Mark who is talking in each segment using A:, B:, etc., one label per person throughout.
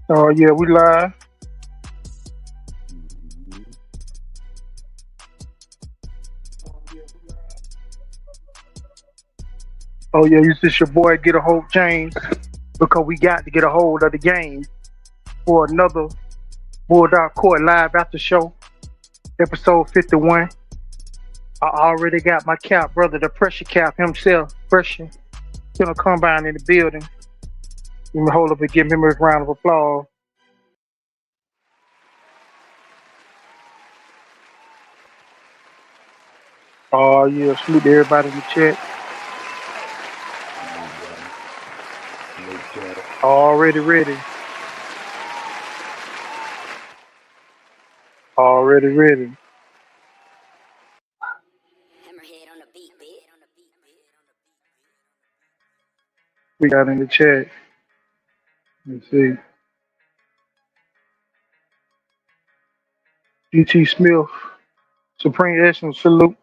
A: Oh yeah, we live. Oh yeah, it's just your boy Get a Hold James because we got to get a hold of the game for another Bulldog Court live after show, episode 51. I already got my cap brother, the pressure cap himself, pressure. Gonna combine in the building. Let me hold up and give him a round of applause. Oh yeah, salute to everybody in the chat. Already ready. Already ready. We got in the chat. Let's see. DT Smith, Supreme Essence, salute.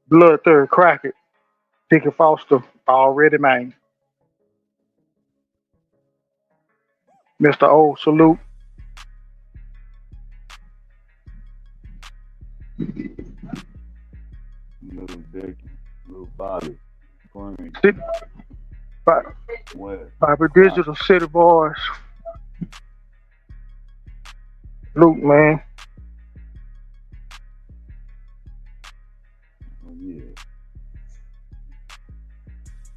A: Blood Third, Crockett, Dickie Foster, already man. Mr. O, salute.
B: Little Dicky, little Bobby, Green,
A: City,
B: West,
A: Bobby Digital, City Boys. Luke, man.
B: oh yeah.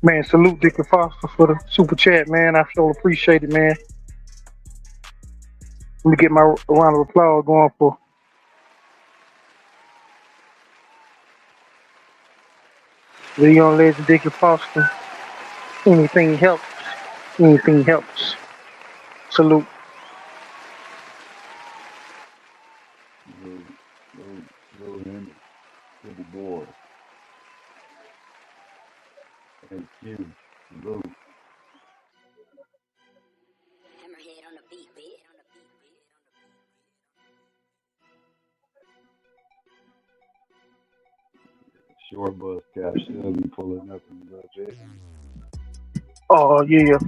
A: Man, salute Dickie Foster for the super chat, man. I sure appreciate it, man. Let me get my round of applause going for the young legend Dickie Foster. Anything helps. Anything helps. Salute.
B: Little Henry, City Boy, HQ, salute. Short bus cap still be pulling up in the jet.
A: Oh, yeah.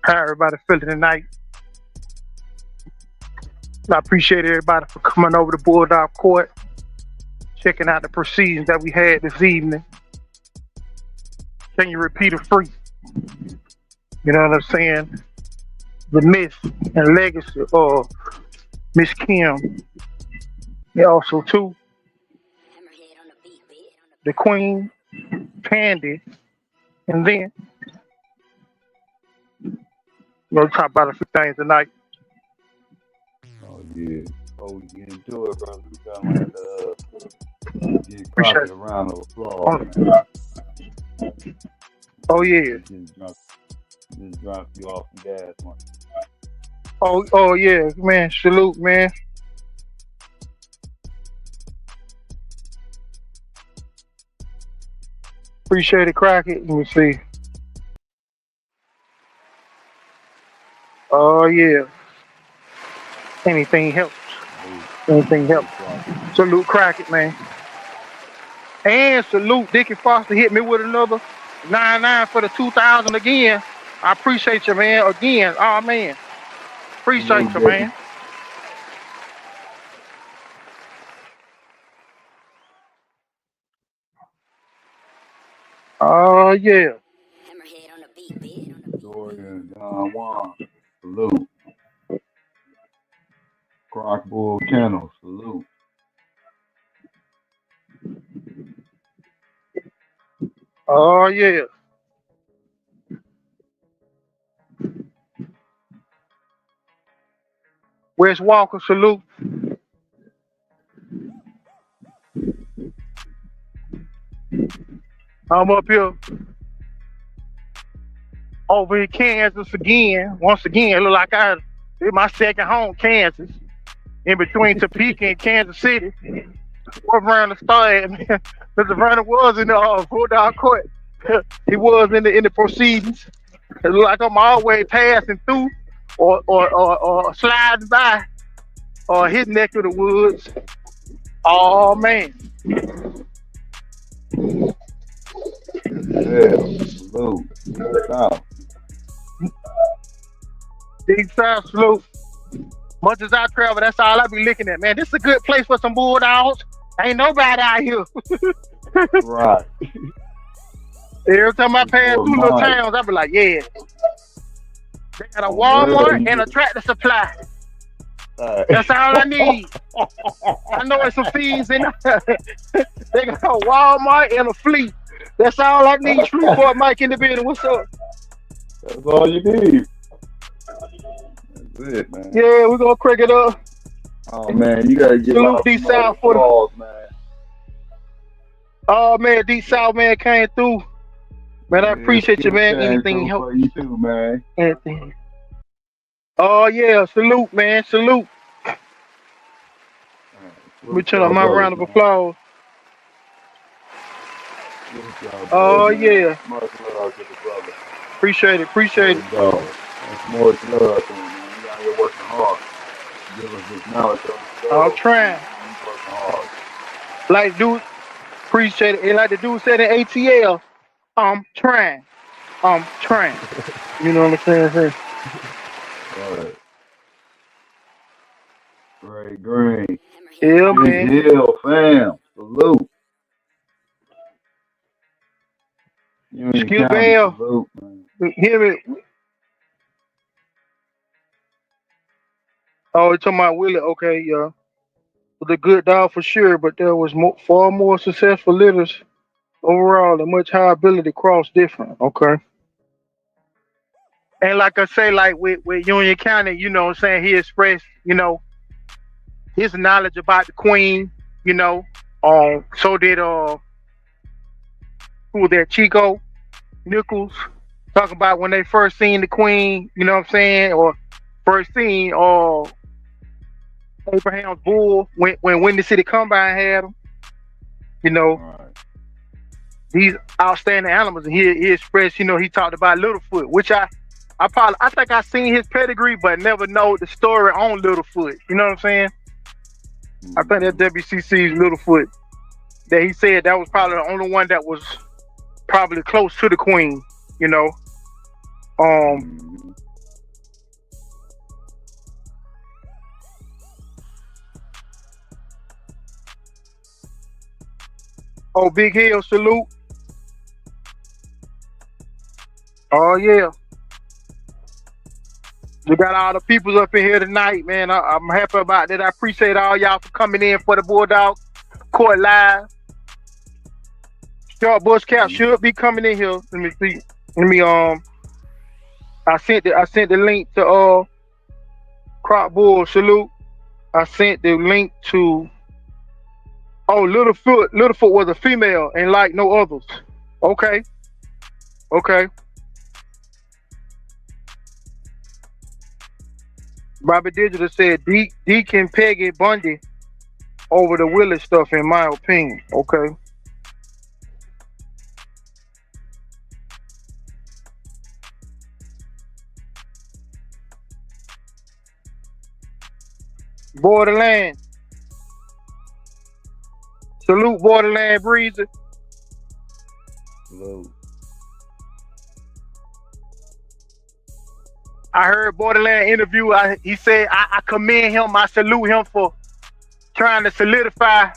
A: How everybody feeling tonight? I appreciate everybody for coming over to Bulldog Court, checking out the proceedings that we had this evening. Can you repeat it free? You know what I'm saying? The myth and legacy of Miss Kim. And also, too, the Queen, Candy, and then we'll talk about a few things tonight.
B: Oh yeah. Oh, we get into it, brother. We gonna have to get
A: Appreciate
B: Crockett
A: it.
B: a round of applause, man.
A: Oh yeah.
B: Just drop you off the gas one.
A: Oh yeah, man. Salute, man. Appreciate it, Crockett. Let me see. Oh yeah. Anything helps. Anything helps. Salute Crockett, man. And salute Dickie Foster hit me with another 99 for the 2000 again. I appreciate you, man. Again. Oh man. Appreciate you, man. Oh yeah.
B: Dorian, John Juan, salute. Croc Bull Kennel, salute.
A: Oh yeah. Wes Walker, salute. I'm up here over in Kansas again. Once again, it look like it's my second home, Kansas. In between Topeka and Kansas City. What round to start at, man? Because the runner was in the Bulldog Court. He was in the proceedings. It looked like I'm always passing through or sliding by or his neck of the woods. Oh man.
B: Yeah, salute. Deep South.
A: Deep South Slope. Much as I travel, that's all I be looking at, man. This is a good place for some bulldogs. Ain't nobody out here.
B: Right.
A: Every time I
B: It's
A: pass
B: Fort
A: through little
B: Myers.
A: towns, I be like, yeah, they got a
B: On there,
A: Walmart
B: you
A: and a
B: just.
A: Tractor Supply.
B: Uh,
A: That's all I need. I know there's some fiends in there. They got a Walmart and a fleet. That's all I need. Street boy Mike in the building. What's up?
B: that's all you need. That's it, man.
A: Yeah, we're gonna crank it up.
B: Oh man, you gotta give
A: Salute
B: out
A: D
B: some
A: South for the
B: applause, man.
A: oh man, D South man came through. Man, I
B: Yeah,
A: appreciate you,
B: Skip
A: man.
B: came
A: Anything
B: through
A: help?
B: for you too, man.
A: Anything. Oh yeah, salute, man. Salute. Let me
B: Salute
A: turn up
B: y'all
A: my
B: brothers,
A: round of
B: man.
A: applause.
B: Salute y'all brothers,
A: Oh
B: man.
A: yeah.
B: Much love to the brother.
A: Appreciate it. Appreciate
B: There
A: it.
B: you go. That's more love to him, man. He out here working hard. Give us this knowledge of the
A: I'm
B: love, man.
A: trying.
B: He's working hard.
A: Like dude, appreciate it. And like the dude said in ATL, I'm trying. I'm trying. You know what I'm saying?
B: Right. Great Green.
A: Yeah,
B: Big
A: man.
B: Hill fam. Salute. Union
A: Skip
B: County.
A: Bell.
B: Salute, man.
A: Hear me. Oh, you talking about Willie? Okay, yeah. Was a good dog for sure, but there was far more successful litters overall and much higher ability cross different. Okay. And like I say, like with Union County, you know what I'm saying, he expressed, his knowledge about the Queen, you know. So did who was that, Chico Nichols, talking about when they first seen the Queen, you know what I'm saying, or first seen Abraham's bull when Windy City Combine had him, you know,
B: Right.
A: these outstanding animals. And he expressed, he talked about Littlefoot, which I think I seen his pedigree, but never know the story on Littlefoot. You know what I'm saying? I think that
B: Mm-hmm.
A: WCC's Littlefoot that he said that was probably the only one that was probably close to the Queen. You know, um,
B: Mm-hmm.
A: oh Big Hill salute. Oh yeah, we got all the peoples up in here tonight, man. I'm happy about that. I appreciate all y'all for coming in for the Bulldog Court Live. Short Bush Cap
B: Mm-hmm.
A: should be coming in here. Let me see. Let me I sent the link to Crop Bull salute. I sent the link to Littlefoot was a female and like no others. Okay, okay. Bobby Digital said Deacon Peggy Bundy over the Willis stuff in my opinion. Okay. Borderland. Salute Borderland Breezer.
B: Salute.
A: I heard Borderland interview. He said I commend him. I salute him for trying to solidify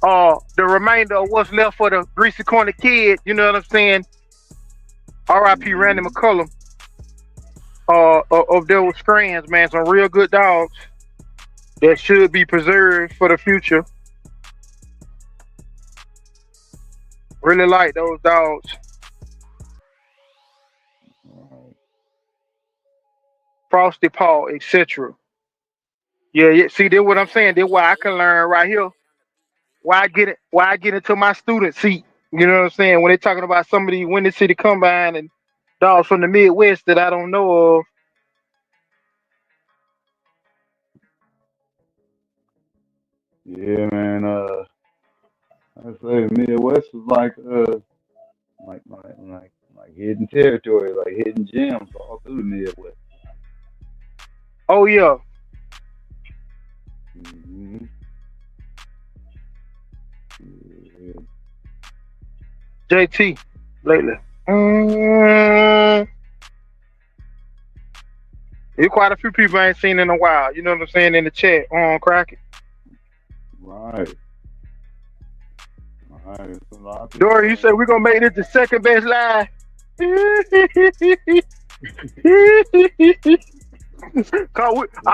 A: the remainder of what's left for the Greasy Corner Kid. You know what I'm saying? R.I.P. Randy
B: Mm-hmm.
A: McCullum. Of those strands, man. Some real good dogs that should be preserved for the future. Really like those dogs.
B: Right.
A: Frosty Paw, etc. Yeah, yeah. See, that's what I'm saying. That's why I can learn right here. Why I get into my student seat. You know what I'm saying? When they're talking about some of these Windy City Combine and dogs from the Midwest that I don't know of.
B: Yeah, man. I say the Midwest is like like hidden territory, like hidden gems all through the Midwest.
A: Oh yeah.
B: Mm-hmm. Yeah.
A: JT lately. Mm, there's quite a few people I ain't seen in a while. You know what I'm saying in the chat on Crack.
B: Right. Right. It's a lot of
A: Dory, you
B: people.
A: said we're gonna make this the second best live. I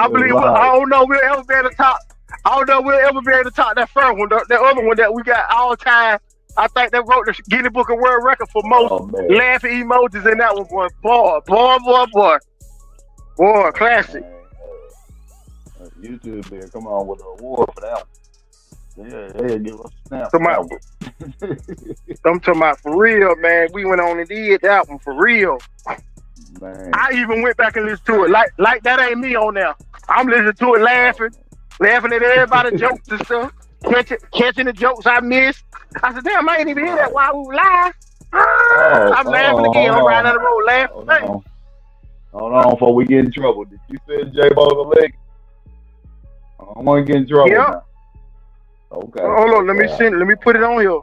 B: Real
A: believe I
B: life.
A: don't know we'll ever be able to top. I don't know we'll ever be able to top that first one. That other one that we got all time. I think they wrote the Guinness Book of World Record for most
B: Oh man.
A: laughing emojis in that one. Boy,
B: Oh
A: classic.
B: man. YouTube better come on with an award for that one. Yeah, give us a snap
A: So
B: for
A: my,
B: that one.
A: I'm talking about for real, man. We went on and did that one for real.
B: Man.
A: I even went back and listened to it. Like that ain't me on there. I'm listening to it laughing at everybody's jokes and stuff. Catching the jokes I missed. I said, damn, I ain't even hear that while we were live. I'm laughing again. I'm riding down the road laughing.
B: Hold on, before we get in trouble. Did you send J.Bo the link? I don't want to get in trouble
A: Yep.
B: now. Okay.
A: Hold on, let me put it on here.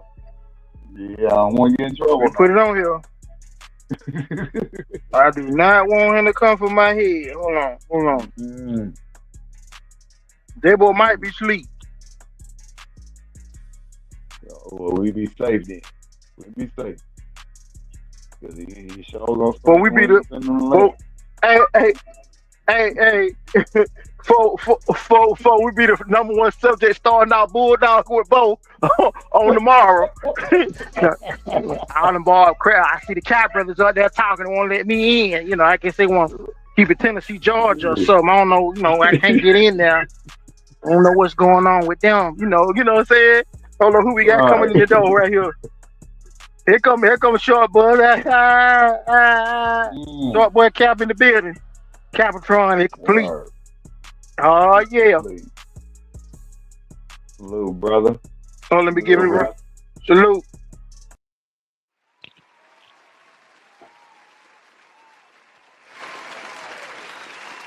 B: Yeah, I don't want to get in trouble.
A: Let me put it on here. I do not want him to come for my head. Hold on. J.Bo might be asleep.
B: Well, we be safe then. We be safe. Because he shows on
A: Well, we be the. Hey. For we be the number one subject starting out bulldogs with Bo on tomorrow. I done bought crap. I see the Cat brothers out there talking and won't let me in. You know, I guess they want to keep it Tennessee, Georgia or something. I don't know. You know, I can't get in there. I don't know what's going on with them. You know what I'm saying? I don't know who we got coming in the door right here. Here come Short Boy. Short Boy Cap in the building. Capitron is complete. Oh yeah.
B: Salute, brother.
A: Oh, let me give him a salute.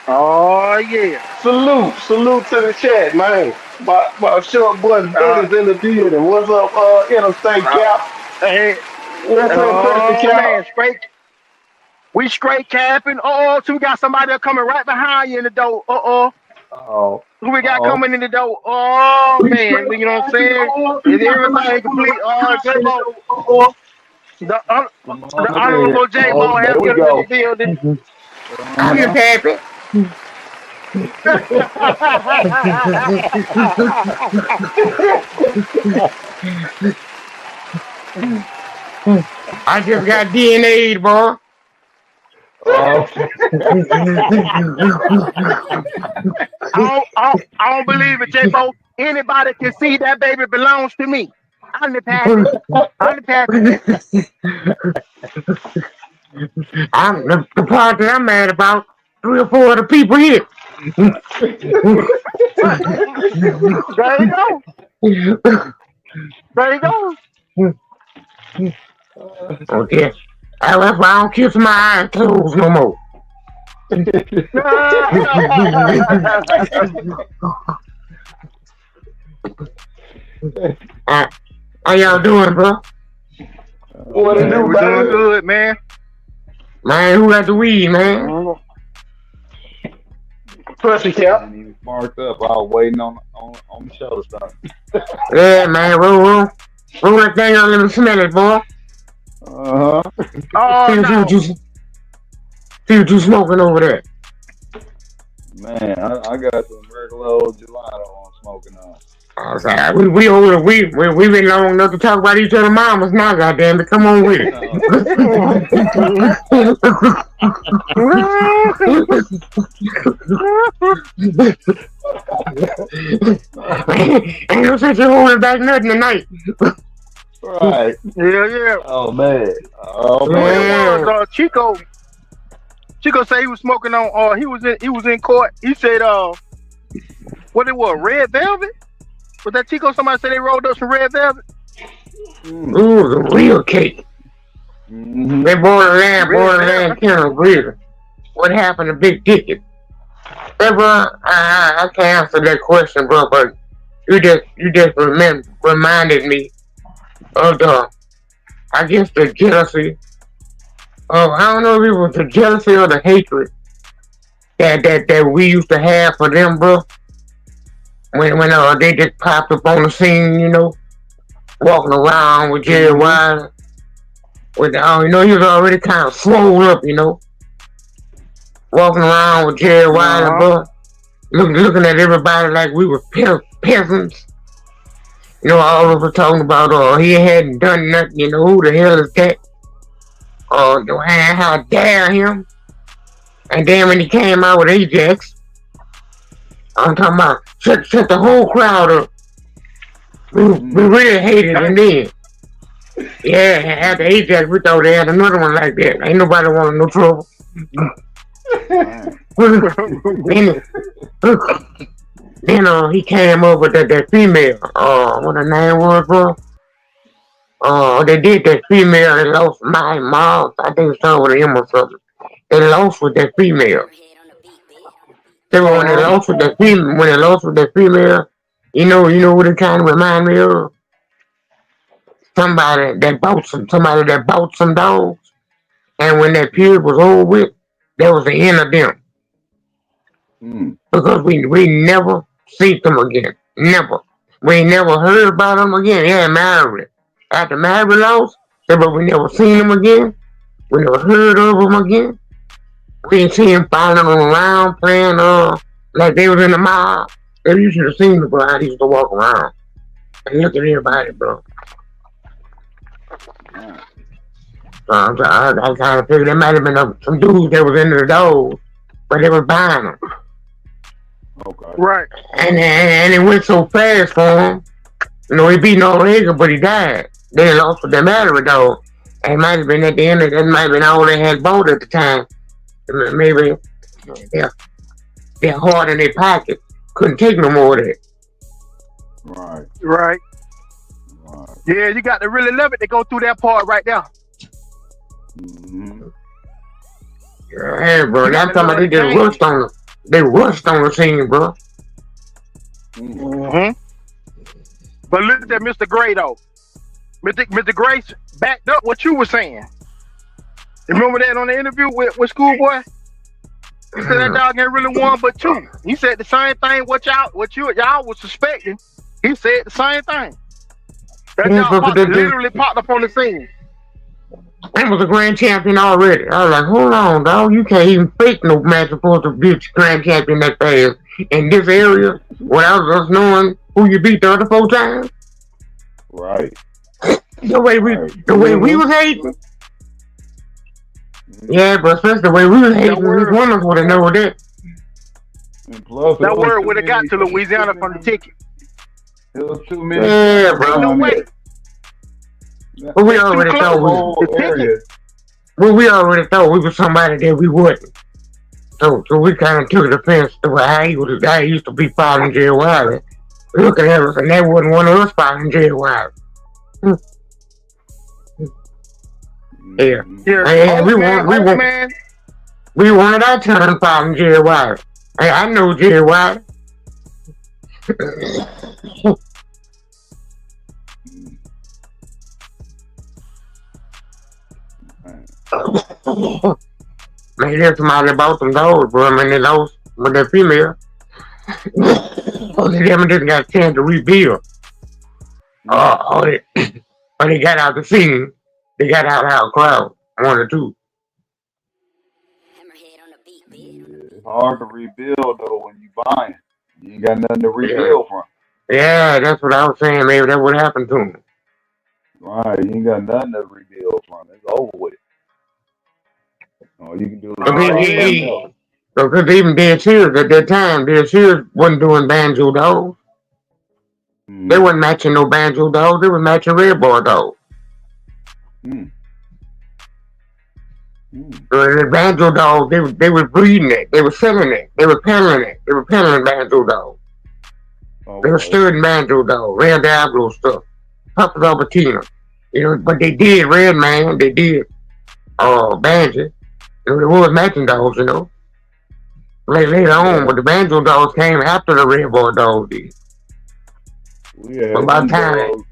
A: Oh yeah.
C: Salute to the chat, man. My short boy brothers in the building. What's up, Interstate Cap?
A: Hey.
C: What's up, Country Cap?
A: Man, we straight capping. So we got somebody coming right behind you in the door. Who we got coming in the door? Oh man, you know what I'm saying? Is everything complete? J.Bo. The honorable J.Bo has
C: there we
A: entered
C: go.
A: the building.
C: I'm just happy.
D: I just got DNA'd, bro.
A: I don't believe it, J.Bo. Anybody can see that baby belongs to me. I'm the pappy.
D: I'm the part that I'm mad about. 3 or 4 of the people here.
A: There you go.
D: Okay. That's why I don't kiss my eyes closed no more. How y'all doing, bro?
C: What it do,
A: We're doing good, man.
D: Man, who got the weed, man?
C: Country Cap.
B: And he was marked up. I was waiting on the show to start.
D: Yeah, man, roll that thing on, let me smell it, boy.
A: Oh,
D: See what you smoking over there.
B: Man, I got some regular old gelato I'm smoking on.
D: Oh, sorry. We been long enough to talk about each other's mamas now, goddamn it. Come on with it. Ain't no sense in holding back nothing tonight.
B: Right.
A: Yeah.
B: Oh man.
A: It was Chico said he was smoking on. He was in court. He said, what it was, red velvet? Was that Chico? Somebody said they rolled up some red velvet.
D: Ooh, the real cake.
B: Mm-hmm.
D: They borderland Colonel Greer. What happened to Big Ticket? Hey, bro, I can't answer that question, bro, but you just reminded me of I guess the jealousy. Oh, I don't know if it was the jealousy or the hatred that we used to have for them, bro. When they just popped up on the scene, walking around with Jerry Wilder. With he was already kind of swole up, walking around with Jerry Wilder, bro. Looking at everybody like we were peasants. All of us talking about, he hadn't done nothing, who the hell is that? How dare him? And then when he came out with Ajax, I'm talking about shut the whole crowd up. We really hated him then. Yeah, after Ajax, we thought they had another one like that. Ain't nobody wanted no trouble. Then he came up with that female. What her name was, bro? They did that female. They lost my mom. I think it's something with him or something. They lost with that female. When they lost with that female, you know what it kind of remind me of? Somebody that bought some dogs, and when that period was over with, that was the end of them. Because we never see them again. Never. We never heard about them again. Yeah, Maverick. After Maverick lost, but we never seen them again. We never heard of them again. We didn't see him following them around playing like they was in the mob. You should have seen the bro. He used to walk around and look at everybody, bro. I kind of figured there might have been some dudes that was into the dogs, but they was buying them.
B: Okay.
A: Right.
D: And it went so fast for him. He beat Noriega, but he died. They lost with that Maverick dog. And it might have been at the end of that, might have been all they had bought at the time. Maybe their heart in their pocket couldn't take no more of that.
A: Right. Yeah, you got to really love it to go through that part right there.
D: Yeah, bro. I'm talking about they just rushed on them. They rushed on the scene, bro.
A: But look at Mr. Gray, though. Mr. Gray backed up what you were saying. Remember that on the interview with Schoolboy? He said that dog ain't really one but two. He said the same thing what y'all was suspecting. He said the same thing. That dog literally popped up on the scene.
D: He was a grand champion already. I was like, hold on, dog. You can't even fake no match supposed to be grand champion that fast in this area without us knowing who you beat the other 4 times.
B: Right.
D: The way we was hating. Yeah, but especially the way we was hating, one of us would have known that.
B: And plus,
A: that word would have got to Louisiana from the ticket.
B: It was too many.
D: Yeah, bro.
A: No way.
D: But we already thought we already thought we was somebody that we wasn't. So we kind of took offense to how he used to be fighting Jerry Wilder. Looking at us, and that wasn't one of us fighting Jerry Wilder. Yeah. We wanted our turn fighting Jerry Wilder. Hey, I know Jerry Wilder. Man, there's somebody bought some dogs, bro. I mean, they lost with that female. Only them just got a chance to rebuild. Or they got out the scene. They got out of our crowd. 1 or 2.
B: It's hard to rebuild, though, when you buying. You ain't got nothing to rebuild from.
D: Yeah, that's what I was saying. Maybe that would happen to him.
B: Right, you ain't got nothing to rebuild from. It's over with. All you can do is
D: because even Dead Sears at that time, Dead Sears wasn't doing banjo dogs. They wasn't matching no banjo dogs. They were matching Red Bar dogs. The banjo dogs, they were breeding it. They were selling it. They were peddling it. They were peddling banjo dogs. They were stirring banjo dogs, Red Diablo stuff, Papa Albertina. But they did Red Man. They did banjo. It was matching dogs, you know. Later on, but the banjo dogs came after the red boy dogs did.
B: We had
D: But by
B: them
D: time,
B: dogs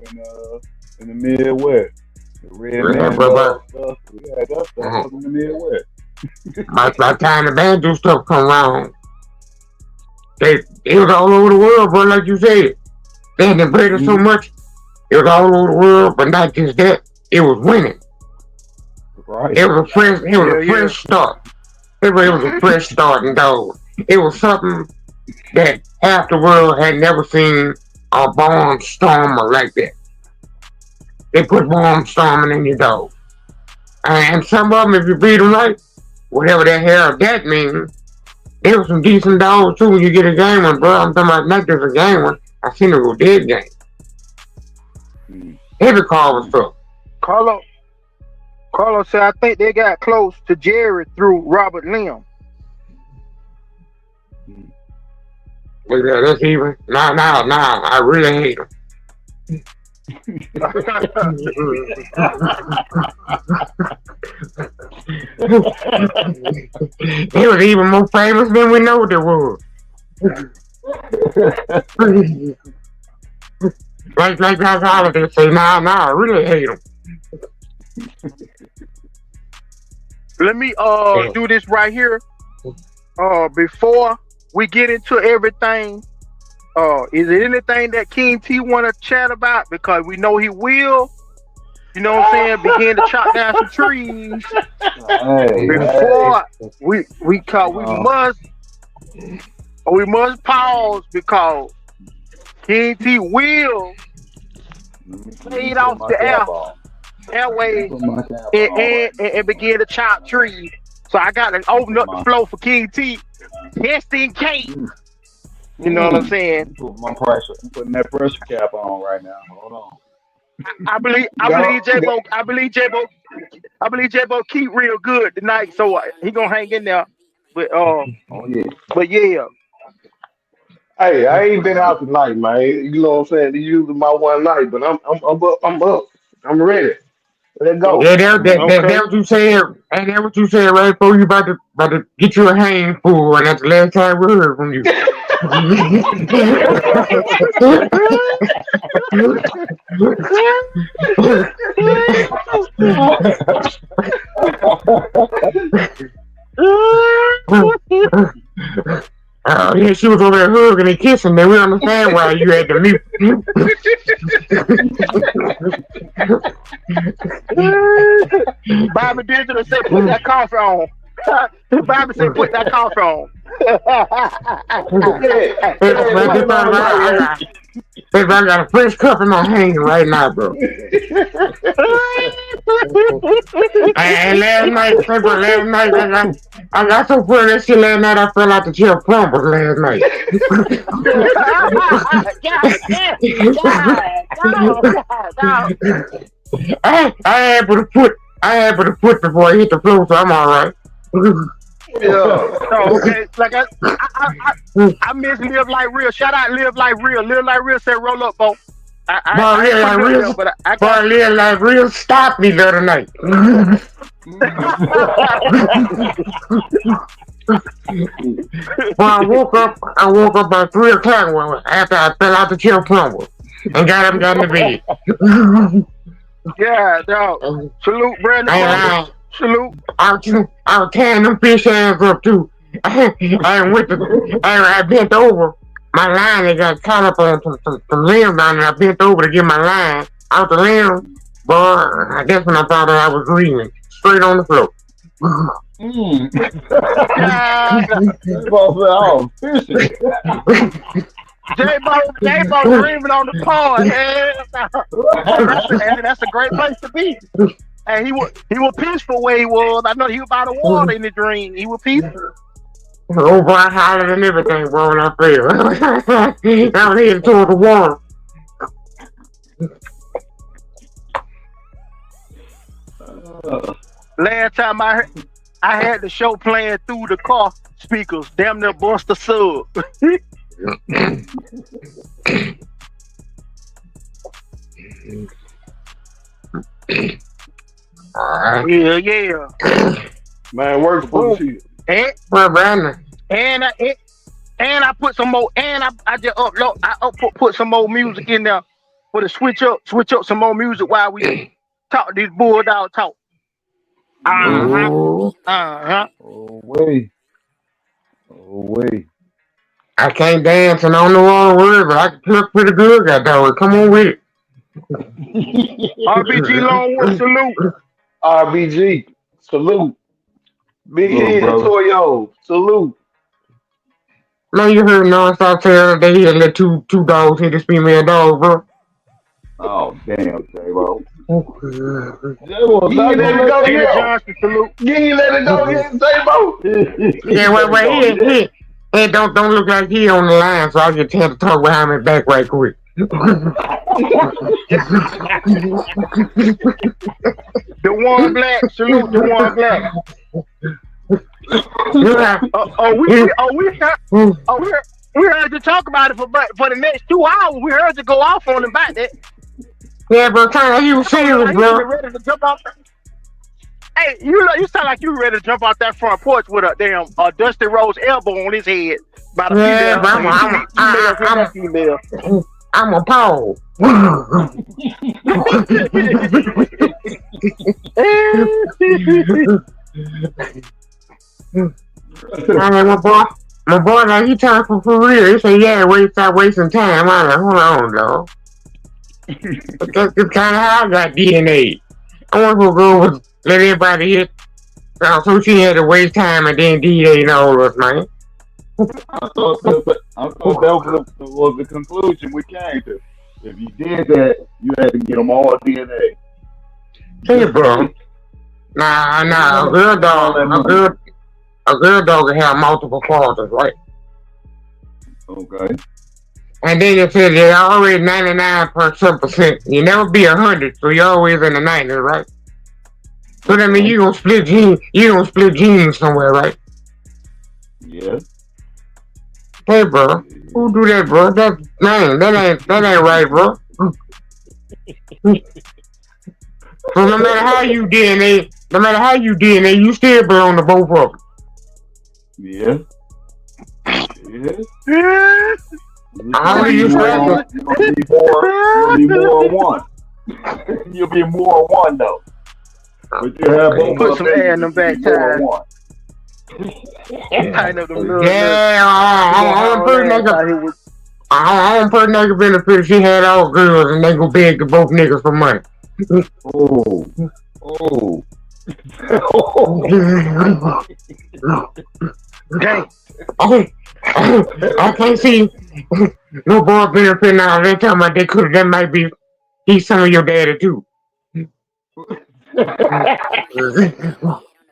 B: in the Midwest. The red
D: yeah,
B: man dog stuff. We had that stuff up in the Midwest.
D: by the time the banjo stuff come around, it was all over the world, bro. Like you said, they had been bred so much. It was all over the world, but not just that. It was winning.
B: Right.
D: It was a fresh start. It was a fresh starting dog. It was something that half the world had never seen a barnstormer like that. They put barnstorming in your dog. And some of them, if you breed them right, whatever the hell that means, there were some decent dogs too when you get a game one, bro. I'm talking about not just a game one. I seen them go dead game. Every call was tough.
A: Carlos said, I think they got close to Jerry through Robert Lim.
D: Look at that, that's even. Nah, I really hate them. They was even more famous than we know they were. like that's all they say. Nah, I really hate them.
A: Let me do this right here. Before we get into everything, is there anything that King T want to chat about? Because we know he will. You know what I'm saying? Begin to chop down some trees. Before we must pause because King T will fade off the airways and begin to chop trees. So I got to open up the flow for King T, just in case. You know what I'm saying?
B: I'm putting that pressure cap on right now. Hold on.
A: I believe J.Bo keep real good tonight, so he gonna hang in there. But but yeah.
C: Hey, I ain't been out tonight, man. You know what I'm saying? This usually my one night, but I'm up. I'm ready. Let's go.
D: Yeah, that's what you said. And that's what you said right before you about to get you a handful, and that's the last time we heard from you. Oh yeah, she was over there hugging and kissing. Then we understand why you had to mute.
A: Bobby Digital said, "Put that coffee on." Bobby said, "Put that coffee on."
D: I got a fresh cup in my hand right now, bro. And last night, I got so full of that shit last night, I fell out the chair plumbers last night. I had put a foot before I hit the floor, so I'm alright.
A: Oh, okay. Like I miss Live Like Real. Shout out Live Like Real. Live Like Real said roll up, Bo.
D: Live Like Real stopped me the other night. Well, I woke up at 3 o'clock after I fell out the chair plumber and got in the bed.
A: Yeah, dog. Salute, Brandon. Salute.
D: I was tearing them fish hands up too. I bent over. My line they got caught up on some limbs down there. I bent over to get my line out the limb. Boy, I guess when I thought that I was dreaming, straight on the floor.
A: J.Bo dreaming on the pond. That's a great place to be. And he was peaceful where he was. I know he was by the water in the dream. He was peaceful.
D: Oh boy, I hollered and everything, bro, when I fell. I was heading toward the water.
A: Last time I had the show playing through the car speakers, damn near bust a sub. Yeah.
C: Man, works for the shit.
A: And
D: Well, Brandon.
A: and I put some more. And I just upload. Put some more music in there for the switch up some more music while we talk this bulldog talk.
D: Oh,
B: Oh wait. Oh wait.
D: I can't dance and I don't know all the words, but I can play pretty good. Goddamn, come on with it.
A: RBG Longwood, salute.
C: RBG, salute. Big
B: Little
C: Head and
B: brother.
C: Toyo, salute.
D: Man, you heard nonstop tell they had let two dogs hit this female dog, bro.
B: Oh damn, J.Bo.
C: You ain't let it go
A: Tina
C: yet.
A: Johnson, salute.
C: You ain't let it go yet, J.Bo.
D: Yeah, wait, he don't look like he on the line, so I can tell to talk behind my back right quick.
A: The one black, salute the one black. We heard you talk about it for the next 2 hours. We heard you go off on about that.
D: Yeah, bro, kind of you serious, bro.
A: Ready to jump off. Hey, you sound like you ready to jump off that front porch with a damn Dusty Rose elbow on his head. By the female.
D: I'm a Paul. My boy, like, he talking for real. He said, yeah, stop wasting time. I'm like, hold on, dog. That's kind of how I got DNA. I want to go with let everybody hit. So she had to waste time and then DNA and all of us, man.
B: I thought that was the conclusion we came to. If you did that, you had to get them all DNA.
D: Hey, bro. Nah, a girl dog can have multiple fathers, right?
B: Okay.
D: And then you said they're always 99%. You never be 100, so you're always in the 90s, right? So that means you gonna split genes somewhere, right?
B: Yeah.
D: Hey, bro, who do that, bro? That ain't right, bro. So no matter how you DNA, you still belong to both of them.
B: Yeah.
D: How do you
B: You'll be more one. You'll be more one though. But you have both
A: put some air in them back tires.
D: Yeah, I'm pretty nigga benefit. She had all girls and they go beg to both niggas for money.
A: Dang.
D: I can't see no boy benefit now. They talking about that might be he's some of your daddy too.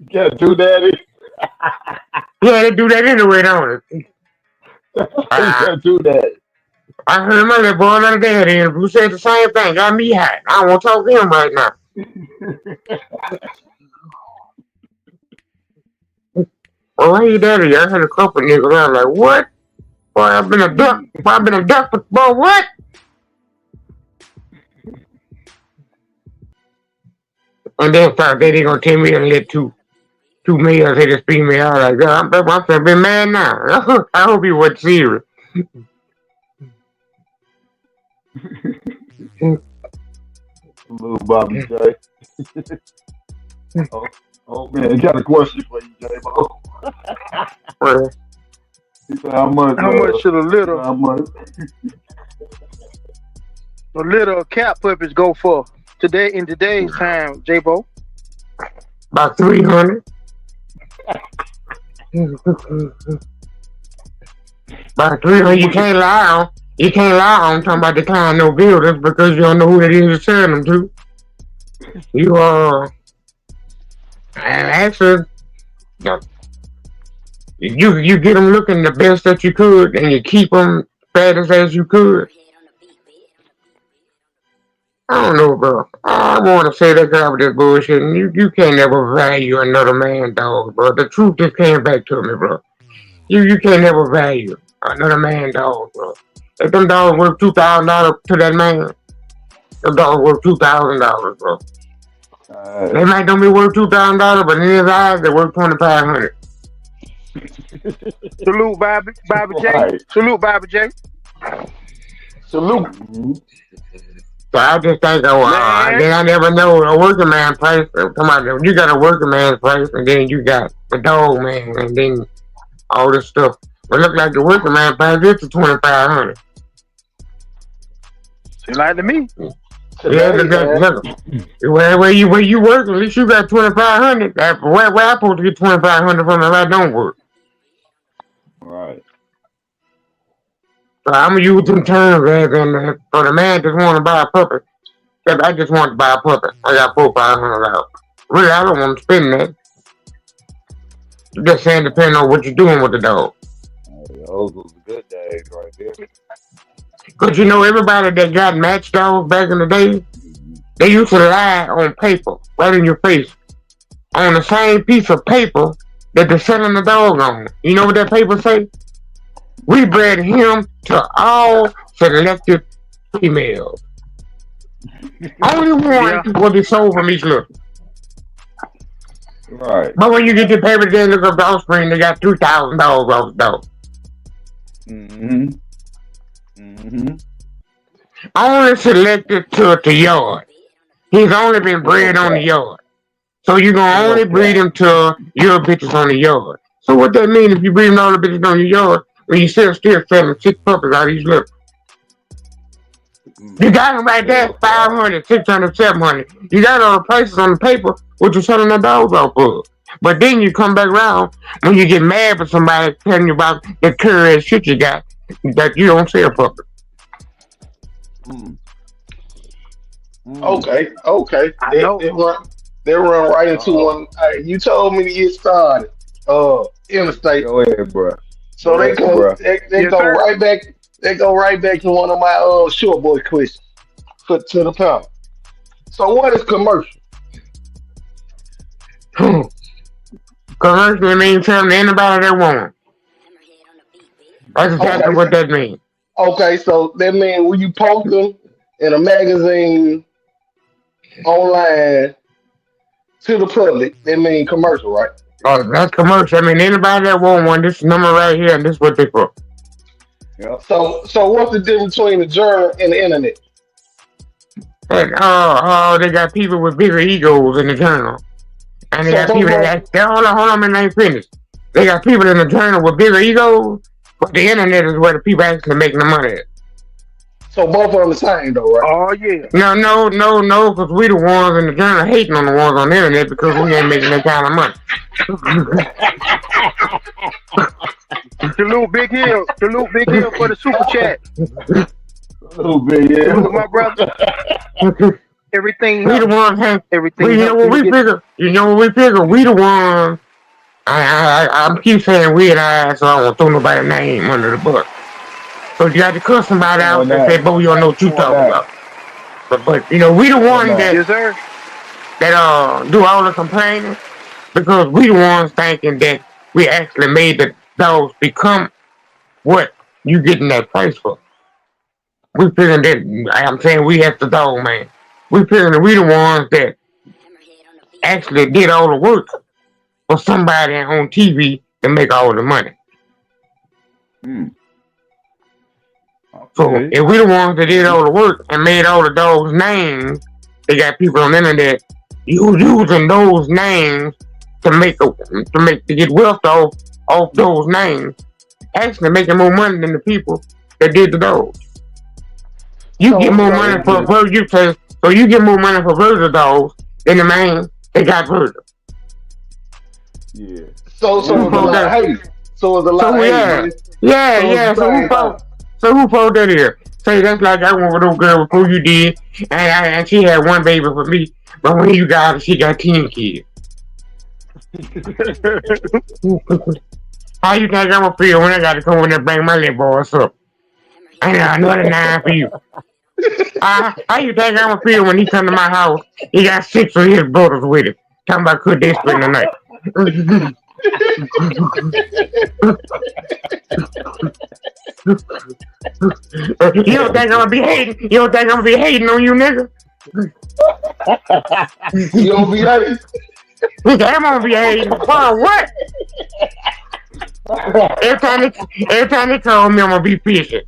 B: Yeah, two daddy.
D: Yeah, they do that anyway, don't they?
B: Two daddy.
D: I heard my little boy the other day who said the same thing. Got me hot. I don't want to talk to him right now. Well, hey, daddy, I had a couple niggas. I was like, what? Boy, I've been a duck. But boy, what? And then thought they gonna tell me to let two males hit this female. I was like, I'm finna be mad now. I hope he wasn't serious.
B: Little Bobby J. Oh man, I got a question for you, J.Bo. He said, how much
A: should a little cat puppies go for in today's time, J.Bo?
D: About 300. About 300. You can't lie on. Talking about the kind no builders because you don't know who it is you're selling them to. You actually, you get them looking the best that you could, and you keep them fattest as you could. I don't know, bro. I want to say that guy with this bullshit. And you can't never value another man, dog, bro. The truth just came back to me, bro. You can't never value another man, dog, bro. If them dogs worth $2,000 to that man, them dogs worth $2,000, bro. They might don't be worth $2,000, but in his eyes, they're worth 2,500.
A: Salute, Bobby J.
B: Right.
A: Salute, Bobby J.
C: Salute.
D: So I just think,
A: Man.
D: then I never know a working man price. Come on, you got a working man's price, and then you got the dog man, and then all this stuff. But look like the working man price is to 2,500.
A: Seems like to me.
D: Yeah, look. Where you work, at least you got 2,500. Where I supposed to get 2,500 from if I don't work?
B: Right.
D: So I'm gonna use them terms rather than for the man just want to buy a puppy. If I just want to buy a puppy, I got $400-500. Really, I don't want to spend that. Just saying, depending on what you're doing with the dog.
B: Hey, those was the good days right there.
D: Cause you know everybody that got match dogs back in the day, they used to lie on paper, right in your face, on the same piece of paper that they're selling the dog on. You know what that paper say? We bred him to all selected females. Only one will be sold from each look.
B: Right.
D: But when you get the paper, they look up the offspring, they got $2,000 off the dog. Only selected to the yard. He's only been bred on the yard. So you're going to only breed him to your bitches on the yard. So what that mean if you breed all the bitches on your yard, when you still selling 6 puppies out of each look? You got them right there, 500, 600, 700. You got all the prices on the paper, what you're selling the dogs off of. But then you come back around when you get mad with somebody telling you about the curry shit you got, that you don't sell puppies.
C: Okay. They run right into one. You told me to get started. Interstate.
B: Go ahead, bro.
C: So they go right back. They go right back to one of my short boy questions to the panel. So what is commercial?
D: Commercial means something to anybody that wants. That's exactly what that means.
C: Okay, so that means when you post them in a magazine, online, to the public, that means commercial, right?
D: Oh, that's commercial. I mean, anybody that want one, this number right here, and this is what they for.
B: Yep.
C: So what's the difference between the journal and the internet?
D: And, they got people with bigger egos in the journal. And they got people that hold on, man, I ain't finished. They got people in the journal with bigger egos, but the internet is where the people actually making the money at.
C: So both of them the same though, right?
A: Oh yeah.
D: No, because we the ones in the journal hating on the ones on the internet because we ain't making that kind of money.
A: Salute Big Hill for the super chat.
B: Salute Big Hill.
A: Salute my brother. Everything.
D: We the ones have
A: everything.
D: You know what we figure? We the ones. I keep saying we and I, so I won't throw nobody's name under the bus. So you got to cuss somebody out and say, "Bo, you don't know what you talking about." But you know, we the ones that do all the complaining because we the ones thinking that we actually made the dogs become what you getting that price for. We figuring that I'm saying we have the dog man. We figuring that we the ones that actually did all the work for somebody on TV to make all the money. So if we the ones that did all the work and made all the dogs' names, they got people on the internet using those names to get wealth off those names, actually making more money than the people that did the dogs. You get more money for you get more money for Virgil dogs than the man that got Virgil.
C: Yeah. So it's a lot of hate. So it's a lot of hate.
D: Yeah. So who pulled that here? Say that's like I went with those girl before you did, and she had one baby for me, but when you got her, she got 10 kids. How you think I'm gonna feel when I gotta come in there and bring my little boys up? I got another 9 for you. How you think I'm gonna feel when he come to my house? He got 6 of his brothers with him. Talking about could they spend the night? You don't think I'm gonna be hating? You don't think I'm gonna be hating on you, nigga?
C: You don't be hating.
D: I'm gonna be hating. For what? Every time they call me, I'm gonna be fishing.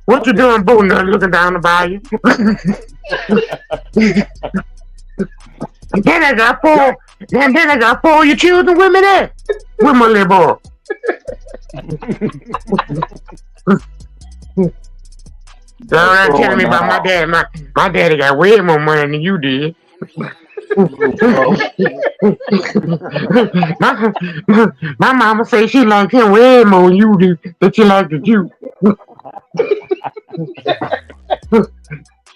D: What you doing, Boo? Looking down the bayou. Then I got four. Then I got four. You choosing women there? With my little boy. Don't telling me about my dad. My daddy got way more money than you did. my mama say she liked him way more than you do. That she liked you.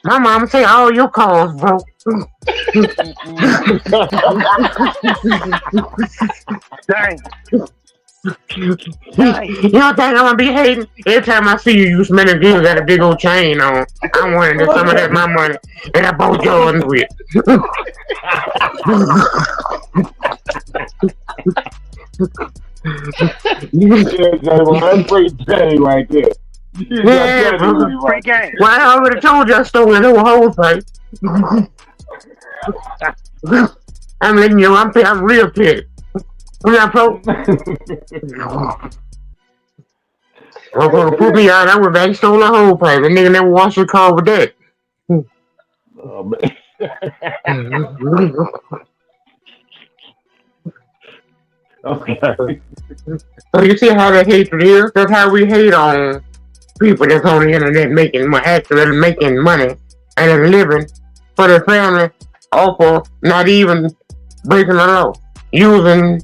D: My mama say all your cars broke.
A: Dang.
D: You don't think I'm gonna be hating? Every time I see you smelling good, got a big old chain on. I wanted that some of that my money, and I bought Jordans with.
B: That's free game right there.
D: Yeah,
A: Free game.
D: Well, I already told you I stole it whole thing. I'm letting you. I'm real pissed. I'm not pro. I'm gonna put me out. I went back and stole the whole thing. The nigga never washed the car with that.
B: Oh, man. Okay.
D: So you see how that hatred is? That's how we hate on people that's on the internet actually making money and living for their family off of not even breaking the law. Using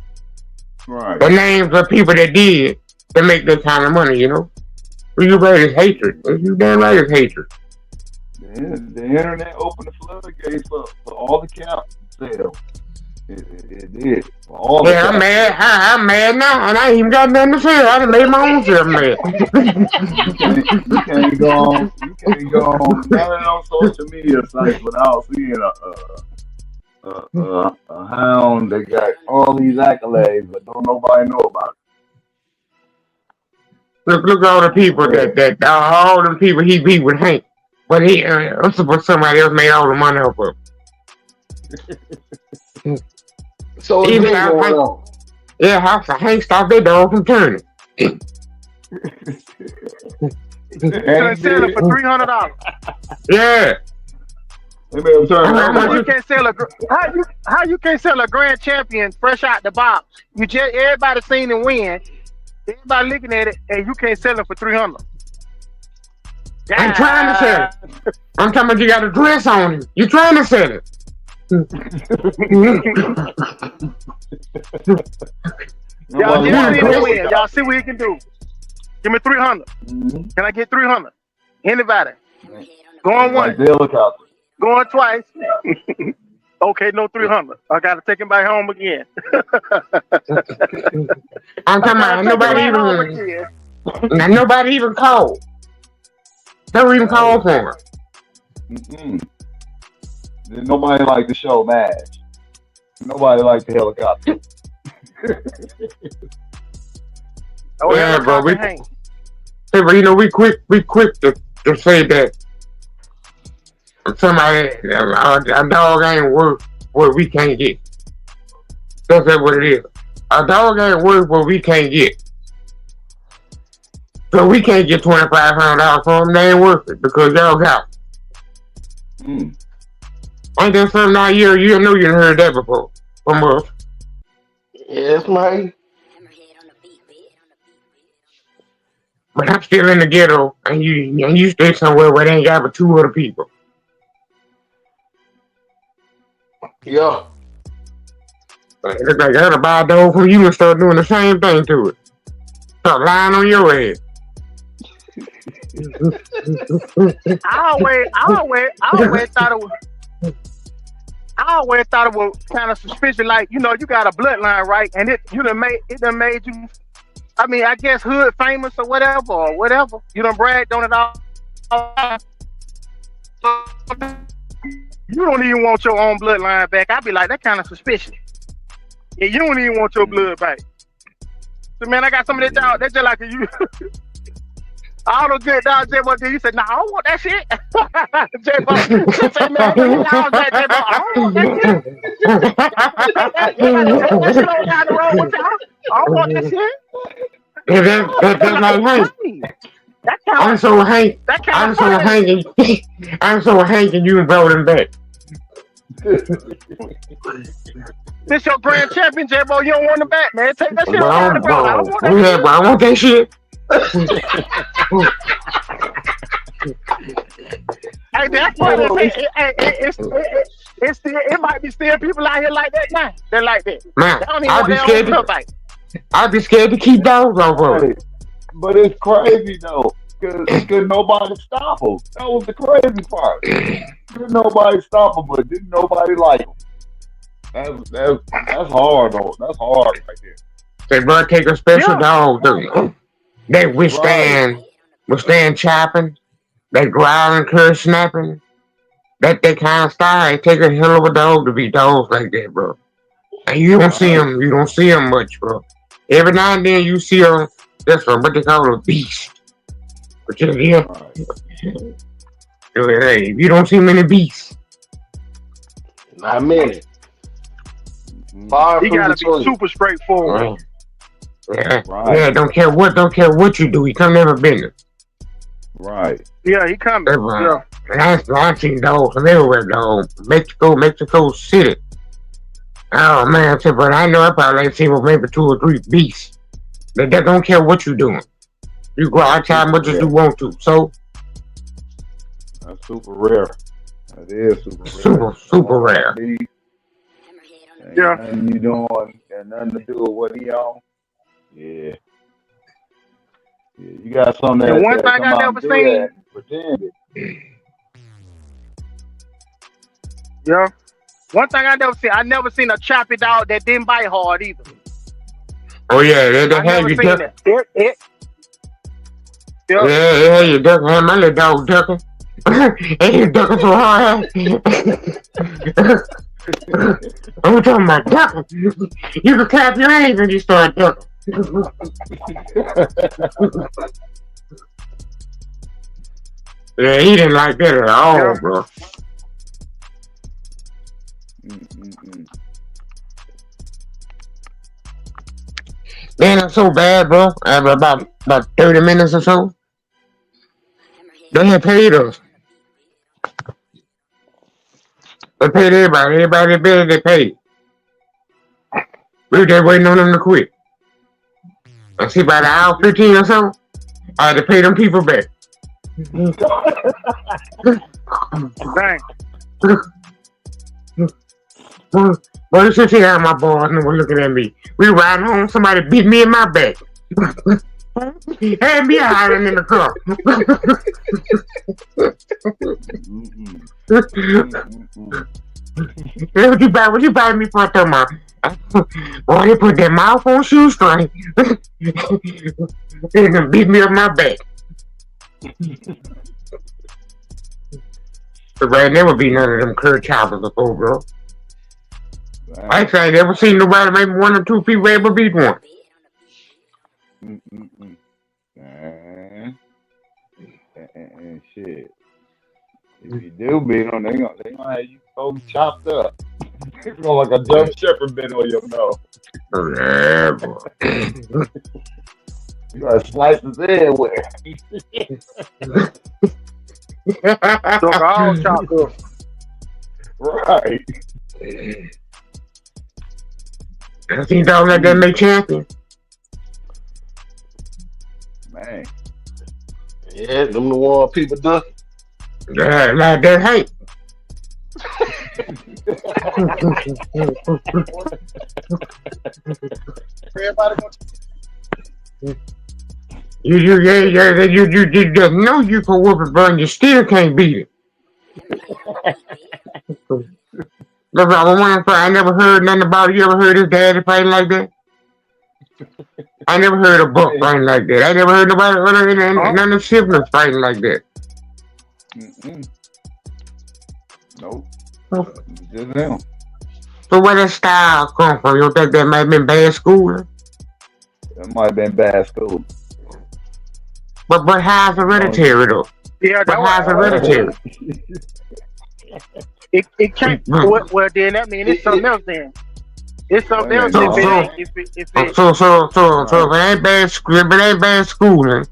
D: the names of people that did to make this kind of money, you know? You right, it's hatred. You damn right, it's hatred.
B: Yeah, the internet opened the floodgates for all the count sales. It did.
D: Yeah, I'm mad. I'm mad now, and I ain't even got nothing to say. I done made my own self mad.
B: You can't go on none on social media sites without seeing a hound that got all these accolades, but don't nobody know about it.
D: Look at all the people that all the people he beat with Hank, but I'm supposed somebody else made all the money off of.
C: So it's going on.
D: Yeah, Hank stopped their dog from turning.
A: You can sell it for $300.
D: Yeah.
A: How you can't sell a grand champion fresh out the box? Everybody seen him win. Everybody looking at it, and you can't sell it for $300.
D: I'm trying to sell it. I'm talking about you got a dress on him. You trying to sell it?
A: Y'all just see him win. Y'all see what he can do. Give me 300. Can I get 300? Anybody? Going once. Going twice. Okay, no 300. I gotta take him back home again.
D: I'm talking about nobody even called. Never even called for him.
B: Nobody liked the show match. Nobody liked the helicopter.
D: Yeah, bro. We quick to say that somebody a dog ain't worth what we can't get. That's what it is. A dog ain't worth what we can't get. So we can't get $2,500 for them. They ain't worth it because y'all got. Ain't that something out here? You know you heard that before from us.
C: Yes, man.
D: But I'm still in the ghetto, and you stay somewhere where they ain't got but 2 other people.
C: Yeah.
D: It look like I gotta buy a dog from you and start doing the same thing to it. Start lying on your head.
A: I always thought it was kind of suspicious. Like, you got a bloodline, right? And it done made you. I mean, I guess hood famous or whatever. You done bragged on it all. You don't even want your own bloodline back. I'd be like, that kind of suspicious. Yeah, you don't even want your blood back. So man, I got some of that dog. That's just like you. All the good dogs, J.Bo did. He said, "Nah, I don't want that shit." J.Bo said, "Man, look at y'all, that J.Bo. I don't want that shit. Y'all gotta take that. Y'all gotta take that shit on down the road with y'all. I don't want that shit."
D: That's
A: Like,
D: like, hey,
A: hey, that kind
D: I'm
A: of
D: so hank,
A: that kind of
D: I'm so
A: funny.
D: hanky, I'm so hanky. You brought him back.
A: This your grand champion, J.Bo. You don't want him back, man. Take that shit on down the
D: Well,
A: road. I don't want that
D: yeah,
A: shit.
D: but I want that shit.
A: Hey, that's what it, it's still, it might be still people out here like that now. They're like that.
D: Man,
A: They don't even
D: I'd
A: want
D: be
A: their own
D: scared
A: stuff
D: to,
A: back.
D: I'd be scared to keep dogs off of
B: Right. But it's crazy though, cause nobody stop them. That was the crazy part. Didn't nobody stop them, but didn't nobody like them. That's hard though. That's hard right there.
D: Say, bro, take a special
A: Yeah.
D: dog. They
B: Right.
D: withstand chopping. They growl and curse snapping. That kind of style. It take a hell of a dog to be dogs like that, bro. And you don't see
B: Right.
D: them. You don't see them much, bro. Every now and then you see them. That's what they call a beast. But yeah,
B: Right.
D: hey, you don't see many beasts.
C: Not many.
B: Mhm.
C: Far
A: He
C: from
A: gotta be
C: between.
A: super straightforward.
D: Right. Yeah,
B: Right.
D: yeah. Don't care what you do. He come never business.
B: Right.
A: Yeah, he coming. Yeah.
D: I've seen dogs from everywhere, dog. Mexico City. Oh man, but I know I probably ain't seen maybe 2 or 3 beasts. They don't care what you doing. You go
B: That's
D: outside
B: super
D: much as you
B: rare.
D: want to. So
B: That's super rare. That is super rare.
D: super
B: Don't
D: rare.
B: want me. Ain't
A: Yeah.
B: nothing you doing. Got nothing to do with what he on. Yeah. Yeah. You got some
A: And one
B: that
A: thing
B: come
A: I
B: out
A: never
B: and do that
A: seen,
B: and pretend it.
A: yeah. One thing I never seen a choppy dog that didn't bite hard either.
D: Oh yeah, they
A: I
D: had
A: never
D: you
A: seen
D: duck.
A: that. Yep.
D: Yeah, you ducking. Had my little dog ducking. And you ducking so hard. I'm talking about ducking. You can clap your hands when you start ducking. Yeah, he didn't like that at all,
A: Yeah.
D: bro.
B: Mm-mm-mm.
D: Man, that's so bad, bro. After about 30 minutes or so, they had paid us. They paid everybody. Everybody bid, they paid. We were just waiting on them to quit. I see about an hour 15 or so, I had to pay them people back.
A: Dang.
D: Well, you should see how my boys were looking at me. We were riding home, somebody beat me in my back. Had me hiding in the car.
B: Mm-mm. Mm-mm-mm.
D: What you buy me for, Thomas? Boy, they put that mouth on shoestring. They gonna beat me up my back. But right, never be none of them curb choppers before, bro.
B: Dang.
D: I never seen nobody, maybe 1 or 2 people ever beat one.
B: Mm-mm-mm. Dang. And shit. If you do beat them, they gonna have you so chopped up. It's gonna like a German Shepherd bit on your nose.
D: Yeah, boy.
B: You gotta slice his everywhere.
A: Took all chopped up.
B: Right.
D: I seen dogs like that make champion.
B: Man.
C: Yeah, them the one people duck.
D: Yeah, like that Hank.
A: Everybody
D: You just know you can whoop it, bro, and you still can't beat it. That's what I want to say. I never heard nothing about it. You ever heard his daddy fighting like that? I never heard a buck fighting like that. I never heard nobody other than none of the siblings fighting like that.
B: Mm-mm. Nope. Just him.
D: So where that style come from? You don't think that might have been bad schooling?
B: That might have been bad school.
D: But how's hereditary though?
A: Yeah,
D: But
A: that
D: how's hereditary?
A: it can't. Well, then that means it's something else. Then it's something else if it ain't. If it.
D: So if it ain't bad schooling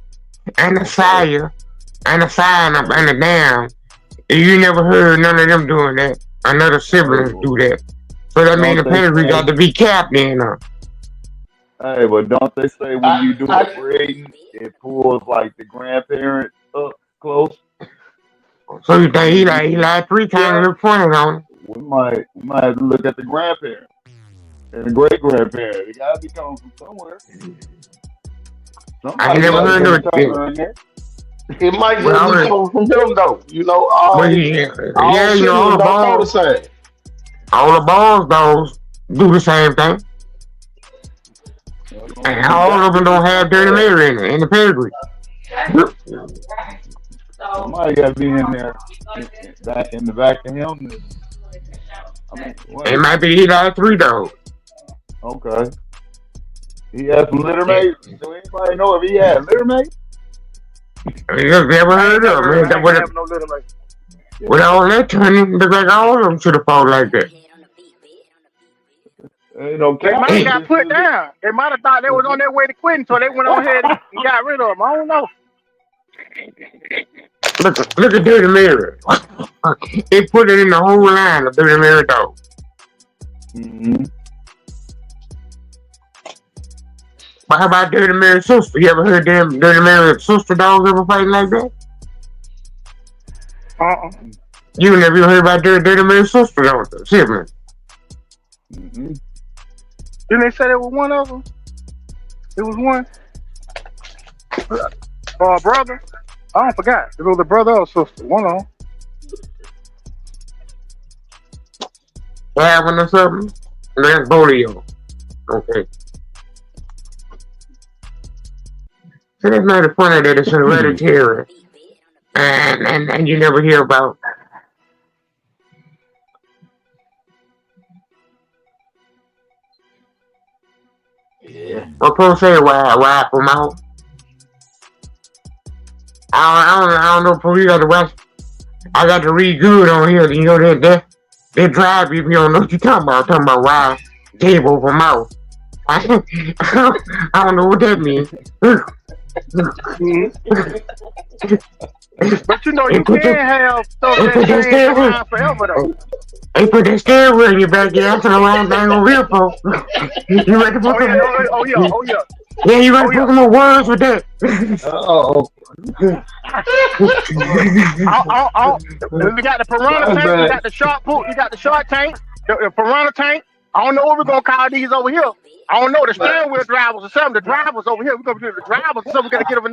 D: and the fire and the the dam, you never heard none of them doing that. Another siblings do that. So that means the pedigree got to be capped in.
B: Hey, but don't they say when you do a breeding, it pulls like the grandparents up close?
D: So you think he like 3 times the point on it?
B: We might have to look at the grandparents and the great grandparents. They gotta be coming from somewhere.
D: I ain't never heard of it.
C: It might just be coming from them though. You know, all
D: you know, all the balls. All the balls dogs do the same thing. And all of them don't have Dirty Mary in the pedigree.
B: Somebody got to be in there, back in the back of him.
D: It might be he like 3 dogs.
B: Okay. He has some litter mates. Do anybody know if he had litter mates?
D: You never heard of him. With all that turning, look like all of them should have fought like that.
A: They might have got put down. They might have thought they was on their way to quitting, so they went on ahead and got rid of them. I don't know.
D: Look at Dirty Mary. They put it in the whole line of Dirty Mary dog.
B: Mm-hmm.
D: But how about Dirty Mary's sister? You ever heard them Dirty Mary's sister dogs ever fighting like that? You never heard about Dirty Mary's sister, don't you? Sibling.
B: Mm-hmm.
A: Didn't they say there was one of them? It was one. Brother. I forgot. It was a brother or sister. One of them.
D: Having or something? That's Bolio. Okay. So that's not the funny that it's hereditary. And you never hear about.
B: Yeah.
D: What people say why from out? I don't know if you got to watch. I got to read good on here. You know that drive you don't know what you're talking about. I'm talking about why J.Bo from out. I don't know what that means.
A: But you know you can have stuff that stays around forever though.
D: They put that steering wheel in your back. Yeah, that's the line thing on real folks. You ready to put
A: oh yeah.
D: Yeah, you ready to put some more words with that?
A: We got the piranha tank, we got the shark poop, you got the shark tank, the piranha tank. I don't know what we're gonna call these over here. I don't know, the steering wheel drivers or something. The drivers over here. We're gonna do the drivers or something. We gotta give them a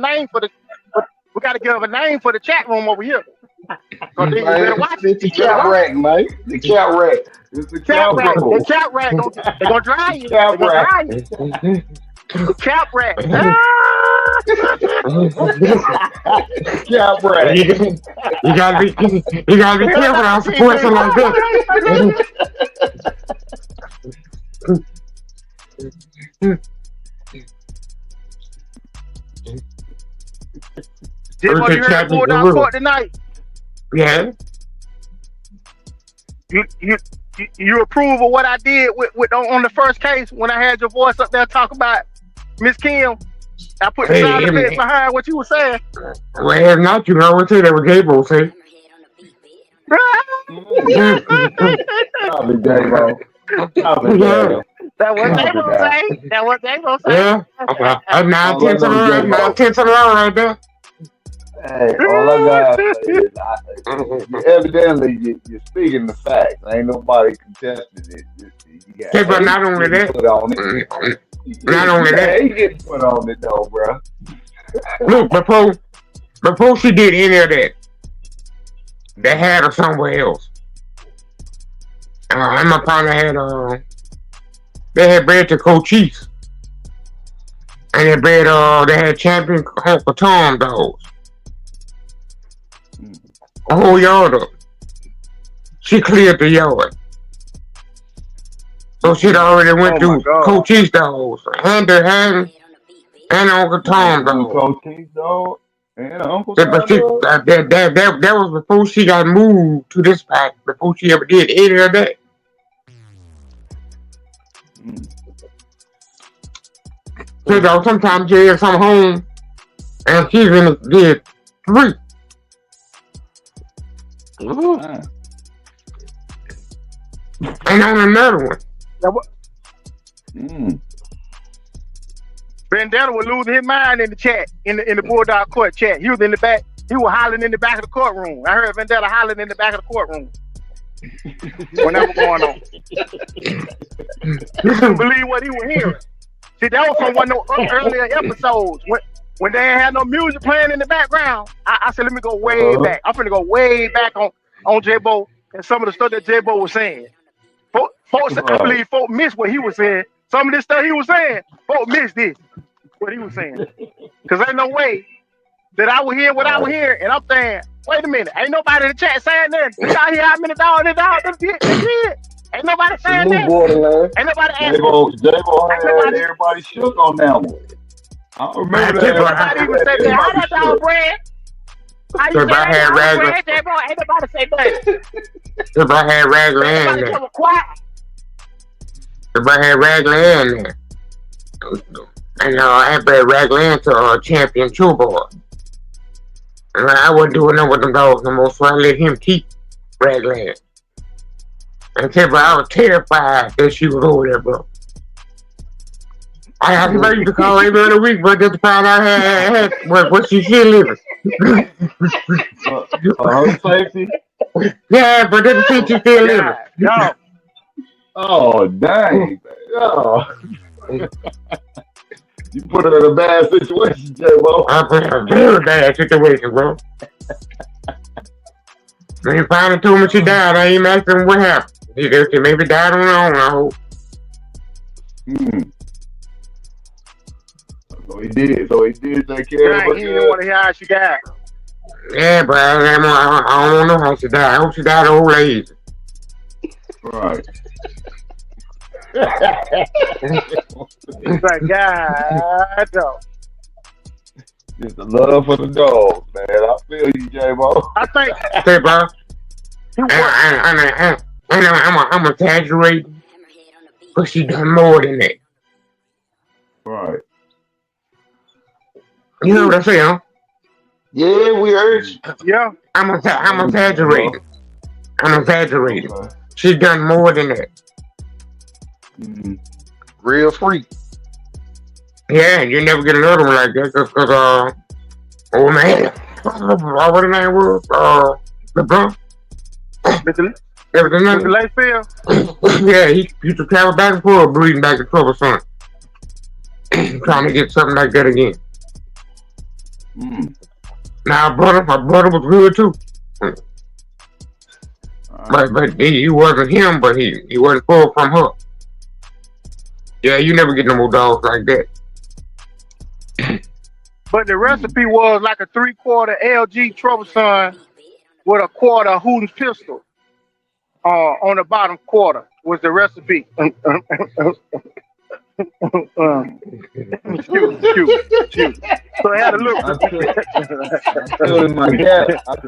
A: name for the chat room over here. So
C: man, it's the cat rack, man. The cat rack.
B: It's the cat rack.
A: The cat rack. They're gonna drive you. The cat rack.
B: Cat rack.
D: You gotta be careful on some question like that.
A: J.Bo, you heard Bulldog Court tonight?
D: Yeah.
A: You approve of what I did with on the first case when I had your voice up there talking about Miss Kim? I put the sound effects behind what you were saying.
D: Well, if not, you know what to say that was J.Bo say.
A: That was J.Bo say. That was J.Bo say.
D: Yeah. That's 9 tenths of the law right there.
B: Hey, all I got is evidently you're speaking the facts. Ain't nobody contested it.
D: But not only that. Not only that.
B: He getting put on it though, bro.
D: Look, before she did any of that, they had her somewhere else. And my partner had they had bred to Cochise. And they had champion Uncle Tom dogs. A whole yard up. She cleared the yard. So she'd already went through Cochise dogs. And Uncle Tom dogs.
B: Cochise dog? And Uncle
D: But
B: John was.
D: that was before she got moved to this spot. Before she ever did any of that. So sometimes Jerry come home and she's in did 3. And on another one.
A: Vendetta was losing his mind in the chat, in the Bulldog court chat. He was in the back. He was hollering in the back of the courtroom. I heard Vendetta hollering in the back of the courtroom when that was going on. You couldn't believe what he was hearing. See, that was from one of those earlier episodes when they ain't had no music playing in the background. I said, let me go way back. I'm finna go way back on J.Bo and some of the stuff that J.Bo was saying. Folks, I believe folks missed what he was saying. Some of this stuff he was saying, folks missed this, what he was saying. Because ain't no way that I would hear what I would hear, and I'm saying, wait a minute, ain't nobody in the chat saying nothing. Did y'all hear how many dogs this dog did? Ain't nobody saying that. Ain't nobody asking.
B: J.Bo had everybody shook on that one. I remember that.
A: Nobody even said that. How that dog brand? How you say that dog brand, J.Bo? Ain't nobody say nothing.
D: If I had Raglan in there. If I had Raglan in there. And I bred Raglan to champion True Boy. And I wasn't doing nothing with them dogs no more, so I let him keep Raglan. And I was terrified that she was over there, bro. I used to call every other week, but just to find out what she should live.
B: Her safety?
D: Yeah, but didn't think she still living.
A: No.
B: Oh, dang. Oh. You put her in a bad situation, J.Bo.
D: I put her in a very bad situation, bro. When you finally told me she died, I ain't asking what happened. She maybe died on her own, I hope.
B: So he did take care of her.
A: He didn't want to hear how she died.
D: Yeah, but I don't know how she died. I hope she died of old age.
B: Right.
A: It's like, God, no.
B: Just the love for the dogs, man. I feel you, J.Bo.
A: I think.
D: Hey, bro. I'm exaggerating, but she done more than that.
B: Right.
D: You know what I'm saying, huh?
C: Yeah, we heard you.
A: Yeah.
D: I'm exaggerating.
B: Okay.
D: She done more than that.
C: Real freak.
D: Yeah, you never get another one like that because, oh man, what the name was? LeBron.
A: Mr. Layfield?
D: Yeah, he used to travel back and forth, breathing back and forth, son. Trying to get something like that again. Now, my brother was good too. But he wasn't him, but he wasn't far from her. Yeah, you never get no more dogs like that.
A: But the recipe was like a 3/4 LG Troublesome with a quarter Hooten's pistol. On the bottom quarter was the recipe. Excuse. So it had a look.
B: I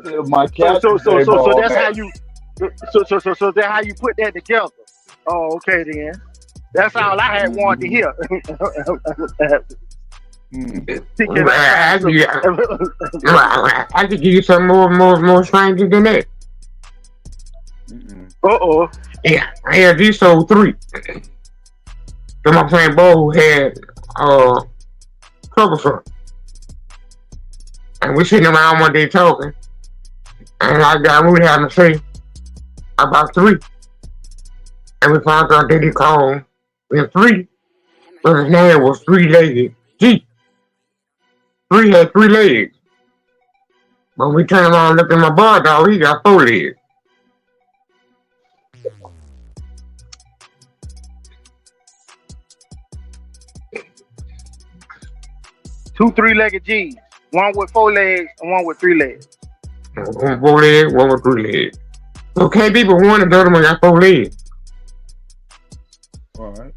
B: feel my cat.
A: So that's how you. So that's how you put that together. Oh, okay then. That's all I had wanted to hear.
D: I could give you some more strangers than that. Yeah, I had these sold 3. So my friend Bo had Troublesome. And we sitting around one day talking. And I got really having to say about 3. And we found out that he called in 3. But his name was 3-legged G. 3 had 3 legs. But when we turned around and looked at my bar dog, he got 4 legs.
A: Two 3-legged G's. One with 4 legs and one with 3 legs.
D: One with 4 legs, one with 3 legs. So can't be but one and the other one got 4 legs.
B: Alright.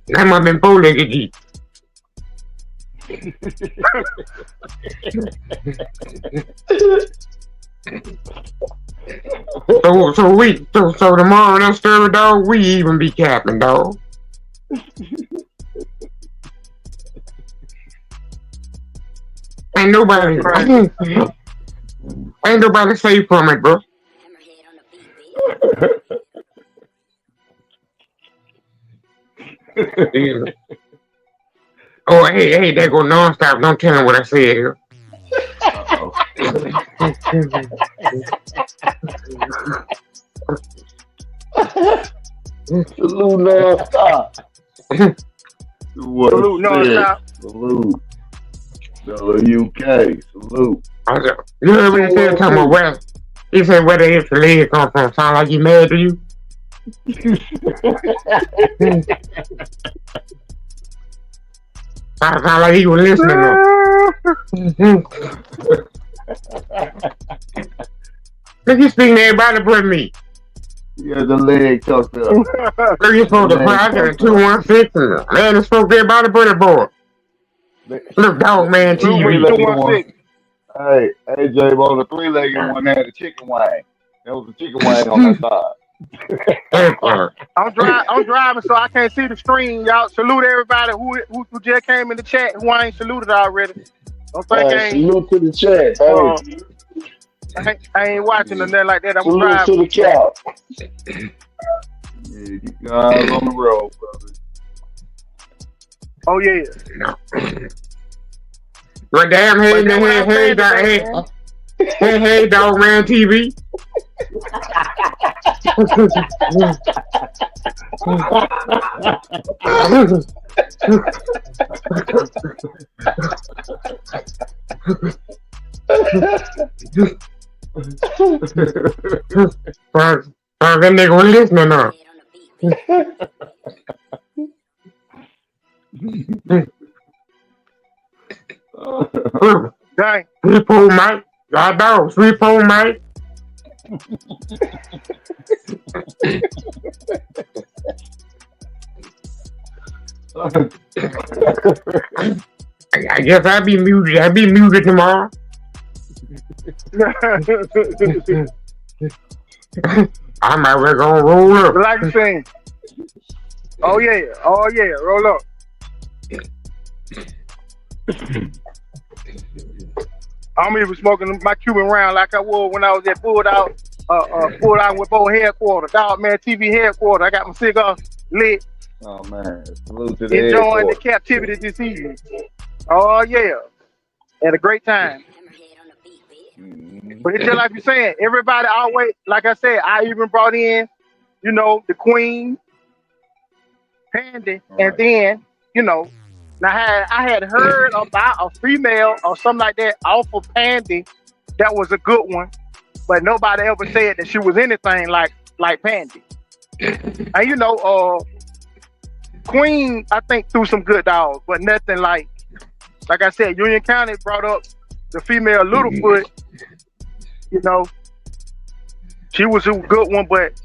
D: That might have been 4-legged G. So tomorrow that story, dog, we even be capping, dog. Ain't nobody, ain't nobody safe from it, bro. Yeah. Oh, hey, there go nonstop. Don't tell him what I said here.
B: Uh-oh.
C: Salute non-stop.
B: What
A: Salute, no
B: said?
A: stop.
B: Salute. WK. Salute.
D: You heard what he said? Talking about where? He said where the extra leg come from. Sound like he mad to you? Sound like he was listening though. Look, you speaking to everybody but me.
B: Yeah, the leg tucked up.
D: Look, you spoke to Project 216. Man, you spoke to everybody but the boy. Look, dog man TV.
A: 216.
B: Hey, J.Bo, the three-legged one had a chicken wing. There was a chicken wing on that side.
A: I'm driving, so I can't see the screen. Y'all salute everybody who just came in the chat who I ain't saluted already. Don't think I ain't.
C: Salute to the chat. Hey.
A: I ain't watching or nothing like that. I'm
C: Salute
A: driving.
C: to the cap.
B: Yeah, you guys on the road, brother.
A: Oh yeah.
D: But damn, hey, dog man TV. That nigga was listening now.
A: Dang.
D: 3-4 Mike. God dog, 3-4 Mike. I guess I'll be muted. I'll be muted tomorrow. I might well gonna roll up.
A: Like you saying. Oh yeah, roll up. I'm even smoking my Cuban round like I was when I was at Bulldog with Bo headquarters, Dog Man TV headquarters. I got my cigar lit.
B: Oh man, salute to the
A: enjoying the captivity this evening. Oh yeah, had a great time. But it's just like you're saying, everybody always, like I said, I even brought in, the Queen, Pandy, and then, now I had heard about a female or something like that off of Pandy that was a good one, but nobody ever said that she was anything like Pandy. And Queen, I think, threw some good dogs, but nothing like I said, Union County brought up the female Littlefoot. She was a good one, but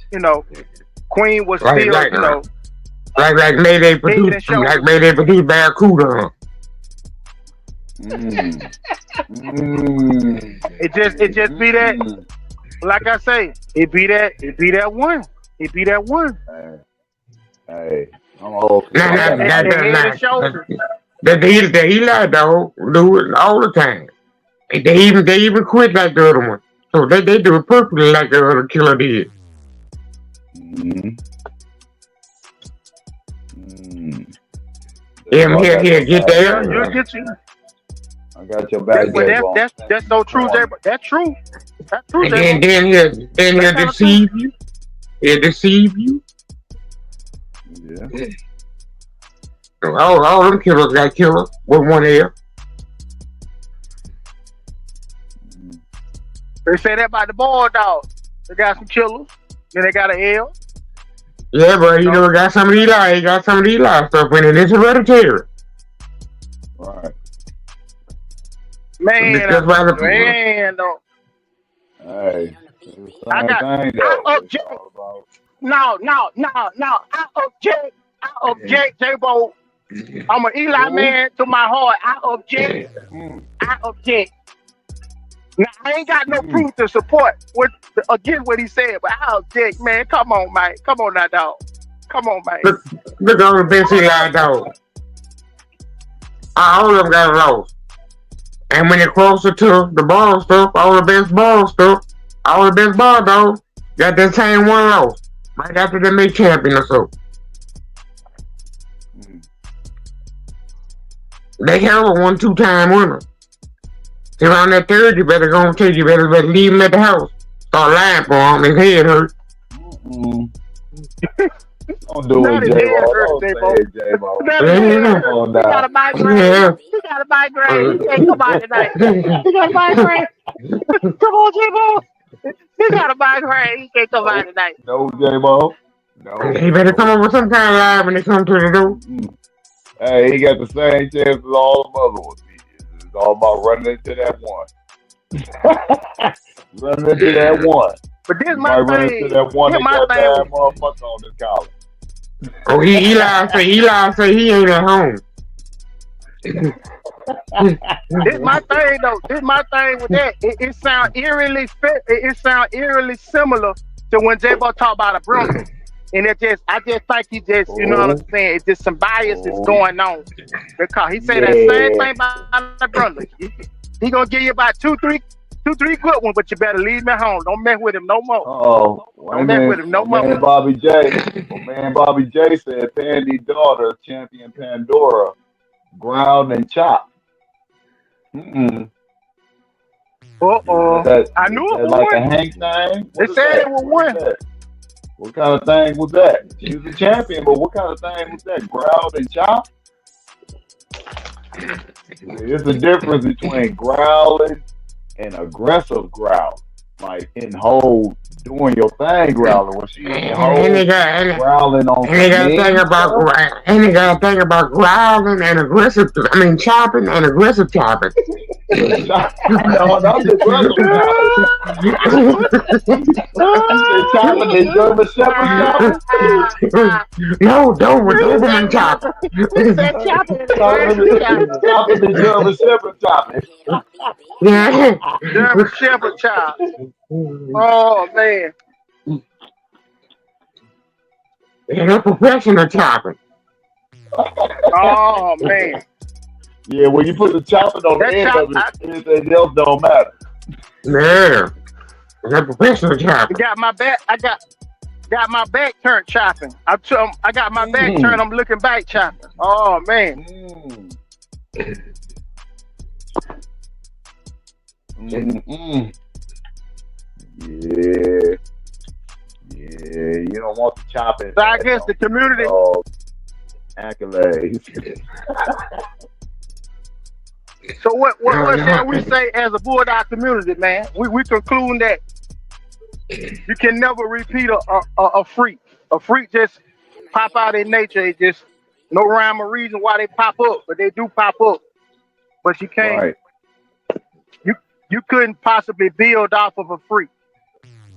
A: Queen was still,
D: like Mayday produced Barracuda.
A: It just be that. Like I say, it be that one.
B: Hey, I'm old.
D: He like dog do it all the time. They even quit like the other one. So they do it perfectly like the other killer did. Here, get there.
A: You'll get you.
B: I got your back.
A: That's so true, J.Bo. That's true. That's true, J.Bo.
D: And then he'll deceive you. He'll deceive you.
B: Yeah.
D: All them killers got killers with one ear.
A: They say that about the bulldogs. They got some killers. Then they got an L.
D: Yeah, but got some of these lies. Got some of these lies stuff in it. It's hereditary.
B: Right.
A: Man,
B: Hey.
A: I object. No. I object, J.Bo. I'm an Eli man to my heart. I object. I object. Now, I ain't got no proof to support against what he said, but I object, man. Come on, man. Come on now, dog. Come on, man.
D: Look on the bench, Eli, dog. All of them got lost. And when it closer to the ball stuff, all the best ball stuff, all the best ball dogs got that same one loss. Right after they make champion or so. They have a 1-2 time winner. Around that third, you better go and take you better leave him at the house. Start lying for him, his head hurt.
B: Don't do it, J.Bo.
A: He got a migraine. He got a migraine. He can't come out tonight. He got a migraine. Come on, J.Bo. He got a migraine. He can't come out tonight.
B: No, J.Bo. No.
D: He better come up with some kind of lie when they come to the door.
B: Hey, he got the same chance as all the other ones. It's all about running into that one. Running into that one.
A: But this my thing.
B: Run into that one that got that motherfucker on this collar.
D: Oh, Eli say he ain't at home.
A: This my thing though. This my thing with that. It sound eerily similar to when J.Bo talked about a brother. And I just think he just, you know what I'm saying? It's just some bias is going on. Because he said that same thing about the brother. He gonna give you about two, three good ones, but you better leave me home. Don't mess with him no more. Don't mess with him no more.
B: Man, Bobby J said Pandy's daughter, champion Pandora, ground and chop.
A: I knew it was
B: like
A: one.
B: a Hank name?
A: They said it was one.
B: What kind of thing was that? She was a champion, but what kind of thing was that? Ground and chop? There's a difference between growling and aggressive growl. Like in whole doing your thing growling when she in whole growling on
D: and they gotta think about growling and aggressive chopping and aggressive chopping.
B: No, that's aggressive chopping the German Shepherd chopping.
D: No, Doberman chopping.
B: Chopping the German Shepherd chopping.
D: Yeah.
A: German Shepherd chop. Oh man.
D: And a professional chopping.
A: Oh man.
B: Yeah, when you put the chopping on the end of it, anything else don't matter.
D: Yeah. It's a professional chopping.
A: I got my back turned chopping. I got my back turned, I'm looking back chopping. Oh man.
B: Yeah, you don't want the chopping.
A: So I guess the community
B: accolades.
A: So what shall we say as a bulldog community, man? We conclude that you can never repeat a freak. A freak just pop out in nature. It just no rhyme or reason why they pop up, but they do pop up. But you can't.
B: Right.
A: You couldn't possibly build off of a freak.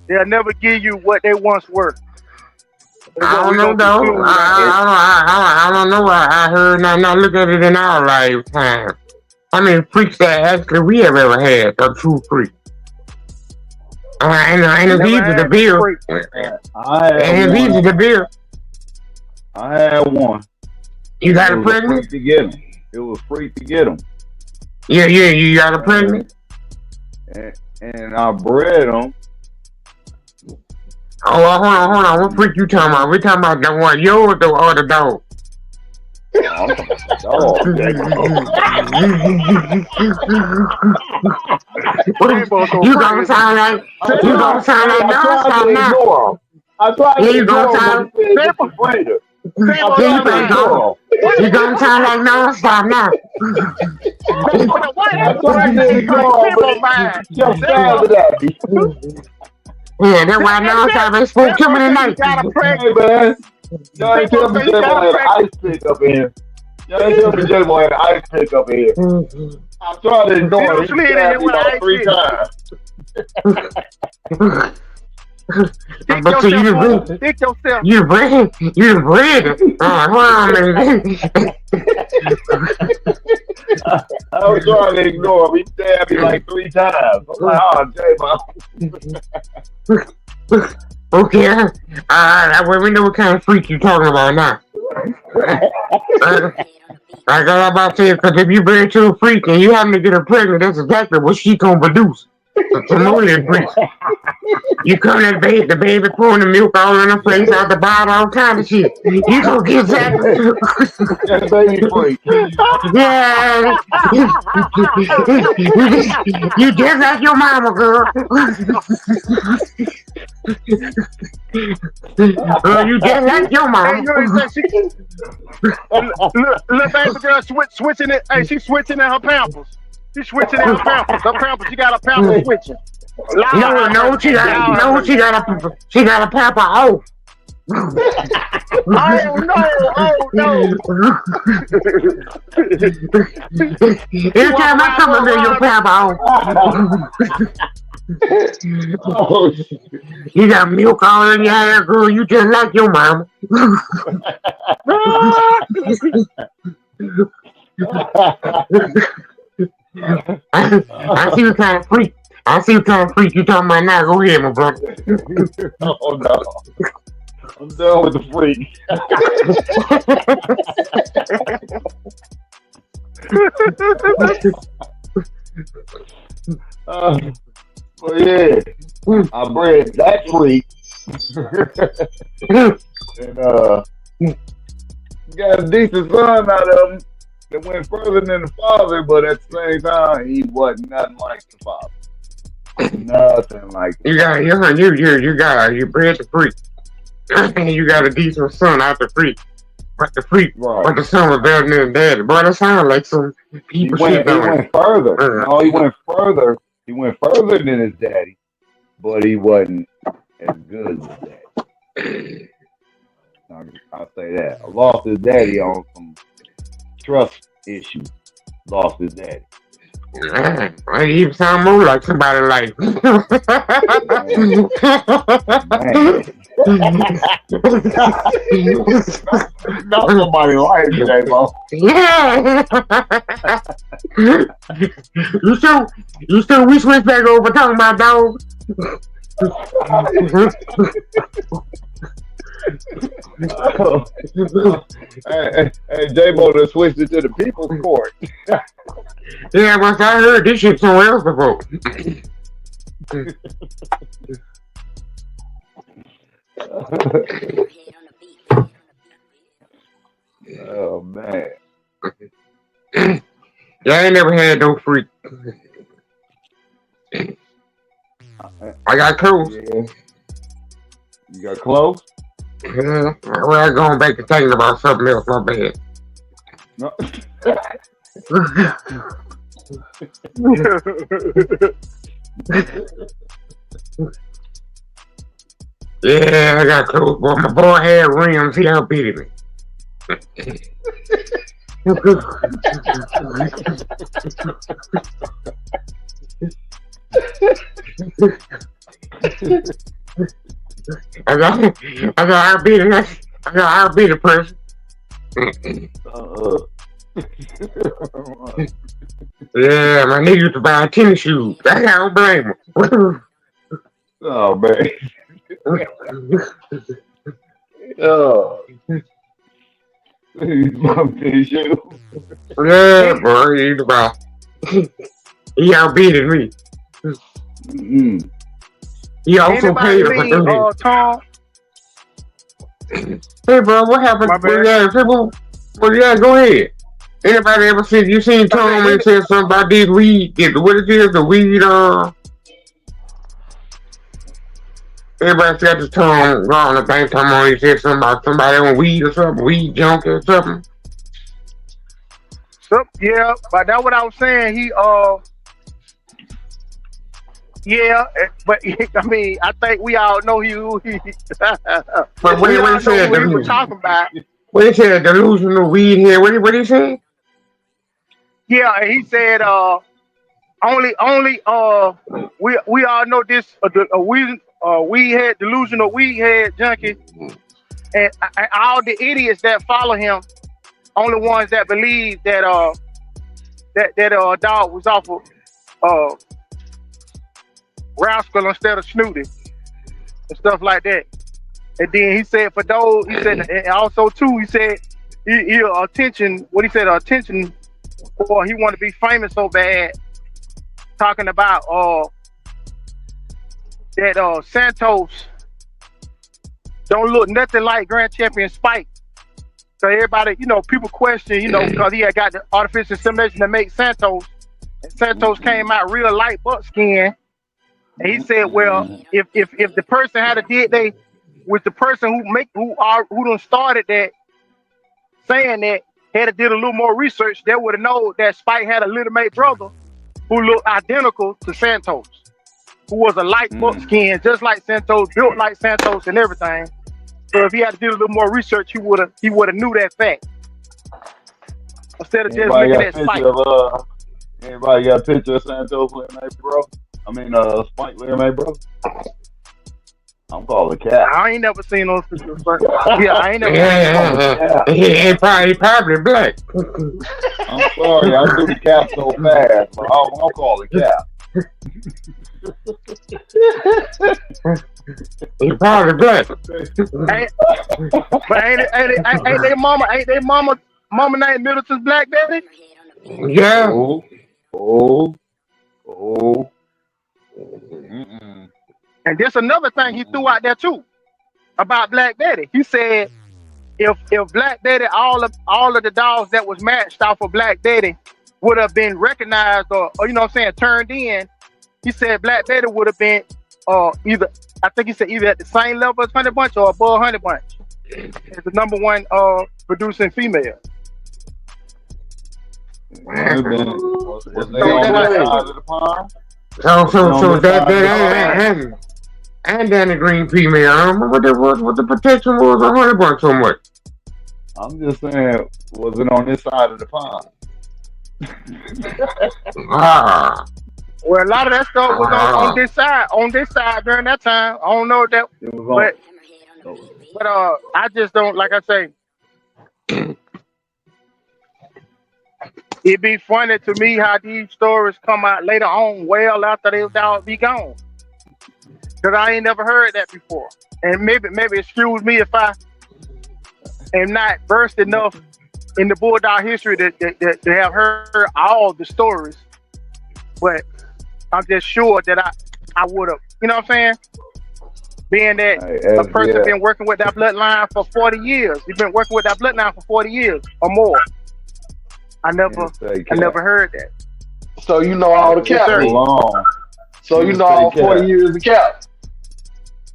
A: They'll never give you what they once were.
D: I don't know though. I don't know. I heard not look at it in our lifetime. How many freaks that actually we have ever had? A true freak. And it's easy to build. And it's easy to build.
B: I had one.
D: You got a pregnant?
B: It was free to get them.
D: Yeah, you got a pregnant?
B: And I bred them.
D: Oh, hold on. What freak you talking about? We talking about the one, yours or the dog?
B: I'm talking about the dog.
D: You gonna sound like nonstop now.
B: I tried to ignore him.
D: You gonna sound like nonstop now. Yeah, that's why nonstop ain't spoke to me tonight.
B: Hey man, y'all ain't tell me J.Bo had an ice pick up in here. Y'all ain't tell me J.Bo had an ice pick up in here. I'm trying to ignore it. He stabbed me about 3 times.
A: Dick
D: But see,
A: yourself, fool. Dick yourself.
D: you bread.
B: I was trying to ignore him. He stabbed me like 3 times. I'm like, oh, J-Bo.
D: Okay, well, we know what kind of freak you're talking about now. I got about to say, because if you bring it to a freak and you happen to get her pregnant, that's exactly what she gonna produce. Some only freak. You come that baby, the baby pouring the milk all in her face, out the bottle, all kind of shit. You gonna get exactly.
B: That baby freak.
D: Yeah. You just like your mama, girl. You just like your mama.
A: Hey, you know what she, little baby girl switching it. Hey, she's switching in her pampers. She's switching in her pampers. Her pampers. She got her pampers switching.
D: No, she got a pamper off.
A: Oh no! Oh no!
D: Every time I come in there, your pamper off.
B: Oh,
D: You got milk all in your hair, girl. You just like your mama. I see what kind of freak. I see what kind of freak you talking about now. Go ahead, my brother.
B: oh no. I'm done with the freak. Well, yeah, I bred that freak. And got a decent son out of him that went further than the father, but at the same time, he wasn't nothing like the father. Nothing like
D: you bred the freak. You got a decent son out the freak. But the freak,
B: right.
D: But the son was better than daddy. Boy, that sounds like some people shit.
B: He went further. No, he went further. He went further than his daddy, but he wasn't as good as his daddy. I'll say that. I lost his daddy on some trust issues. Lost his daddy.
D: I even sound more like somebody like.
B: Not somebody like it, J.Bo.
D: Yeah. You still we switch back over talking about dogs.
B: Hey, J.Bo done switched it to the people's court.
D: Yeah, once I heard this shit somewhere else before.
B: Oh man.
D: Yeah, I ain't never had no freak. I got close.
B: Yeah. You got close?
D: Yeah, well, I'm going back to thinking about something else, my bad.
B: No.
D: Yeah, I got close, boy. My boy had rims. He outbeated me. I got outbeaten. I got outbeaten person. Yeah, my nigga used to buy tennis shoes. I don't blame him.
B: Oh man.
C: Oh.
B: Tennis shoes.
D: Yeah, boy, he used to buy. He outbeated me.
B: Mm-hmm.
D: He also paid him for doing it.
A: Tom?
D: Hey, bro, what happened? Well, yeah, go ahead. Anybody ever seen Tom when he said something about these weed? What it is, the weed, everybody said the Tom on the bank time on he said something about somebody on weed or something, weed junkie or something.
A: Yeah, but that's what I was saying. Yeah, but I mean, I think we all know who he
D: but what he said,
A: we were talking about.
D: What he said, delusional weed here. What he said?
A: Yeah, and he said, we all know this. weed head, delusional weed head junkie, and all the idiots that follow him, only ones that believe that dog was off of Rascal instead of Snooty and stuff like that. And then he said for those, he said, and also too, he said he attention. What he said, attention, or he wanted to be famous so bad. Talking about that Santos don't look nothing like Grand Champion Spike. So everybody, people question, because he had got the artificial insemination to make Santos, and Santos came out real light buck skin. And he said, well, if the person had a did with the person who done started that, saying that, had did a little more research, they would have known that Spike had a little mate brother who looked identical to Santos, who was a light buck skin, just like Santos, built like Santos and everything. So if he had to do a little more research, he would have knew that fact. Instead of just looking at Spike.
B: Anybody got a picture of Santos with my brother? I mean, Spike with my brother? I'm calling cat.
A: I ain't never seen those pictures. Yeah, I ain't never seen
D: He probably black.
B: I'm sorry, I do the cap so fast, but I'll call it cap.
D: He probably black.
A: Ain't they mama named Middleton's Black Betty?
D: Yeah.
B: Oh.
A: And there's another thing he threw out there too about Black Betty. He said if Black Betty, all of the dogs that was matched off of Black Betty would have been recognized or turned in, he said Black Betty would have been either at the same level as Honey Bunch or above Honey Bunch. It's the number one producing female.
B: Was they on that side of the pond?
D: So that and Danny Green female. I don't remember what the protection was on Honey Bunch so much.
B: I'm just saying, was it on this side of the pond?
A: Well, a lot of that stuff was on this side. On this side during that time. I don't know if that, but I just don't, like I say. It'd be funny to me how these stories come out later on, well after they dogs be gone. Cause I ain't never heard that before. And maybe excuse me if I am not versed enough in the Bulldog history to have heard all the stories. But I'm just sure that I would have, you know what I'm saying? Being that a person been working with that bloodline for 40 years. You've been working with that bloodline for 40 years or more. I never heard that.
C: So you know all the cap. So you know all 40 years of cap.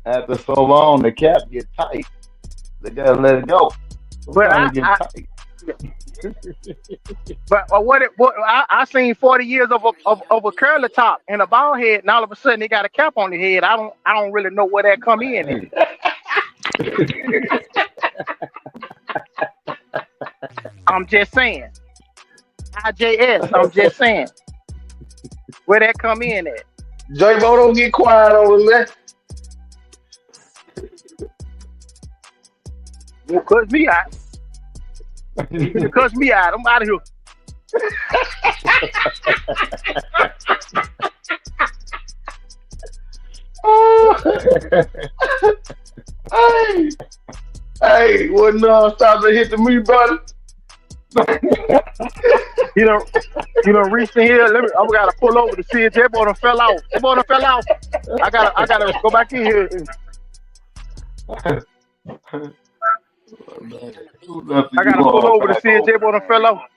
B: After so long, the cap get tight. They gotta let it go.
A: But I seen 40 years of a curly top and a bald head, and all of a sudden they got a cap on the head. I don't really know where that come in. I'm just saying. IJS, I'm just saying. Where that come in at?
C: J.Bo, don't get quiet over there.
A: You cuss me out. You cuss me out. I'm out of here.
C: Hey, wasn't stop to hit the me, brother.
A: You know, reach in here. I gotta pull over to see if J.Bo done fell out. J.Bo done fell out. I gotta go back in here. I gotta pull over to see if J.Bo done fell out.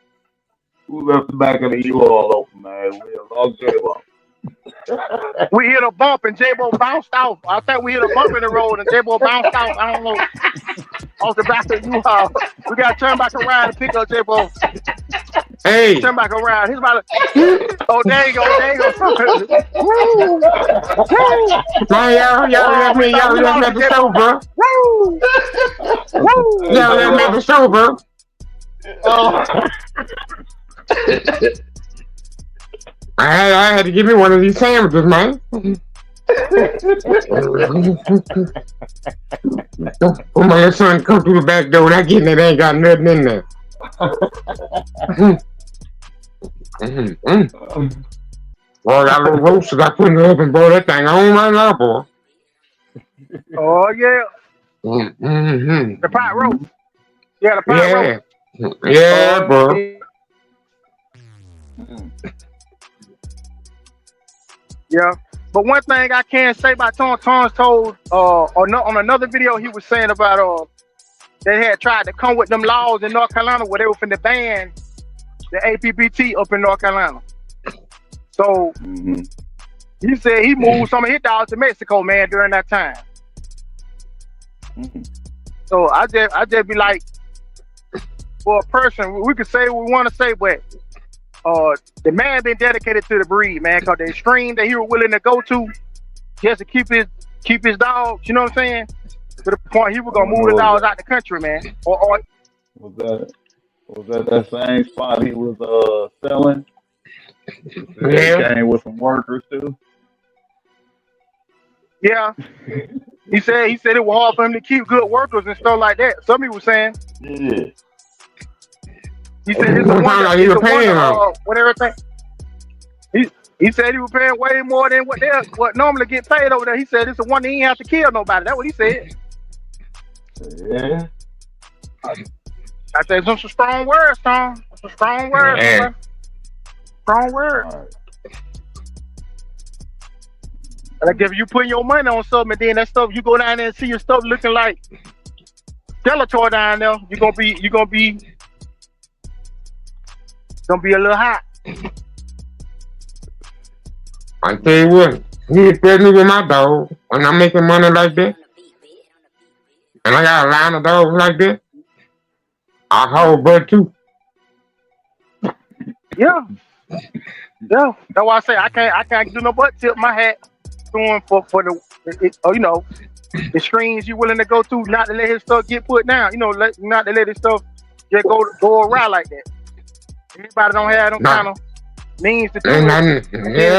B: Who left the back of the U-Haul open, man? We lost J.Bo.
A: We hit a bump and J.Bo bounced off. I think we hit a bump in the road and J.Bo bounced off. I don't know. Off the back of the U-Haul. We gotta turn back around and pick up J.Bo.
D: Hey.
A: Turn back around. He's about to. Oh, there you go.
D: Man, y'all let me at the show, bro. Y'all let me at the show, bro. I had to give me one of these sandwiches, man. When my son come through the back door and I get in it, ain't got nothing in there. Boy, I got little roasters I put in the oven, boy. That thing on right now, boy.
A: Oh yeah. The pot roast. Yeah, the pot roast.
D: Yeah, boy.
A: Yeah. But one thing I can say about Tom told on another video he was saying about they had tried to come with them laws in North Carolina where they were finna ban the APPT up in North Carolina. So he said he moved some of his dogs to Mexico, man, during that time. So I just be like, for a person, we could say what we want to say, but the man been dedicated to the breed, man, because the extreme that he was willing to go to just to keep his dogs, you know what I'm saying? To the point he was gonna move the dogs out the country, man. Or
B: was that same spot he was selling?
D: Yeah.
B: Came with some workers too.
A: Yeah. He said it was hard for him to keep good workers and stuff like that. Some people saying.
B: Yeah.
A: He said it's a wonder. What everything. He said he was paying way more than what normally get paid over there. He said it's a wonder he ain't have to kill nobody. That's what he said.
B: Yeah.
A: I said some strong words, Tom. Some strong words.
D: Yeah.
A: Strong words.
B: Right.
A: Like if you put your money on something and then that stuff, you go down there and see your stuff looking like Skeletor down there, you're gonna be a little hot.
D: I tell you what, you spread me with my dog when I'm making money like that, and I got a line of dogs like that, I hold bud too.
A: Yeah. Yeah. That's why I say I can't do no but tip my hat to him for the the streams you willing to go through, not to let his stuff get put down. Not to let his stuff just go around like that. Everybody don't have them kind of means to do it.
D: They had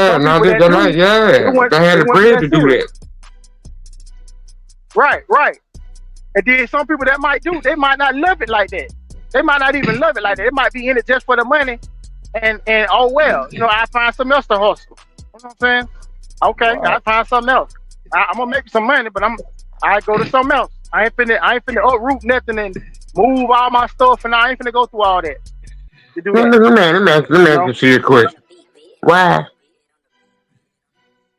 D: the bread to do that.
A: Right. And then some people that might do, they might not love it like that. They might not even love it like that. They might be in it just for the money. And oh well, I find something else to hustle. You know what I'm saying? Okay, right. I find something else. I'm gonna make some money, but I go to something else. I ain't finna uproot nothing and move all my stuff, and I ain't finna go through all that.
D: Let me ask you a question. Why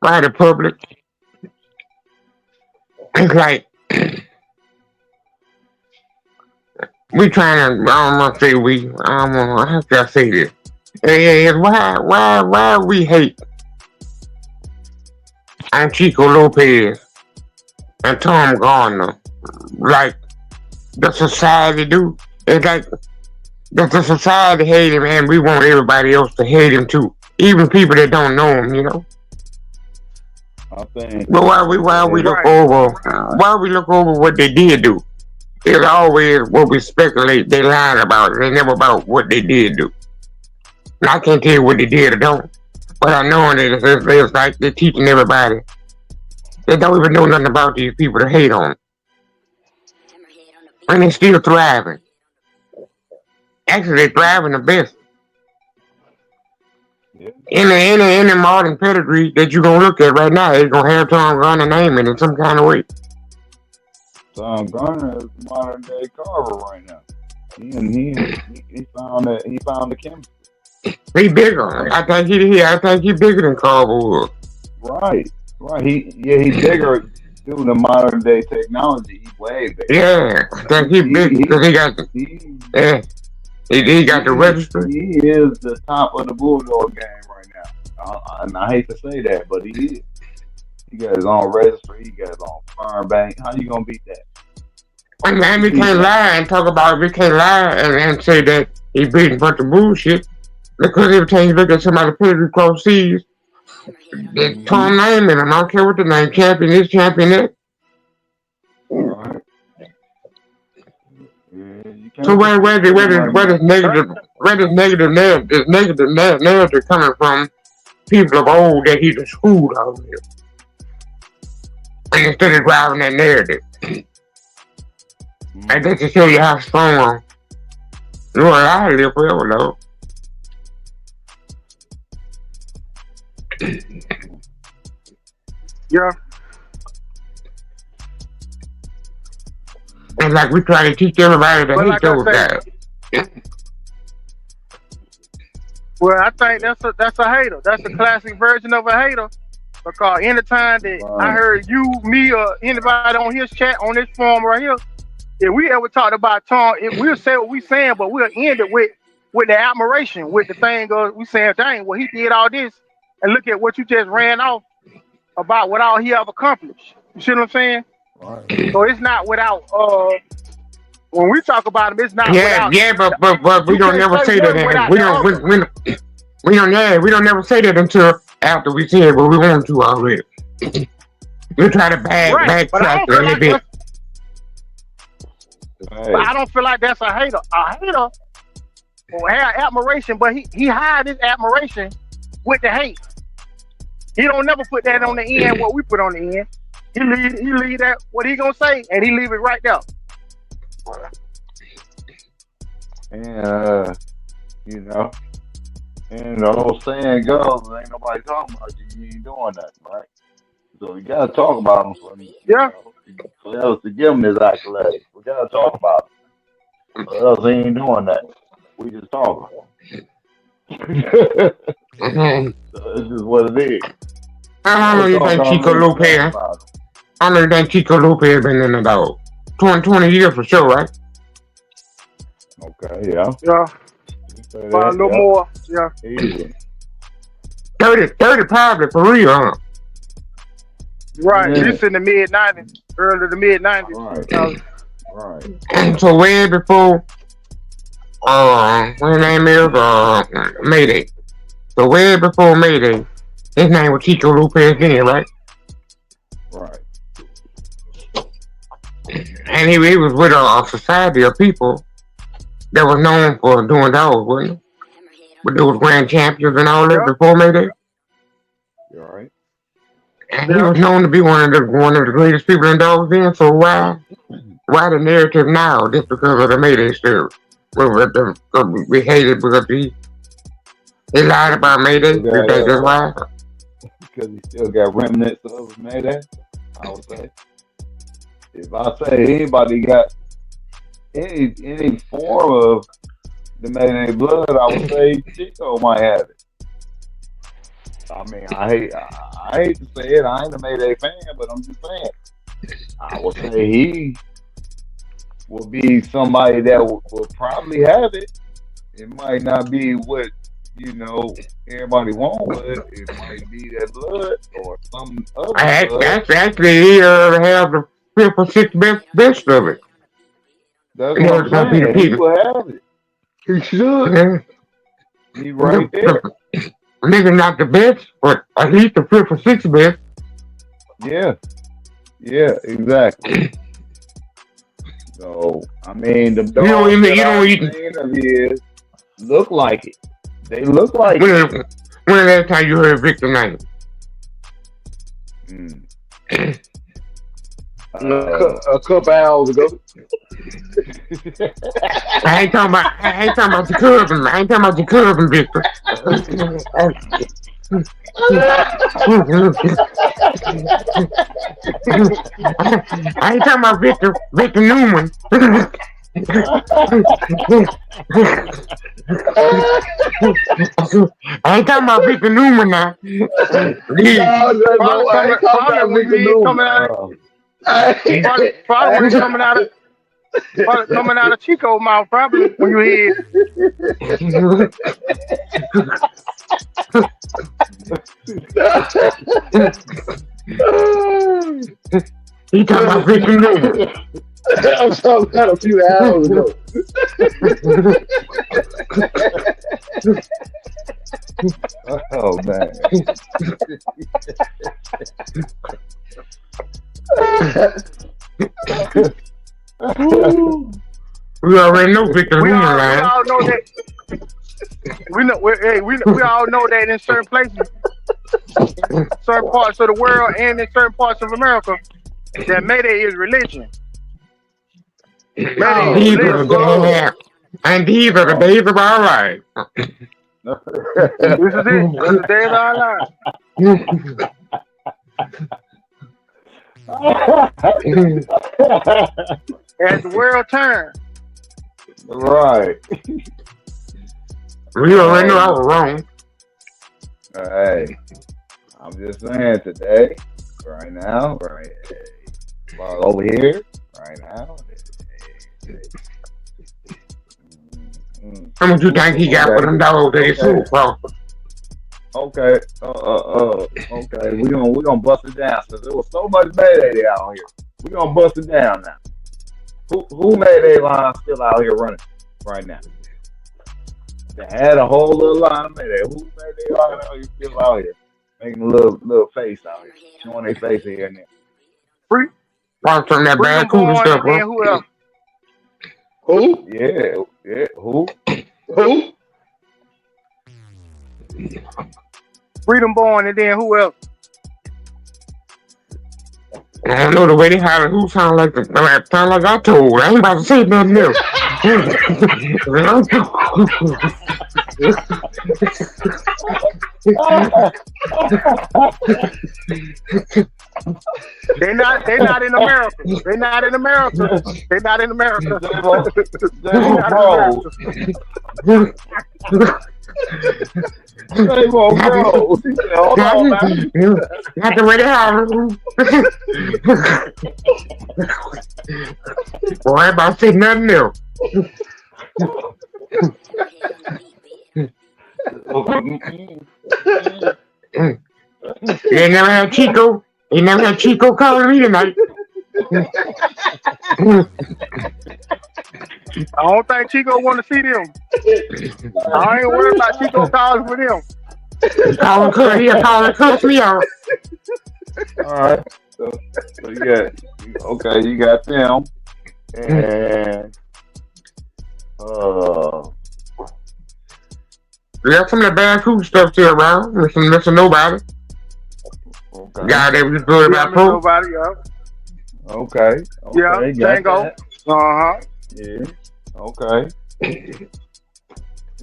D: the public? It's like we trying to. I don't want to say we. I don't want. How can I say this? And why we hate on Chico Lopez and Tom Gardner like the society do? It's like the society hate him, and we want everybody else to hate him too, even people that don't know him.
B: I think.
D: But why we look over what they did do? It's always what we speculate they lied about. They never about what they did do. And I can't tell you what they did or don't, but I know that it's like they're teaching everybody. They don't even know nothing about these people to hate on, and they're still thriving. Actually, they're thriving the best.
B: Yeah.
D: Any modern pedigree that you're gonna look at right now, it's gonna have Tom Garner name in some kind of way.
B: Tom Garner is modern day Carver right now. He found the chemistry.
D: He bigger. I think he bigger than Carver was.
B: Right. He bigger due to modern day technology. He's way bigger.
D: Yeah, I think he big because he got the registry.
B: He is the top of the bulldog game right now. And I hate to say that, but he is. He got his own registry. He got his own farm bank. How you gonna beat that?
D: And we can't lie and talk about it. We can't lie and say that he beating a bunch of bullshit. Because every time you look at somebody pedigree cross seas, they Tom name in them. I don't care what the name, champion is, champion that.
B: Right.
D: So where does negative narrative coming from? People of old that he just schooled out here. instead of driving that narrative. And that to show you how strong you and I live forever, though.
A: Yeah.
D: And like we try to teach everybody to
A: But
D: hate
A: like I
D: those
A: say,
D: guys.
A: well, I think that's a hater. That's a classic version of a hater. Because anytime that I heard you, me, or anybody on his chat, on this forum right here, if we ever talked about Tom, we'll say what we saying, but we'll end it with the admiration, with the thing of we saying, dang, well, he did all this, and look at what you just ran off about what all he have accomplished. You see what I'm saying?
B: Right.
A: So it's not without when we talk about him, it's not without.
D: Yeah, but we don't never say that. We don't never say that until after we say it, but we want to already. We try to backtrack a little bit.
A: But I don't feel like that's a hater. A hater will have admiration, but he hide his admiration with the hate. He don't never put that on the end what we put on the end. He leave that what he gonna say, and he leave it right there.
B: And you know, and the old saying goes, "Ain't nobody talking about you. You ain't doing nothing, right?" So we gotta talk about him for us to give him his accolades. We gotta talk about him. For else he ain't doing nothing. We just talking. So it's just what it is.
D: How long you think Chico Lopez? How long you think Chico Lopez been in about 20 years for sure, right?
B: Okay, yeah.
A: Yeah. A little more, yeah.
B: Easy.
D: 30 probably for real, huh?
A: Right, this in the mid-90s, early to mid-90s.
B: Right.
D: So way before, what his name is, Mayday. So way before Mayday, his name was Chico Lopez then, right?
B: Right.
D: And he was with a society of people that was known for doing dogs, wasn't it? But there was grand champions and all that before Mayday.
B: You're right.
D: And he was known to be one of the greatest people in dogs then. So why the narrative now? Just because of the Mayday story? We hated because he lied about Mayday. You think that's why?
B: Because he still got remnants of Mayday, I would say. If I say anybody got any form of the Mayday blood, I would say Chico might have it. I mean, I hate to say it. I ain't a Mayday fan, but I'm just saying. I would say he will be somebody that will probably have it. It might not be what everybody want, but it might be that blood or some other blood.
D: Actually, he have the 5th or 6th best of it.
B: That's what I'm saying. He will have it.
C: He should.
B: He right there.
D: Maybe not the best, but at least the 5th or 6th best.
B: Yeah, exactly. So I mean, the dogs of his look like it. They look like it.
D: When the last time you heard Victor name?
C: A couple hours ago.
D: I ain't talking about your cousin. I ain't talking about your cousin, Victor. I ain't talking about Victor Newman. I ain't talking about Victor Newman now.
A: Probably coming out of Chico's mouth, probably when you hear.
D: He talking about Victor Newman.
C: I'm talking about a few hours ago.
B: Oh man.
D: We already know Victor Newman,
A: we all know that. We all know that in certain places, certain parts of the world, and in certain parts of America, That Mayday is religion. Mayday
C: No,
A: is
D: These are
C: that's
D: the
A: religion.
C: love.
D: days, and these are the
B: Oh.
D: days of our life.
A: This is it. This is the day of our lives. As the world turns.
B: Right.
D: We already know I was wrong.
B: Hey, I'm just saying today, right now, right, well, over here, right now.
D: How much you think he got for them dogs that he sold for?
B: Okay, okay. We gonna bust it down. So there was so much Mayday out here. We gonna bust it down now. Who Mayday line still out here running right now? They had a whole little line of Mayday. Who Mayday line out here still out here making a little face out here, showing their face here and there.
A: Free,
D: Watch from that
A: Freedom
D: bad cool
A: Born,
D: stuff,
A: and then
D: bro.
A: who else?
C: Who?
B: Yeah. Who?
C: Who?
A: Freedom Born, and then who else?
D: I don't know the way they holler. Who sound like I told. I ain't about to say nothing else.
A: They not in America. They not in America. They not in America.
B: J.Bo,
A: They not in
B: bro.
A: America.
B: J.Bo, bro. He said, hold on, man.
D: Not the way they holler. Boy, I ain't about to say nothing else. You ain't never had Chico. You never had Chico calling me tonight.
A: I don't think Chico want to see them. I ain't worried about Chico calling for them.
D: Calling cuss me out.
B: All right. So you got them. And
D: We got some of the bad food stuff still around. Mr. Nobody.
B: okay.
D: Guy that was good about food.
A: Nobody, yeah.
B: Okay.
A: Yeah,
B: got
A: Django.
B: that.
A: Uh-huh.
B: Yeah. Okay.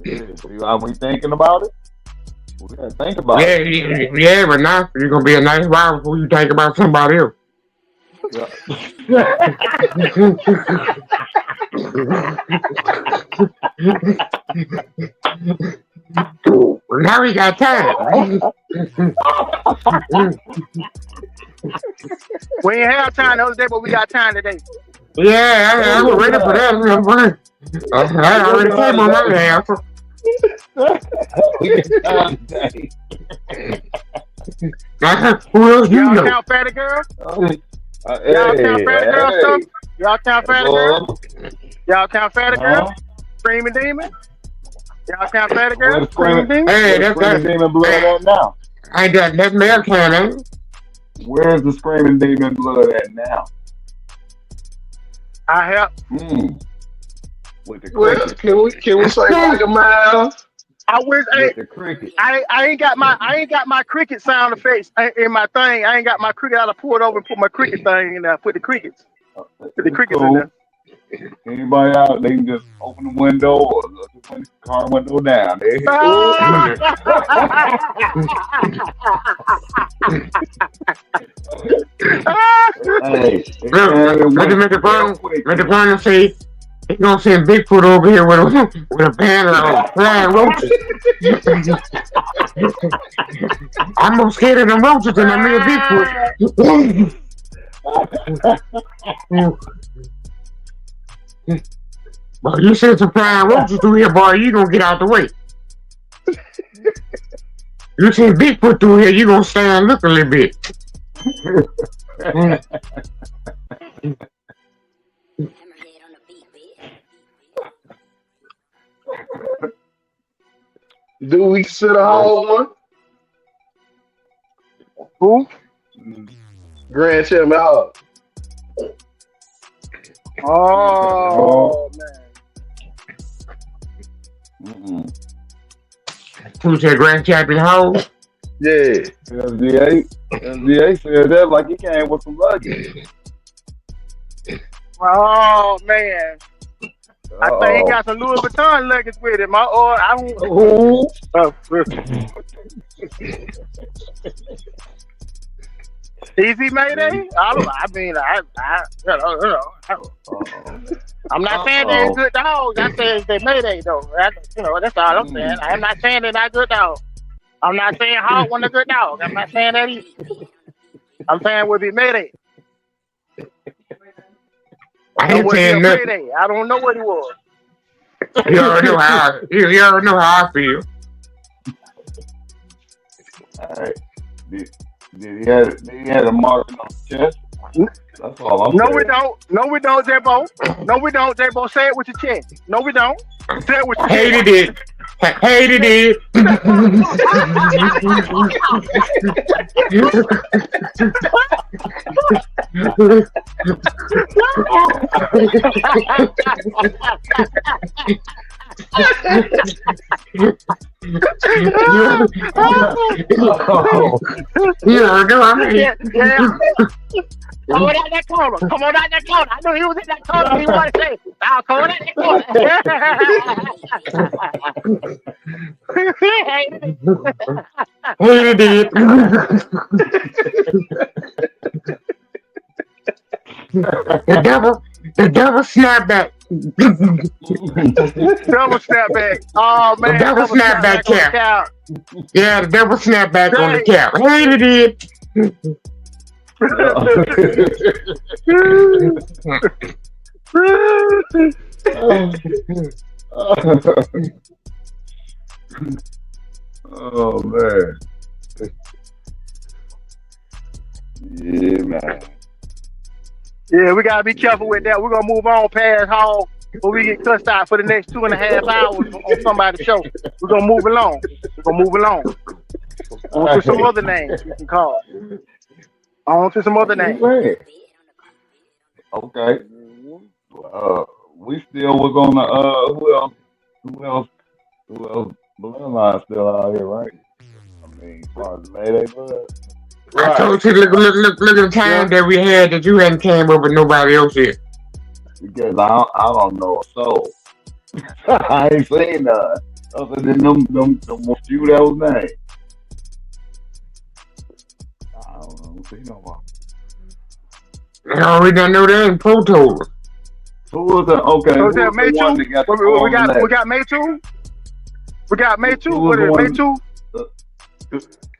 B: Yeah. See how we thinking about it? We gotta think about it.
D: Yeah, but now you're gonna be a nice wife before you think about somebody else.
B: Yeah.
D: Now we got time.
A: We ain't have time the other day, but we got time today.
D: Yeah, I was ready for that. I already came on my ass.
B: We got time today.
D: Who else you
A: Y'all
D: know?
A: count Fatty Girl?
B: Hey,
A: Y'all count Fatty Girl
B: hey.
A: stuff? Y'all count Fatty Girl?
B: Well,
A: Y'all count Fatty Girl?
B: huh?
A: Screaming Demon? Y'all count Fatty
B: Where
A: Girl?
B: the
A: Screaming Demon?
D: Hey,
B: Where's
D: that's
B: Screaming Demon blood at now?
D: I got that mail can, ain't it?
B: Where's the Screaming Demon blood at now?
A: I help.
B: With the
C: Well,
B: cricket.
C: can we say like a mile?
A: I wish
B: With the cricket.
A: I ain't got my cricket sound effects in my thing. I ain't got my cricket. I pull it over and put my cricket thing in there. Put the crickets in there.
B: Anybody out, they can just open the window or look the car window down. They hey,
D: Mr. Brown say he's gonna send Bigfoot over here with a banner of flying roaches. I'm more scared of them roaches than I'm in Bigfoot. Well, you send some flying roaches through here, boy, you gonna get out the way. You send Bigfoot through here, you gonna stand and look a little bit.
C: Do we consider Hall one?
A: Who?
C: Grand Chairman Hall.
A: Oh man.
D: Who's that Grand Champion Hall?
C: Yeah.
B: SGA said that like he came with some luggage.
A: Oh man, I think he
B: Uh-oh.
A: got some Louis Vuitton luggage with him. I don't.
C: Ooh.
A: Easy Mayday. I mean, I'm not saying they're good dogs. I said they Mayday though. That's all I'm saying. I'm not saying they're not good dogs. I'm not saying Hawk wasn't a good dog. I'm not saying that either. I'm saying would be Mayday.
D: I ain't saying nothing.
A: Mayday. I don't know what he was.
D: You already know how. You already know how I feel.
B: All right. Did he have a marking on the chest? That's all I'm saying.
A: No, we don't. No, we don't, J.Bo. No, we don't, J.Bo. Say it with your chest. No, we don't. Say it with your chest.
D: Hated it. Hated it.
A: Come on out that corner. Come on out that corner. I knew he was in that corner. He wanted to say, "I'll come on out that corner."
D: Hated it. The double snapback.
A: Double snapback. Oh man,
D: The double snapback cap. Yeah, the double snapback on the cap. Hated it.
B: Oh man. Yeah, man.
A: Yeah, we gotta be careful with that. We're gonna move on past Hall before we get cussed out for the next 2.5 hours on somebody's show. We're gonna move along. On to some other names we can call. On to some other names.
B: Okay. We still was on the who else bloodline still out here, right? I mean, as far as Mayday blood.
D: I told you, look at the time that we had that you hadn't came up with nobody else here.
B: Because I don't know a soul. I ain't seen none other than them few that was named. I don't see no more.
D: No, we don't know that in Pro Tour.
B: Who was the okay?
A: Was that May 2? We got May 2? We got May 2? What is it, May 2?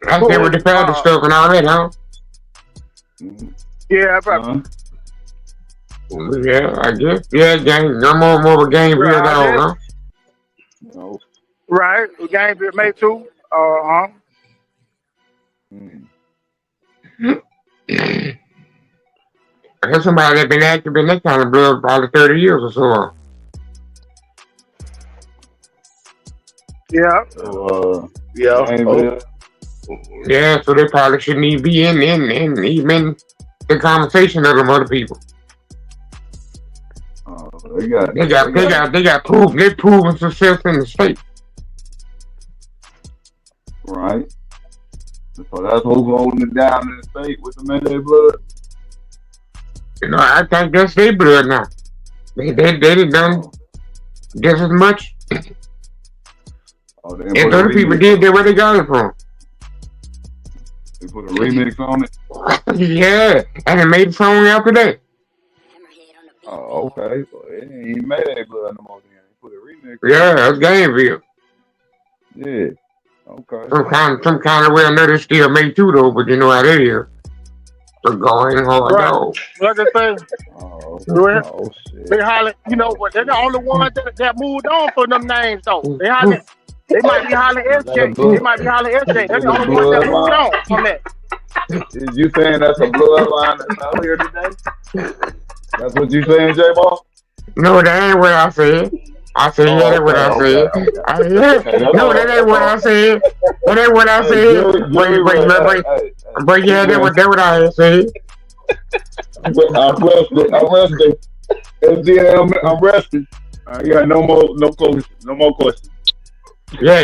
D: I said with the powder stuff and all that, huh?
A: Yeah, probably.
D: Yeah, I guess. Yeah, game. No more of a game real dog, huh?
B: No.
A: Right. The game May 2.
D: There's somebody that been active in that kind of blood probably 30 years or so.
A: Yeah.
D: Yeah, so they probably shouldn't even be in even the conversation of them other people.
B: They got
D: proven. They proven success in the state.
B: Right. So that's who's holding it down in the state with the Mayday blood.
D: You know, I think that's their blood now. They done just as much. And other people did that where they got it from.
B: They put a remix on it.
D: Yeah, and it made a song after that.
B: Oh, okay. So it ain't Mayday blood no more. They put a remix.
D: Yeah, that's Gameville.
B: Yeah. Okay.
D: Some kind of way or another still made too though, but you know how that is. So going hard dog.
A: Like I say,
B: shit.
A: they holler, you know, but they're the only ones that moved on for them names though. They might be hollering SJ. They might be hollering SJ. They're the only ones that moved on from that.
B: Is you saying that's a bloodline that's out here today? That's what you saying, J.Bo?
D: No, that ain't what I said. I said, yeah, that's what I said. No, that ain't what I said. That ain't what I said. But yeah, that's what I said.
B: I'm resting. I'm resting. I got no more questions.
D: Yeah,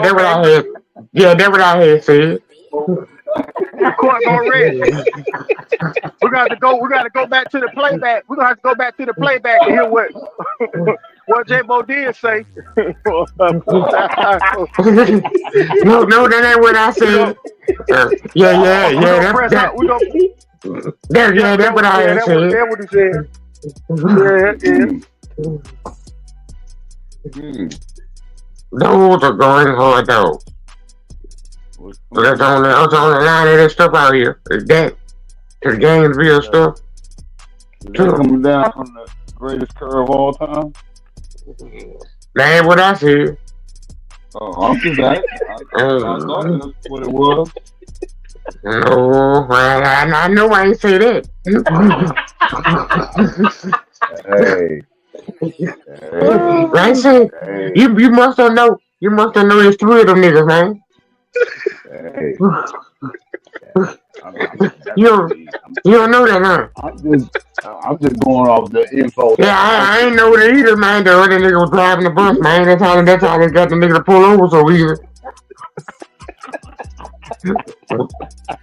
D: that's what I had. Yeah, that's what I had said.
A: The court's on red. We got to go. We got to go back to the playback. We're gonna have to go back to the playback and hear what J.Bo did say.
D: No, that ain't what I said. Yeah.
A: We gonna press out. We gonna.
D: That's what I had said.
A: That's what he said.
D: Those are going hard though. So that's on the line of that stuff out here. Is that to the game's real stuff?
B: Coming down from the greatest curve of all time.
D: That ain't what I said.
B: Oh, I'm just asking. I thought that's what it was.
D: No, I know I ain't say that.
B: Hey.
D: I said, you must have know. You must have know there's three of them niggas, man.
B: Hey.
D: You don't know that, huh?
B: I'm just going off the info.
D: Yeah, I ain't know that either, man. The other nigga was driving the bus, man. That's how they got the nigga to pull over so easy.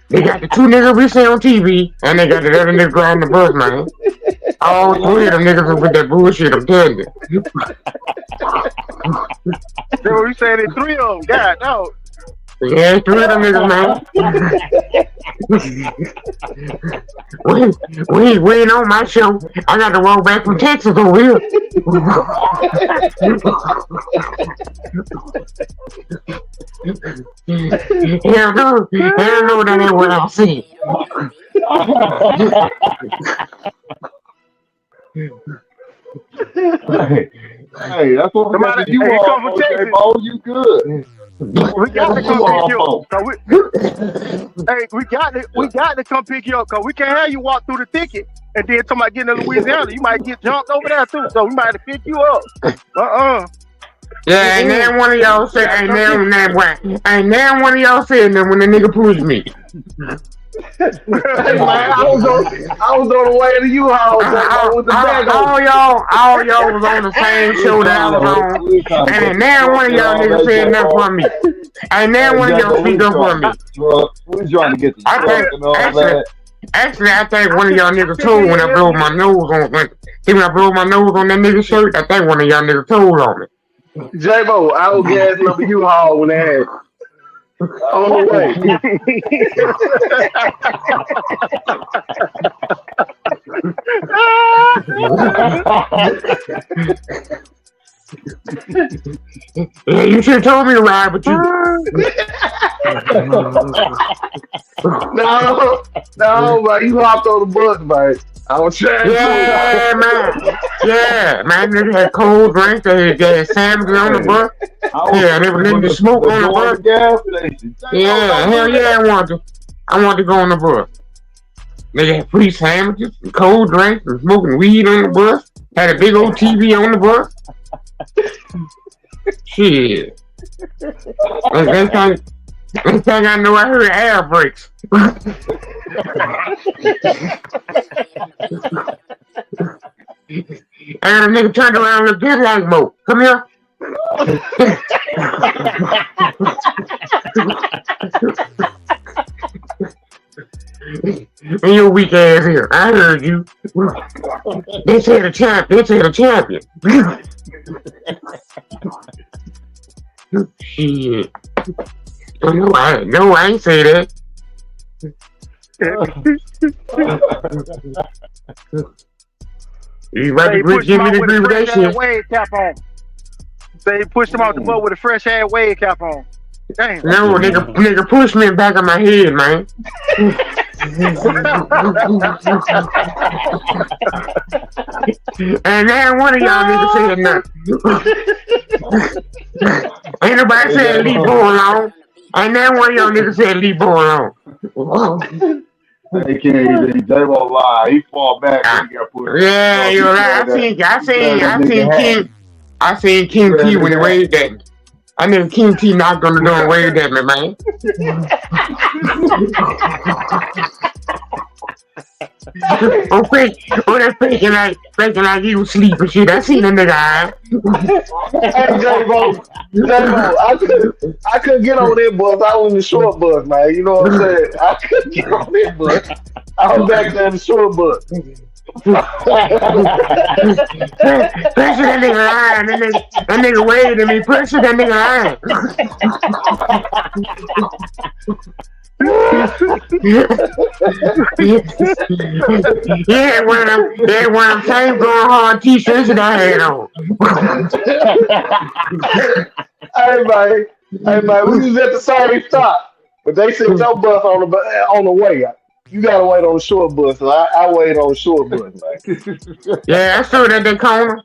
D: They got the two niggas we see on TV, and they got the other nigga driving the bus, man. All three of them niggas with that bullshit, I'm telling you.
A: That's what we saying. There's three of them. God, no.
D: Yeah, three of them niggas, man. we ain't on my show. I got to walk back from Texas over here. Hell no, that ain't what I see.
B: Hey, that's what we got to do. J.Bo, you good.
A: We got to come pick you up. We got to come pick you up because we can't have you walk through the thicket and then somebody getting to Louisiana. You might get jumped over there too. So we might have to pick you up.
D: Yeah, and then one of y'all said, ain't now one of y'all said that when the nigga pushed me.
C: Hey, man, I was on the way to U-Haul with the bag on.
D: All y'all was on the same show that I was on. And then now one of y'all niggas said nothing for me. And now one of y'all speak up for me.
B: We're trying to get the truck and all that.
D: Actually, I think one of y'all niggas told when I blew my nose on that nigga's shirt. I think one of y'all niggas told on me.
C: J.Bo, I was gassing up a U-Haul when they had it. On the way.
D: Yeah, you should have told me to ride with you.
C: No, but you hopped on the bus, man. I was trying
D: man, they had cold drinks, they had sandwiches on the bus. Yeah, they were letting the smoke on the bus. Yeah, hell yeah, I wanted to go on the bus. They had free sandwiches and cold drinks and smoking weed on the bus. Had a big old TV on the bus. Shit. Next thing I know, I heard air brakes. And the nigga turned around and looked just like Mo. Come here. And your weak ass here. I heard you. They said a champion. Shit. No, I ain't say that. You about to give me the agree with that shit.
A: Wave cap on. They pushed him out the boat with a fresh ass wave cap on. Damn.
D: No, nigga pushed me in the back of my head, man. And then one of y'all niggas said nothing. Ain't nobody said leave Bo alone. And then one of y'all niggas said leave Bo alone.
B: They can't even J.Bo lie. He fall back and he got pushed.
D: Yeah, you're right. I seen King T when he waved at me. I knew King T knocked on the door and waved at me, man. That's freaking like Thinking like he was sleeping shit. I seen a nigga eye.
C: Hey, J-Bo, I couldn't get on that bus. I was in the short bus, man. You know what I'm saying? I couldn't get on that bus. I was back there in the short bus.
D: Pressure that nigga eye. That nigga waved at me. Pressure that nigga eye. Yeah, one of them same going hard t-shirts that I had on.
C: Hey man, we was at the same stop, but they sent your bus on the way. You gotta wait on the short bus, so I wait on the short bus, man.
D: Yeah, I stood at the corner.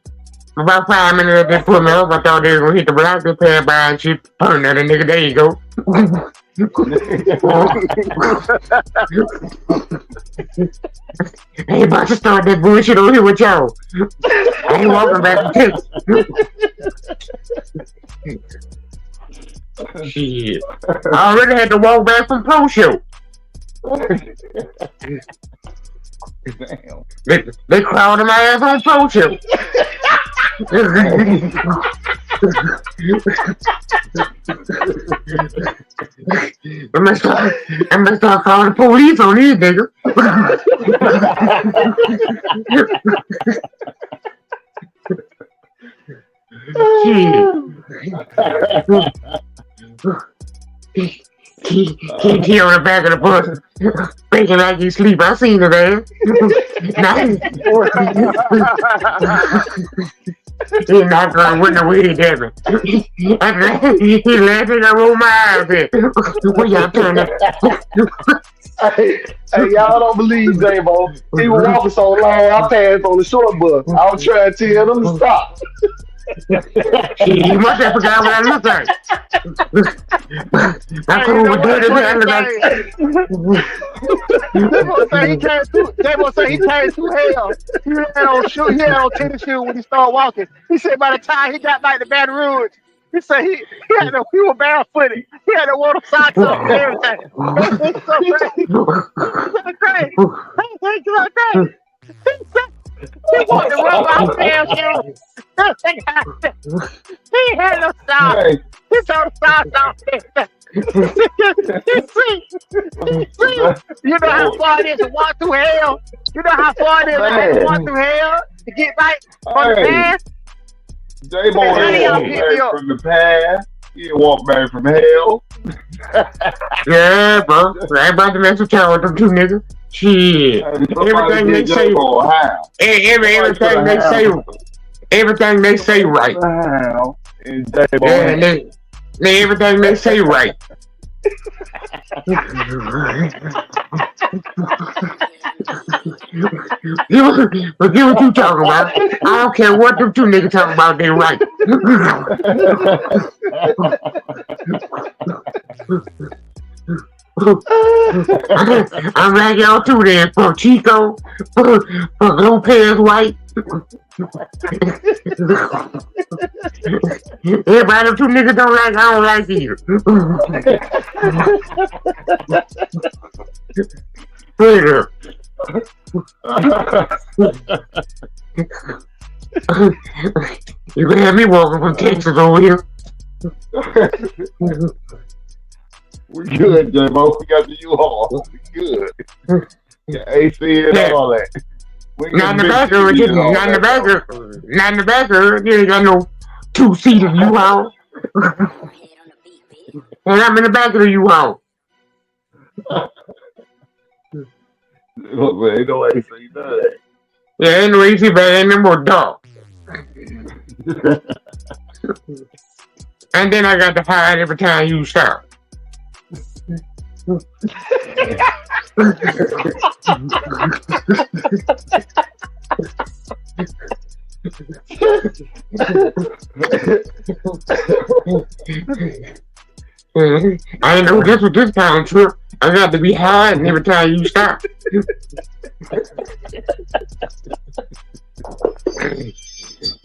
D: About 5 minutes they put me up. I thought they was gonna hit the block. They passed by and shit. Pun that nigga. There you go. I ain't about to start that bullshit over here with y'all. I ain't walking back to Texas. Shit. I already had to walk back from Pro Show.
B: Damn.
D: They crowded my ass on Pro Show. I'm gonna start calling the police on these niggas. He on the back of the bus, thinking like he sleep. I seen it, man. He not going with the weed, damn it. He laughing, I roll my eyes in. What y'all turning?
C: Hey, y'all don't believe J-Bo. He was walking so long, I passed on the short bus. I was trying to tell them to stop.
D: He must have forgot what I looked like. I could with dirty hair.
A: J-Bo say he came through hell. He had on tennis shoes when he started walking. He said by the time he got back to Baton Rouge, he said he was barefooted. He had to wear the socks on and everything. It's so crazy. It's so crazy. He wanted to rub off damn shoes. He had no socks. He saw the socks off there. You know how far it is to walk through hell? You know how far it is to walk through hell to get back on the path?
B: J-Bo walked back from the past. He walked back from hell.
D: Yeah, bro. I ain't about to mess with y'all with them two niggas. Shit. Everything they say. Everything they say right. Yeah, everything they say right. Forget what you talking about. I don't care what them two niggas talking about, they right. I'm like y'all too then, for Chico, for Lopez White. Everybody them two niggas don't like, I don't like either. Later. You can have me walking from Texas over here.
B: We good, J-Bo. We got the U-Haul. We good. Got AC and all that.
D: Not in the back of it. Not in the back of it. You ain't got no two-seater U-Haul. And I'm in the back of the U-Haul.
B: Look, man, ain't no AC, none of that.
D: Yeah, ain't no AC, but ain't no more dog. And then I got to hide every time you stop. I didn't know this was this kind of trip. I got to be hiding every time you stop.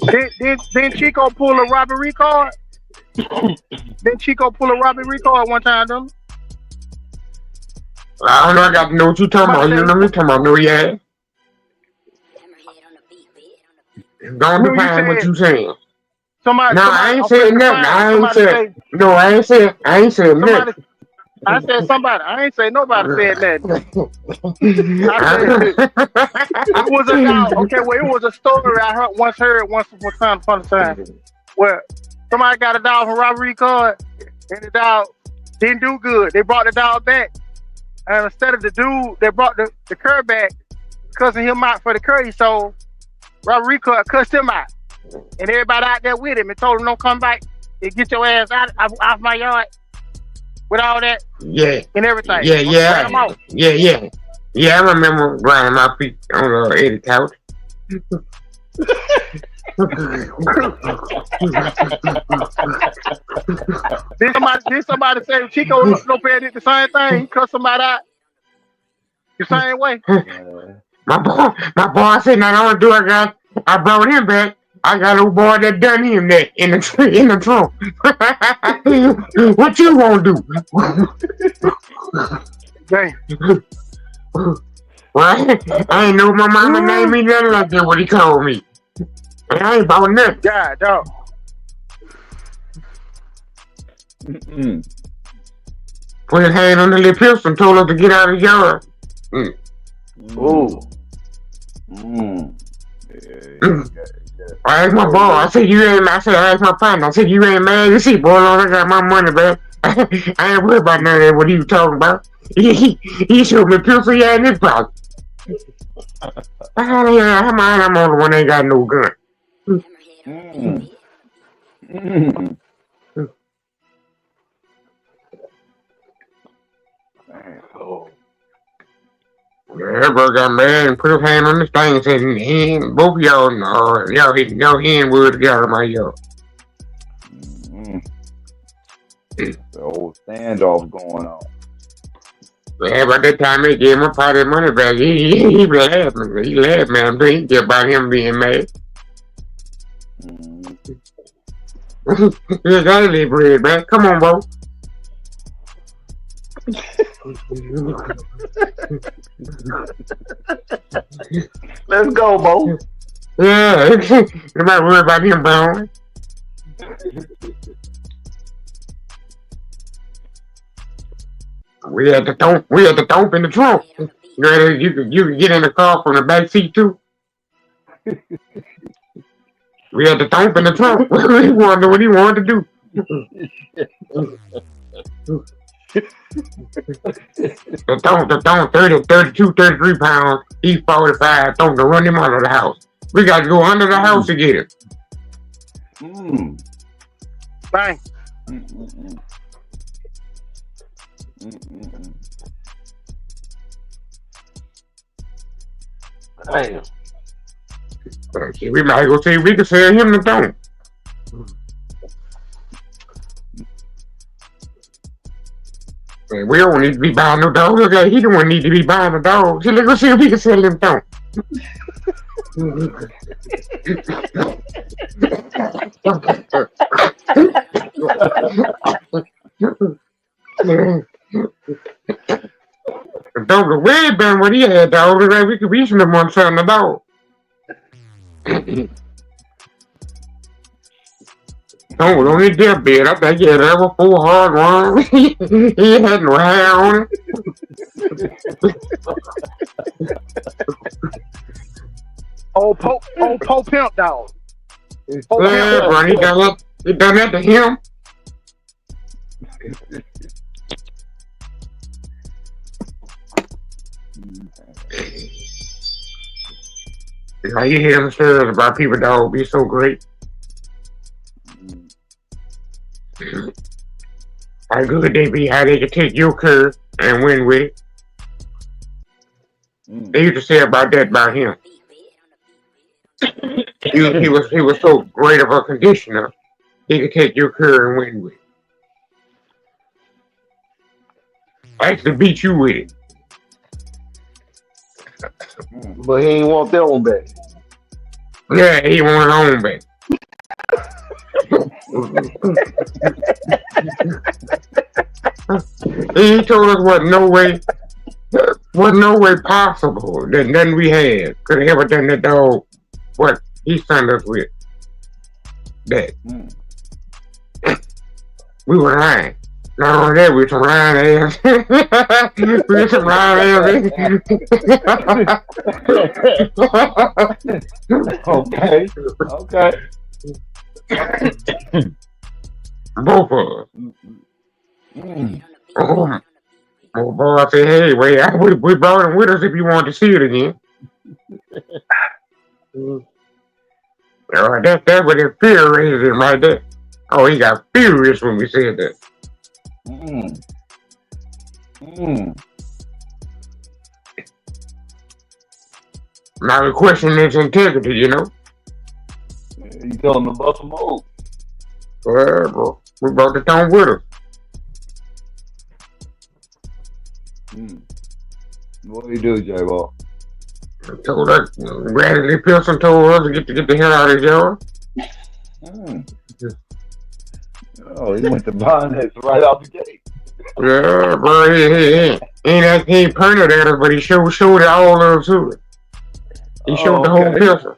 A: Didn't Chico pull a robbery card? Didn't Chico pull a robbery card one time, though?
D: I don't know, I got to know what you talking about. You know what I'm talking about? No, yeah. Don't
A: Remember you
D: define what
A: said
D: you saying.
A: somebody,
D: No, I
A: somebody.
D: ain't
A: I'm
D: said
A: finna
D: nothing.
A: define it.
D: I ain't
A: Somebody
D: said.
A: say
D: No, I ain't said nothing.
A: somebody. I said somebody. I ain't say nobody said nothing. I said it was a dog. Okay, well, it was a story I heard once upon a time. Where somebody got a dog from Rivalry card, and the dog didn't do good. They brought the dog back, and instead of the dude, they brought the cur back, cussing him out for the cur he sold. Rivalry card cussed him out, and everybody out there with him and told him, "Don't come back and get your ass off my yard with all that
D: Yeah,
A: and everything." Ran him
D: yeah.
A: out.
D: Yeah, I remember grinding my feet on the Eddie couch.
A: Did somebody say Chico Lopez did the same thing? He cussed somebody out the same way.
D: My boy said, "Not only do I brought him back. I got a boy that done him that in the trunk. What you gonna do?"
A: Dang.
D: Well, I ain't know my mama named me nothing like that. What he called me. I ain't bought nothing.
A: God, dog.
D: Put his hand on the little pistol and told us to get out of the yard.
C: Ooh.
D: I asked my boy. I said, I asked my partner. I said, "You ain't mad? You see, boy, I got my money back." I ain't worried about none of that. What he was talking about? He showed me a pistol he had in his pocket. I'm the only one that ain't got no gun. Yeah, bro got mad and put his hand on this thing and said, "Both of y'all hand wood together, my y'all."
B: The old standoff going on.
D: Yeah, by that time they gave him a part of his money back. He laughed. He laughed, man. He just about him being mad. You gotta leave bread, man. Come on, bro.
C: Let's go, Bo.
D: Yeah, nobody worry about him, bro. We had the thump in the trunk. You could get in the car from the back seat too. We had the thump in the trunk. He wanted to do what he wanted to do. The thump 30, 32, 33 pounds. He's 45. Thump to run him out of the house. We got to go under the house to get him.
A: Bang.
C: Damn.
D: We might go see if we can sell him the thump. We don't need to be buying no dogs. Look like he don't need to be buying the dogs. Let's go see if we can sell him thump. The dog was way better what he had, dog. Like we could reach him on selling the dog. On his deathbed, I think he had ever 4 hard ones. He had no hair on it.
A: Old Pope Pimp dog.
D: Yeah, bro, he done that to him. Like you hear them stories about people that would be so great. How good they be, how they could take your curve and win with it. They used to say about that about him. He was so great of a conditioner, he could take your curve and win with it. Actually beat you with it.
C: But he ain't want that one back.
D: Yeah, he wanted his own back. He told us was no way possible that none we had could have ever done that dog what he signed us with that.
B: Mm.
D: We were lying. Not only that, we were some lying ass. We were some lying
B: Okay.
D: Both of us.
B: Mm.
D: Oh, boy, I said, hey, wait, we brought him with us if you wanted to see it again. That's what infuriated him right there. Oh, he got furious when we said that.
B: Mm. Mm.
D: Now we question his integrity, you know?
B: You told him to bust a move.
D: Well, bro, we brought the tone with us.
B: Mm. What do you do, J.Bo?
D: Told us, Bradley Pilson told us to get the hell out of his yard.
B: Mm. Oh, he went to Bonnet right off the gate.
D: Yeah, bro, he ain't pointed at us, but he showed it all of us too. He showed the whole Pilson.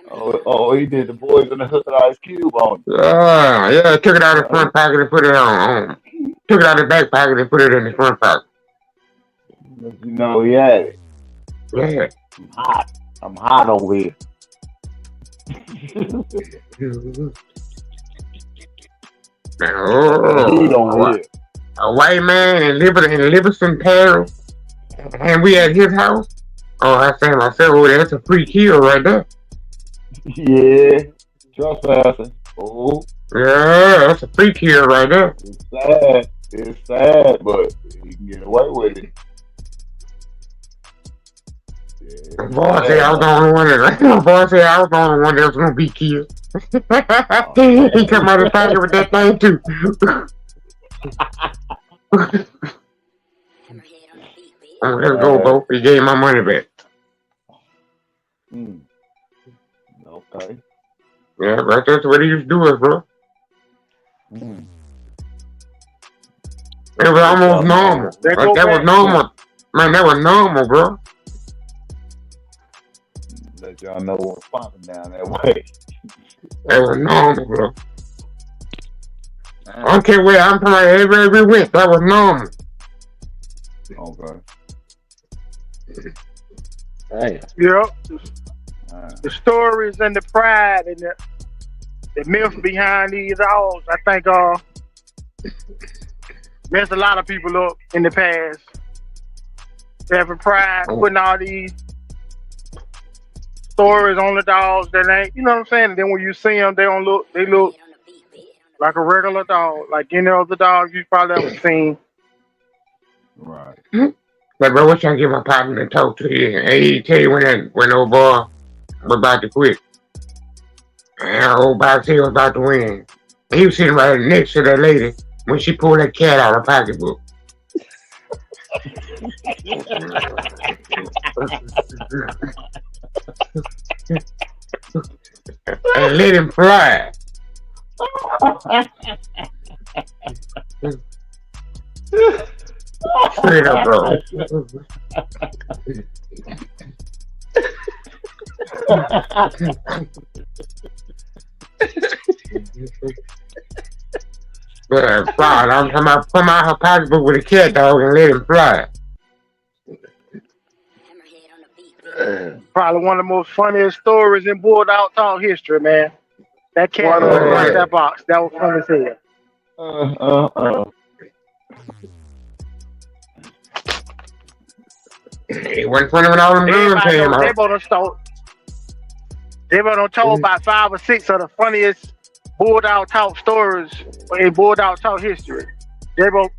B: Oh, he did the boys in the hood Ice Cube on it.
D: Yeah, took it out of the front pocket and put it on. Took it out of the back pocket and put it in the front pocket.
B: You know he had it.
D: Yeah.
B: I'm hot over here.
D: A white man in Livingston Parish, and we at his house. Oh, I said myself, oh, that's a free kill right there.
B: Yeah, trespassing. Oh,
D: yeah, that's a free kill right there.
B: It's sad, but he can get away with it. Yeah,
D: boy, I said I was the only one that. Boy, I said I was the only one that was gonna be killed. He come out of pocket with that thing too. Let's go, Bo. He gave my money back.
B: Okay.
D: Yeah, right. That's what he used to do, us, bro.
B: Mm.
D: It was almost normal. That was normal. Man, that was normal, bro.
B: Let y'all know what's popping down that way.
D: That was normal, bro. I don't care where I'm from, everywhere we went, that was normal.
B: Okay.
A: Yep. The stories and the pride and the myth behind these dogs, I think messed a lot of people up in the past. Having pride, putting all these stories on the dogs that ain't, you know what I'm saying? And then when you see them, they look like a regular dog, like any other dog you probably ever seen.
B: Right.
D: But bro, what trying to get my partner to talk to you? And he tell you when old boy was about to quit. And old boy said he was about to win. And he was sitting right next to that lady when she pulled that cat out of her pocketbook. And let him fly. Straight up, bro. Fly. I'm talking about come out her pocketbook with a cat dog and let him fly.
A: Probably one of the most funniest stories in Bulldog Talk history, man. That cat out that box. That was funny as hell.
D: It wasn't funny when all them guns came out.
A: J.Bo done told about 5 or 6 of the funniest Bulldog Talk stories in Bulldog Talk history. J.Bo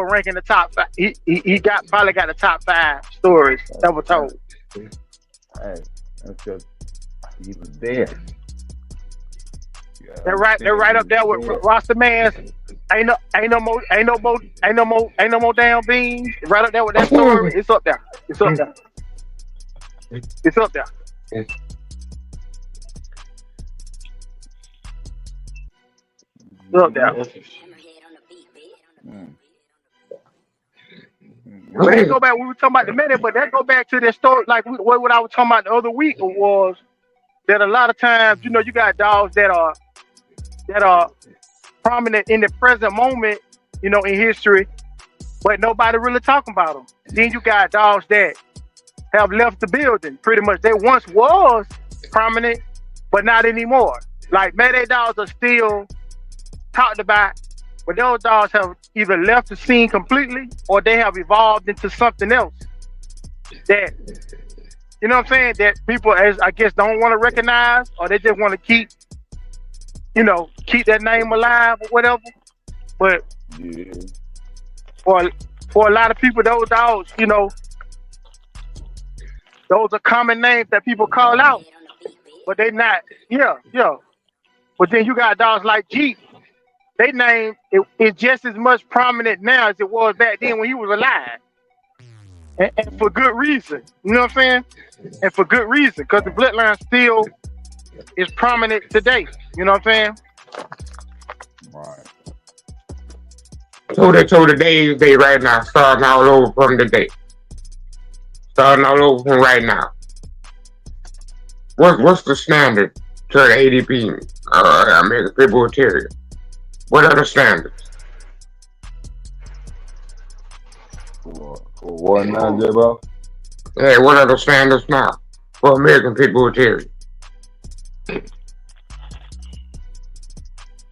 A: ranking the top 5. He probably got the top 5 stories ever told.
B: Hey, that's just he was there. Yeah,
A: they're right up there with Rasta Man's ain't no more damn beans. Right up there with that story. It's up there. It's up there. It's up there. It's up there. But that go back. We were talking about the minute, but that go back to the story. Like what I was talking about the other week was that a lot of times, you got dogs that are prominent in the present moment, in history, but nobody really talking about them. Then you got dogs that have left the building. Pretty much, they once was prominent, but not anymore. Like Mayday dogs are still talked about, but those dogs have either left the scene completely or they have evolved into something else that, you know what I'm saying, that people, as I guess, don't want to recognize, or they just want to keep that name alive or whatever. But
B: Yeah.
A: for a lot of people, those dogs, those are common names that people call out, but they not. Yeah. But then you got dogs like Jeep. They name is just as much prominent now as it was back then when he was alive, and for good reason. You know what I'm saying? And for good reason, because the bloodline still is prominent today. You know what I'm saying?
B: Right.
D: So today is day right now, starting all over from today. Starting all over from right now. What's the standard to the ADP, American Pit Bull Terrier? What are the standards?
B: For what now, J.Bo?
D: Yeah, what are the standards now for American Pit Bull Terrier?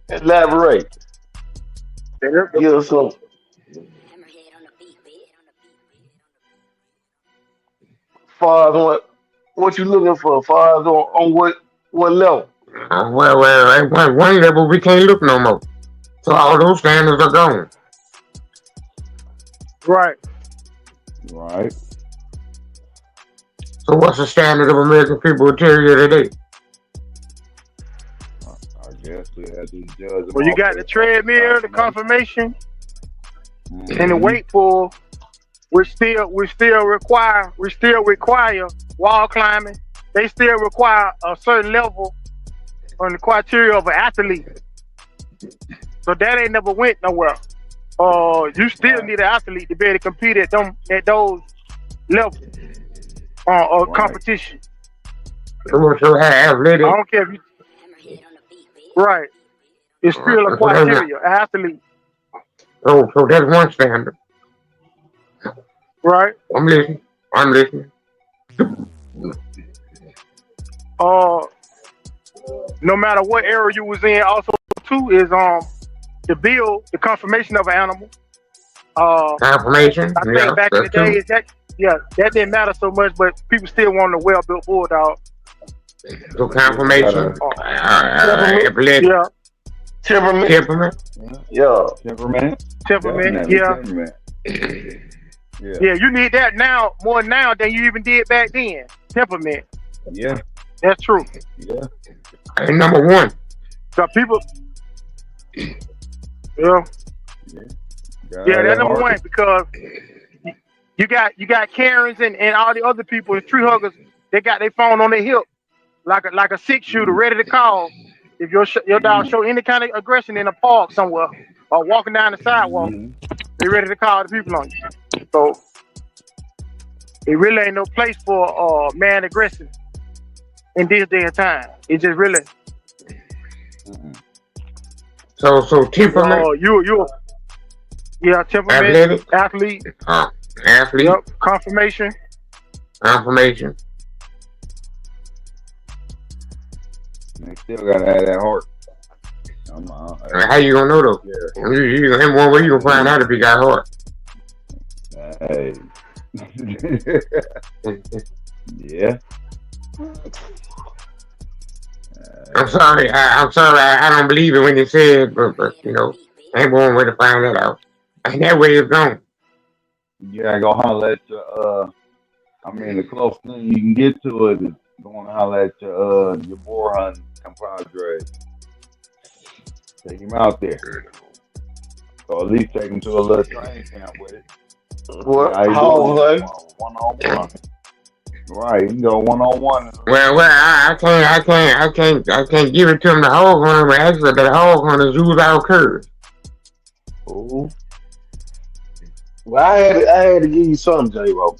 C: Elaborate. Give us some. Far as what you looking for? Far as on what level?
D: Well, at one level we can't look no more. So all those standards are gone.
A: Right.
B: Right.
D: So what's the standard of American Pit Bull Terrier today?
B: I guess we had to judge them.
A: Well, you
B: off
A: got the
B: their
A: treadmill, the confirmation, and the weight pull. We still require wall climbing. They still require a certain level on the criteria of an athlete. So that ain't never went nowhere. You still need an athlete to be able to compete at those levels of competition.
D: So athletic.
A: I don't care if you right. It's still a criteria, an athlete.
D: So that's one standard.
A: Right.
D: I'm listening.
A: No matter what era you was in, also too is the build, the conformation of an animal.
D: Confirmation.
A: I think back in the day, that didn't matter so much, but people still wanted a well-built bulldog.
D: So confirmation. Athletic.
A: Yeah.
C: Temperament. Yeah.
B: Temperament.
A: Temperament. Yeah.
B: Temperament.
A: Yeah, you need that now more now than you even did back then. Temperament.
B: Yeah.
A: That's true.
B: Yeah.
D: And number one.
A: So people. Yeah, that's number one because you got Karens and all the other people, the tree huggers. They got their phone on their hip, like a 6-shooter, ready to call if your dog show any kind of aggression in a park somewhere or walking down the sidewalk. They ready to call the people on you. So it really ain't no place for man aggression in this day and time. It just really.
D: So temperament.
A: Temperament. Athlete.
D: Athlete.
A: Yep. Confirmation.
B: They still gotta have that heart.
D: How you gonna know though? Yeah. One way you gonna find out if you got heart.
B: Hey. Yeah.
D: I'm sorry. I don't believe it when you say it, but ain't one way to find that out. And that way it's gone.
B: You gotta go holler at your the closest thing you can get to it is going to holler at your boar hunting compadre. Take him out there. Or at least take him to a little training camp with it.
C: What?
B: One-on-one. Right, you can go one-on-one.
D: Well, I can't give it to him the hog hunter, but actually the hog hunters use our curves.
C: Ooh. Well, I had to give you something, J.Bo.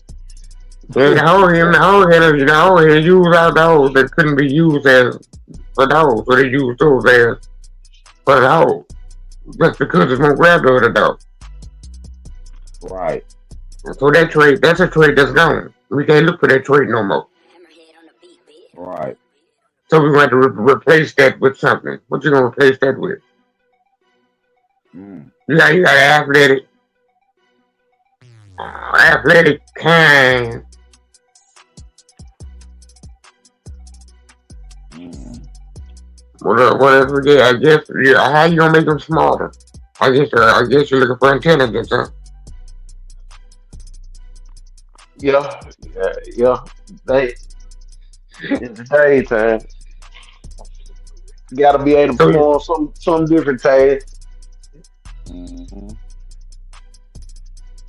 D: Yeah, the whole head used out those that couldn't be used as for those, so they used those as for the whole. Just because it's more grab the dog.
B: Right.
D: So that's a trait that's gone. We can't look for that trait no more.
B: Right.
D: So we're going to replace that with something. What you gonna replace that with? You got an athletic kind. What else we get? I guess how you gonna make them smarter? I guess you're looking for intelligence, huh?
C: Yeah, yeah. They it's the daytime. You gotta be able to
D: So
C: perform some different tasks.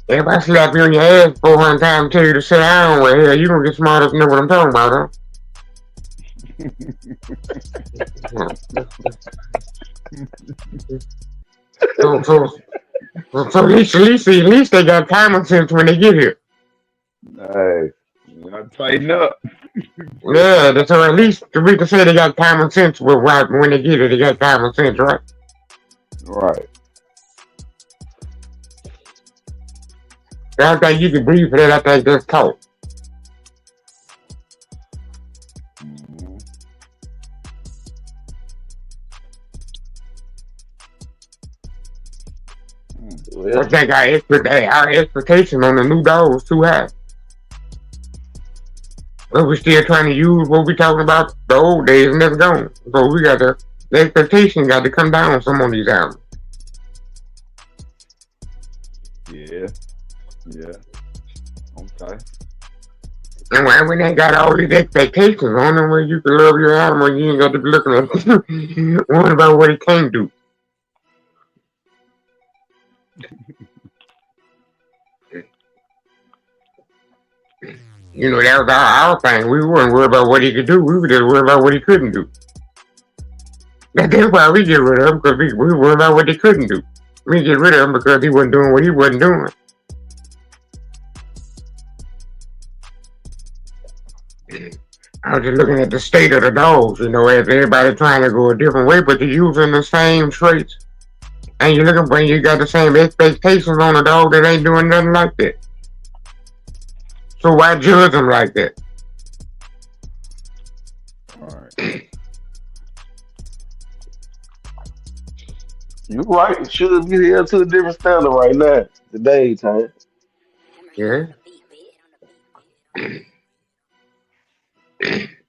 D: if I slap you on your ass 400 times and tell you to sit down, well, hell, you gonna get smart enough to know what I'm talking about, huh? So at least they got common sense when they get here.
B: Hey, you gotta tighten up.
D: Yeah, so at least we can say they got common sense with when they get here, they got common sense, right?
B: Right.
D: I don't think you can breathe for that. I think that's taught. I think our expectation on the new dog was too high. But we're still trying to use what we talking about the old days and that's gone. So we got the expectation got to come down on some of these albums.
B: Yeah. Yeah. Okay.
D: And when they got all these expectations on them, where you can love your album, and you ain't got to be looking at one about what it can't do. You know, that was our thing. We weren't worried about what he could do. We were just worried about what he couldn't do. That's why we get rid of him, because we were worried about what he couldn't do. We get rid of him because he wasn't doing what he wasn't doing. I was just looking at the state of the dogs, you know, as everybody trying to go a different way, but they're using the same traits. And you're looking for, you got the same expectations on a dog that ain't doing nothing like that. So why judge them like that?
B: Alright.
C: You're right. It should be held to a different standard right now. Today, time.
D: Yeah.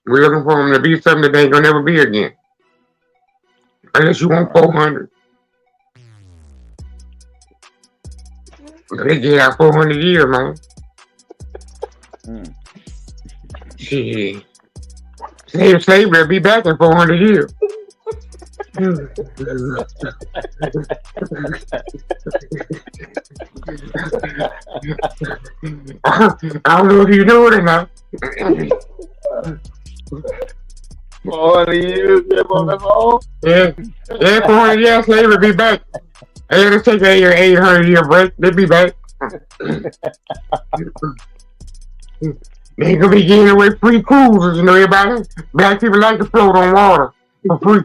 D: We're looking for them to be something that they ain't gonna never be again. Unless you want 400. They get out 400 years, man. Shit. Slavery will be back in 400 years. I don't know if you know it or not.
B: 400 years, that's all?
D: Yeah, 400 years, slavery will be back. Hey, let's take a 800-year break. They'll be back. They ain't gonna be giving away free cruises, you know, everybody. Black people like to float on water for free.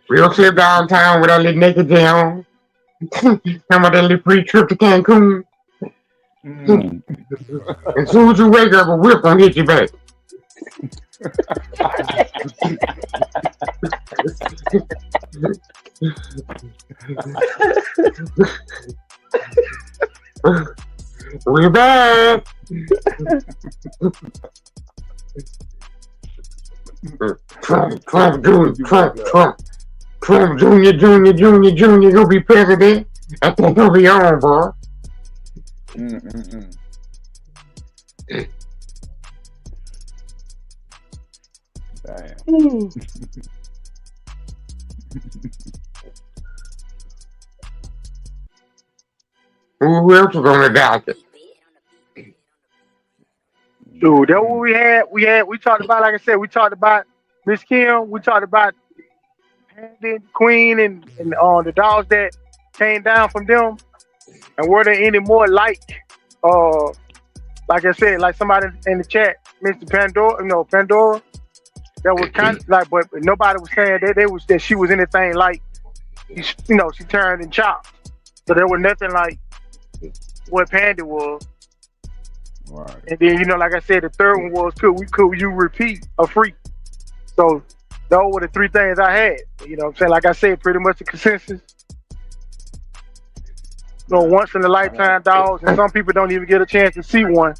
D: We'll sit downtown with our little naked jam. Talking about that little free trip to Cancun. As soon as you wake up, a whip gonna hit you back. We're back. Trump Junior, gonna be president. I think he'll be on, boy.
B: Damn.
D: Who else was on the docket?
A: Dude, that's what we talked about, like I said, we talked about Miss Kim, we talked about Queen and the dogs that came down from them. And were there any more like I said, like somebody in the chat, Mr. Pandora, that was kind of like, but nobody was saying that she was anything like, she turned and chopped. So there was nothing like what Panda was.
B: Right.
A: And then, like I said, the third one was could you repeat a freak? So those were the three things I had. You know what I'm saying? Like I said, pretty much the consensus. Once in a lifetime dogs, and some people don't even get a chance to see one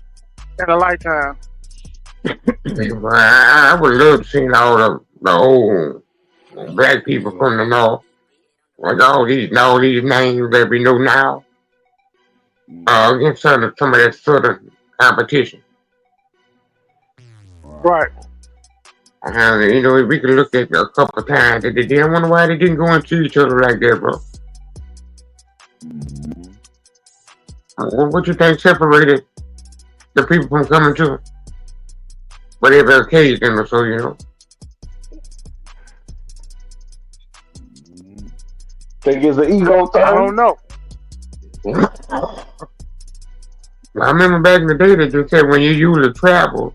A: in a lifetime.
D: I would love to see all the old black people from the north. Like all these names that we know now. Against some of that sort of competition.
A: Right.
D: We could look at a couple of times that they did. I wonder why they didn't go into each other like that, bro. What you think separated the people from coming to whatever occasion or so,
C: Think it's an ego thing?
A: I don't know.
D: I remember back in the day that they said when you usually travel,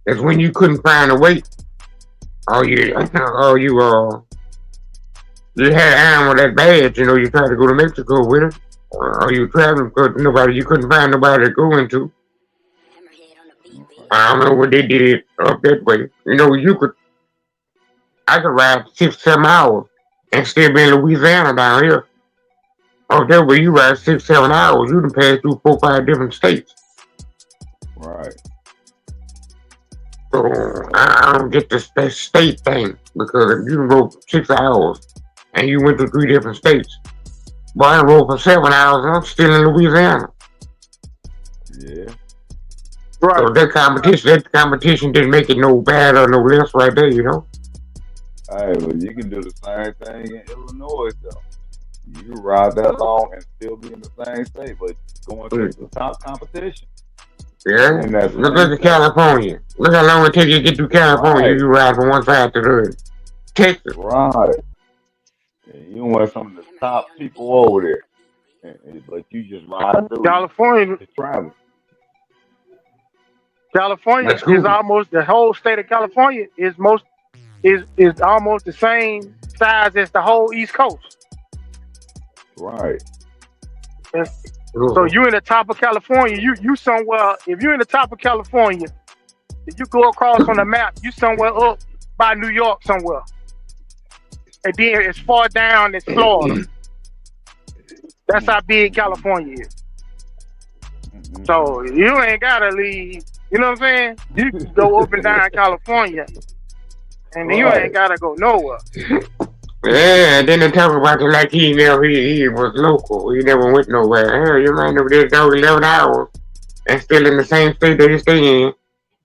D: it's when you couldn't find a way. You had animal that bad, you tried to go to Mexico with it. Or you traveling because you couldn't find nobody to go into. I don't know what they did up that way. I could ride 6-7 hours and still be in Louisiana down here. Up there where you ride 6-7 hours, you can pass through 4-5 different states.
B: Right.
D: So I don't get that state thing, because if you rode 6 hours and you went to 3 different states, boy, I rode for 7 hours and I'm still in Louisiana.
B: Yeah.
A: Right.
D: So that competition didn't make it no bad or no less right there,
B: Hey, well, you can do the same thing in Illinois, though. You can ride that long and still be in the same state, but going to the top competition.
D: Yeah. Look at California. Look how long it takes you to get through California. Right. You ride from one side to the other. Texas.
B: Right. And you want some of the top people over there. But you just ride through
A: California.
B: To travel.
A: California is almost, the whole state of California is almost the same size as the whole East Coast.
B: Right.
A: So you in the top of California, you somewhere, if you're in the top of California, if you go across on the map, you somewhere up by New York somewhere. And then as far down as Florida. That's how big California is. So you ain't gotta leave, you know what I'm saying? You can go up and down California and you ain't gotta go nowhere.
D: Yeah, and then they talk about it like he was local. He never went nowhere. Hell, you might know this dog 11 hours and still in the same state that you stay in.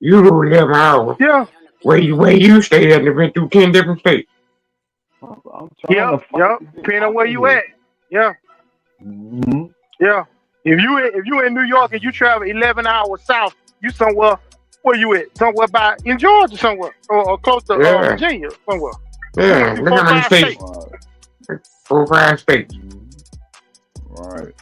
D: You go 11 hours.
A: Yeah.
D: Where you stay at and went through 10 different states.
A: Yep. Depending on where you at. Yeah.
C: Mm-hmm.
A: Yeah. If you in New York and you travel 11 hours south, you somewhere, where you at? Somewhere in Georgia somewhere. Or close to Virginia somewhere.
D: Yeah, look how many states. 4 or 5 states.
B: Right.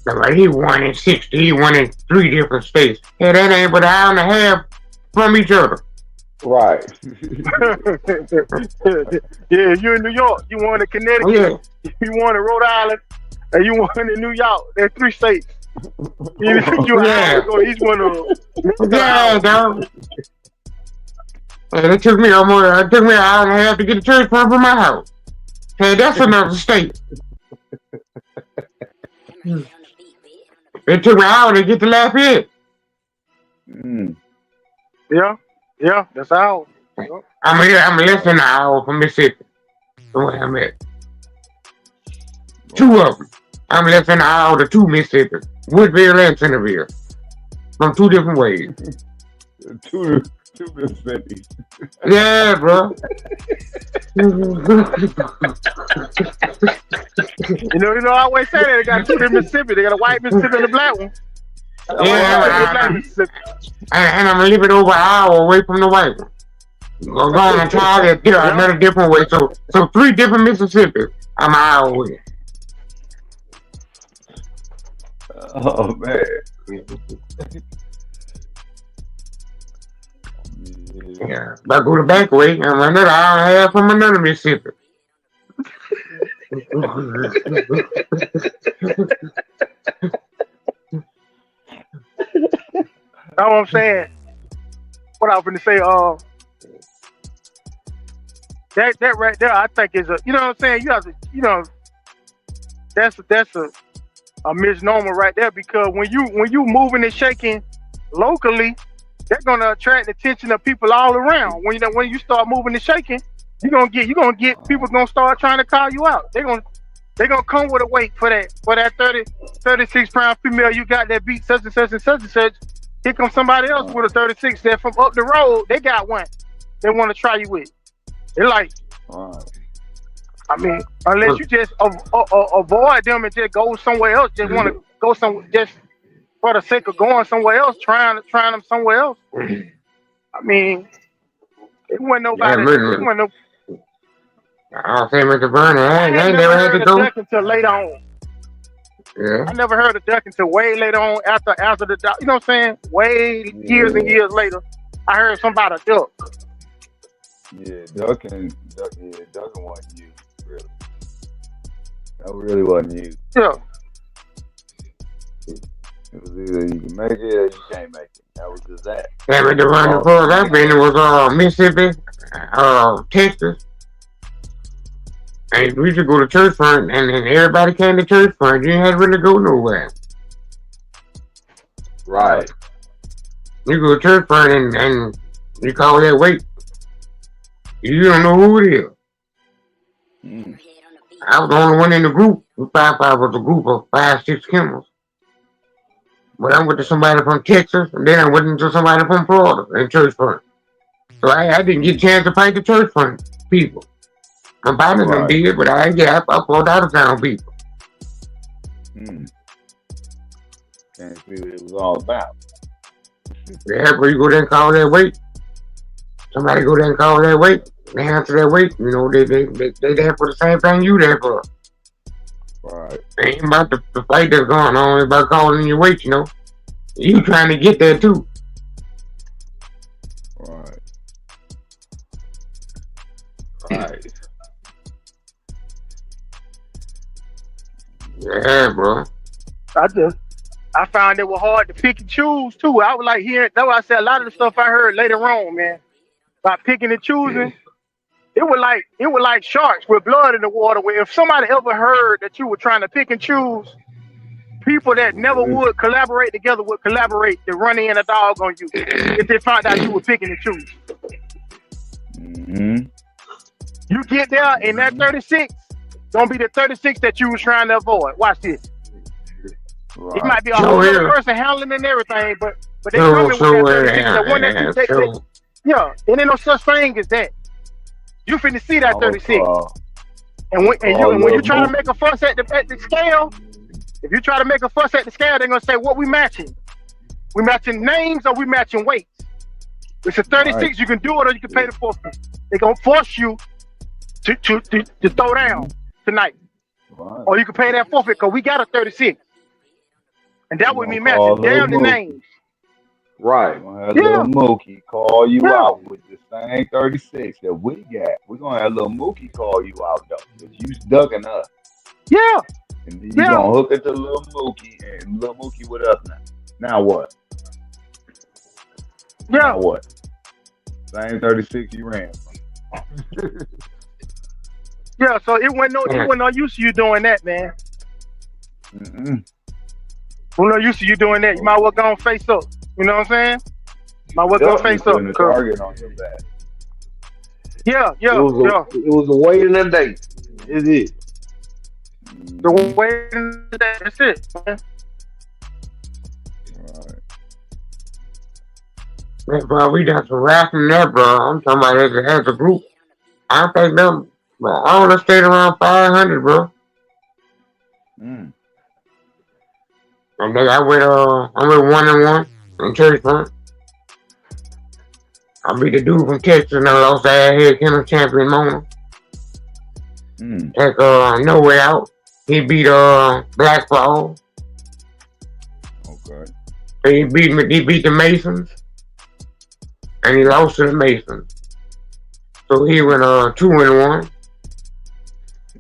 D: Like he won in 60, he won in 3 different states. Hey, that ain't but an hour and a half from each other.
C: Right.
A: Yeah, you in New York, you won in Connecticut, you won in Rhode Island, and you won in New York. There's 3 states. You go each one of them.
D: Yeah, dog. And it took me an hour and a half to get to church from my house. Hey, that's another state. It took me an hour to get to Lafayette.
A: Yeah, that's how.
D: I'm less than an hour from Mississippi. Where I'm at. 2 of them. I'm less than an hour to 2 Mississippi. Woodville and Centerville. From 2 different ways.
B: 2 Mississippi.
D: Yeah, bro.
A: I always say that they got 2 different Mississippi. They got a white Mississippi and a black one.
D: And I'm a little bit over an hour away from the white one. I'm going to try that another different way. So 3 different Mississippi. I'm an hour away.
B: Oh man.
D: Yeah. If I go the back way, I'm another hour and a half from another Mississippi.
A: That's what I'm saying. What I was gonna say, that right there, I think is a, you know what I'm saying. You have to, that's a misnomer right there, because when you moving and shaking locally, they're gonna attract the attention of people all around. When you start moving and shaking, you're gonna get people gonna start trying to call you out. They're gonna come with a weight for that 36-pound female you got that beat such and such and such and such. Here comes somebody else with a 36 that from up the road, they got one they want to try you with. They're like, I mean, unless you just avoid them and just go somewhere else, just want to go somewhere just for the sake of going somewhere else, trying them somewhere else. I mean, it wasn't nobody. It wasn't no.
D: I'll say Mr. Burner, I
A: I
D: ain't never had to go.
A: Duck until later on.
D: Yeah.
A: I never heard of duck until way later on after the duck. You know what I'm saying? Way years and years later, I heard somebody duck.
B: Yeah, ducking wasn't you, really. That really wasn't you.
A: Yeah.
B: It was either you can make it or you can't make it. That was just that.
D: Yeah, but the run before that been was Mississippi, Texas. And we used to go to church front, and then everybody came to church front. You had really go nowhere.
C: Right.
D: You go to church front and you call that weight. You don't know who it is. I was the only one in the group. 5-5 was a group of 5-6 camels. But I went to somebody from Texas, and then I went to somebody from Florida in church front. So I didn't get a chance to fight the church front people. My partners done did, but I fought out of town people.
B: Can't see what it was all about.
D: Yeah, but you go there and call that weight. Somebody go there and call that weight. They answer that weight. You know, they there for the same thing you there for.
B: Right.
D: It ain't about the fight that's going on. It's about calling your weight, you know. You trying to get there too.
B: Right.
D: Yeah, bro.
A: I found it was hard to pick and choose too. I was like hearing, that's why I said a lot of the stuff I heard later on, man, about picking and choosing. It was like sharks with blood in the water. Where if somebody ever heard that you were trying to pick and choose, people that never would collaborate together would collaborate to run in a dog on you if they found out you were picking and choose. You get there and that 36 gonna be the 36 that you was trying to avoid. Watch this. It might be a whole other person handling and everything, but they come in with that 36. The one that yeah, and ain't no such thing as that. You finna see that 36. And when you try to make a fuss at the scale, if you try to make a fuss at the scale, they're gonna say, what we matching? We matching names or we matching weights? It's a 36, you can do it or you can pay the forfeit. They're gonna force you to throw down tonight. Or you can pay that forfeit because we got a 36. And that would mean matching down the names.
C: Right.
B: Little Mookie call you out with the same 36 that we got. We're gonna have little Mookie call you out though. Cause you ducking us.
A: Yeah.
B: And then you gonna hook it to little Mookie and little Mookie with us now. Now what?
A: Yeah.
B: Now what? Same 36 you ran from.
A: Yeah, so it wasn't no use to you doing that, man. We're no use to you doing that. You might well go and face up. You know what I'm saying? Might well go face up.
B: Target on your back.
A: Yeah.
C: It was a wait and a date. Is it?
A: The wait and a date. That's it, man.
D: Yeah, bro, we got some rapping there, bro. I'm talking about as a group. I think them, but I want to stay around 500, bro. And then I went 1-1 in church front. I beat the dude from Texas and I lost the head kennel champion Mona. Take no way out. He beat Black Fall.
B: Okay.
D: He beat the Masons, and he lost to the Masons. So he went 2-1.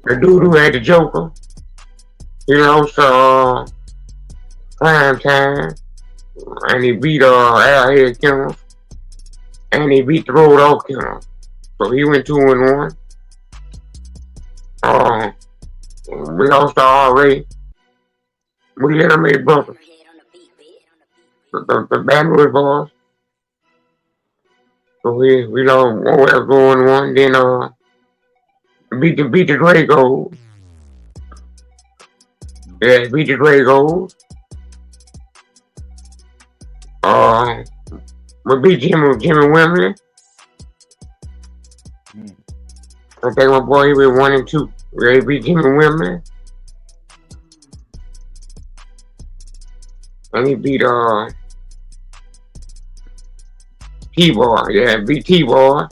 D: The dude who had the Joker, he lost Prime Time, and he beat Airhead Kennels, and he beat the Road Off Kennels. So he went 2-1. We lost to RA. We Little Made Brothers. The Rivalries boys. So we lost 1-1. Then beat the Grey Gold. Yeah, beat the Grey Gold. We beat Jimmy Wembley. I think my boy he went 1-2. We beat Jimmy Wembley. And he beat T-Boy. Yeah, beat T-Boy.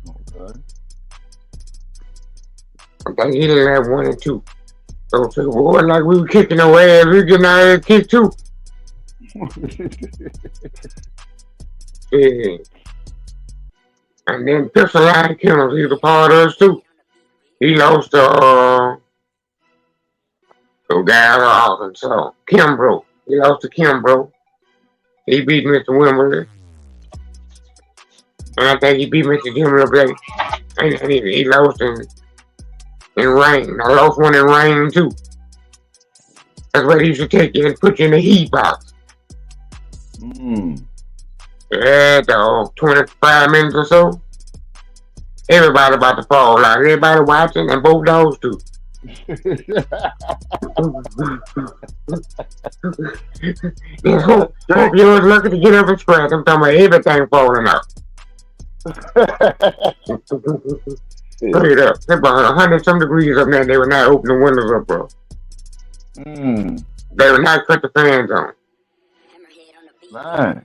B: Okay.
D: I think he didn't have 1-2. So boy, like we were kicking our ass, we getting our ass kicked too. Yeah. And then Pistol Line Kennels, he's a part of us too. He lost to the guy out of Arkansas, Kimbrough. He lost to Kimbrough. He beat Mr. Wimberley. And I think he beat Mr. Jimmy LeBlanc. And he lost in rain. I lost one in rain too. That's why they used to take you and put you in the heat box. Yeah, dog, 25 minutes or so. Everybody about to fall out. Everybody watching and both dogs too. Hope you was lucky to get up and scratch. I'm talking about everything falling out. Straight up. It's about 100-some degrees up there. They were not opening the windows up, bro. They were not cut the fans on.
B: Man.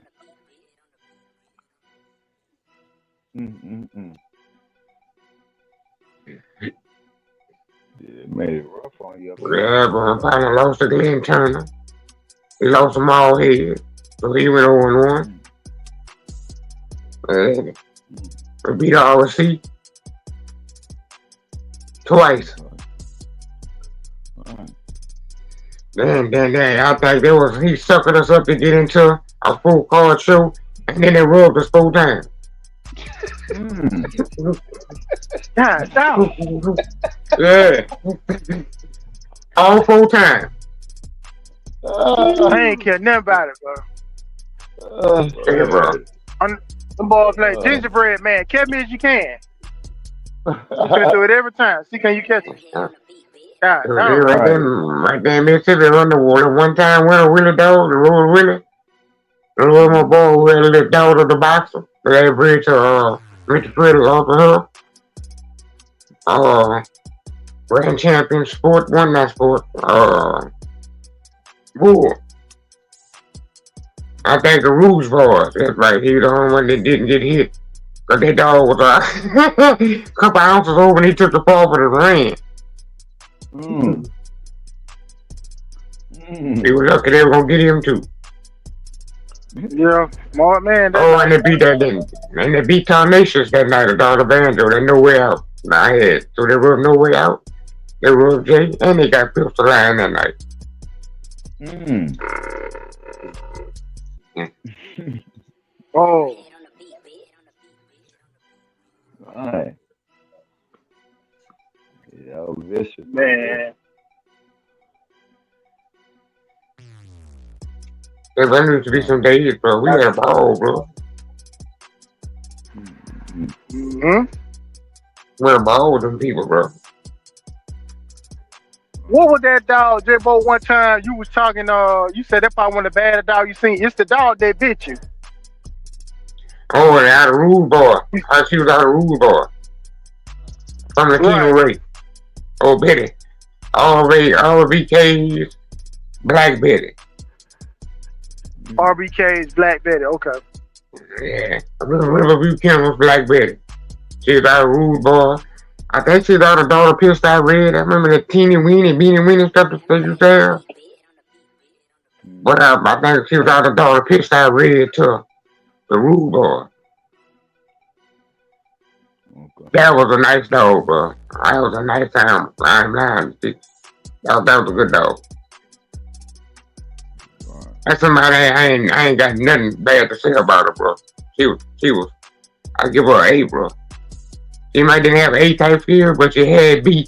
B: Yeah, it made it rough on you.
D: Yeah, but I'm finally lost to Glenn Turner. He lost them all head. So he went 0-1. We beat RC twice. Then I think he suckered us up to get into a full card show, and then they rubbed us 4 times.
A: God, stop.
D: Yeah. All 4 times.
A: I ain't care nothing about it, bro.
D: Yeah, bro.
A: Them boys play gingerbread man. Catch me as you can. You can do it every time. See, can you catch it? God,
D: right there in Mississippi, underwater. One time, went a Willie dog, the Road Willie. The Road my boy who had a little dog of the boxer. They had bridge to Richard Frittles off of her. Grand champion sport, won that sport. Bull. I think the Rouge boys. That's right. He was the only one that didn't get hit. Cause that dog was a couple ounces over and he took the fall for the ran. He was lucky they were gonna get him too.
A: Yeah, smart man.
D: And they beat Tarnacious that night at the Banjo. They no way out. I had. So they rubbed no way out. They rubbed Jay and they got Pistol Line that night.
A: Oh.
B: Alright. Yeah, vicious.
A: Man.
D: There needs to be some days, bro. We had a ball, bro. We had a ball with them people, bro.
A: What was that dog, J.Bo, one time you was talking, you said that probably one of the baddest dogs you seen. It's the dog that bit you.
D: Oh, and out of Rude Boy. She was out of Rude Boy. From the Kino Ray. Oh, Betty. All VK's Black Betty.
A: RBK's Black Betty, okay.
D: Yeah. Riverview Kennels Black Betty. She was out of Rude Boy. I think she was out of Daughter Pissed Out Red. I remember the teeny weeny, beanie weeny stuff that you said. But I think she was out the door, pitched out red to the rude boy.
B: Okay.
D: That was a nice dog, bro. That was a nice time. I'm lying. That was a good dog.
B: Right.
D: That's somebody I ain't got nothing bad to say about her, bro. She was. I give her an A, bro. She might didn't have A type skills, but she had B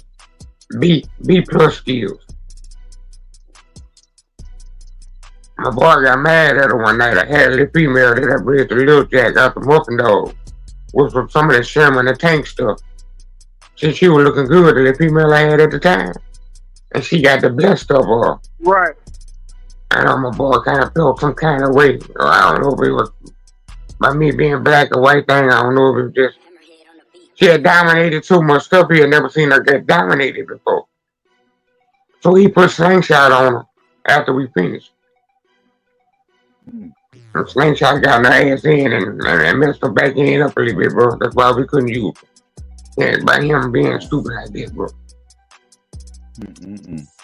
D: plus skills. My boy got mad at her one night. I had a little female that I bred the little jack out the muffin dog with some of that Sherman and tank stuff. Since she was looking good, the little female I had at the time. And she got the best of her.
A: Right.
D: And my boy kind of felt some kind of way. I don't know if it was by me being black or white thing. I don't know if it was just she had dominated so much stuff he had never seen her get dominated before. So he put slingshot on her after we finished. And slingshot got her ass in and messed her back end up a little bit, bro. That's why we couldn't use her. Yeah, by him being stupid like this, bro.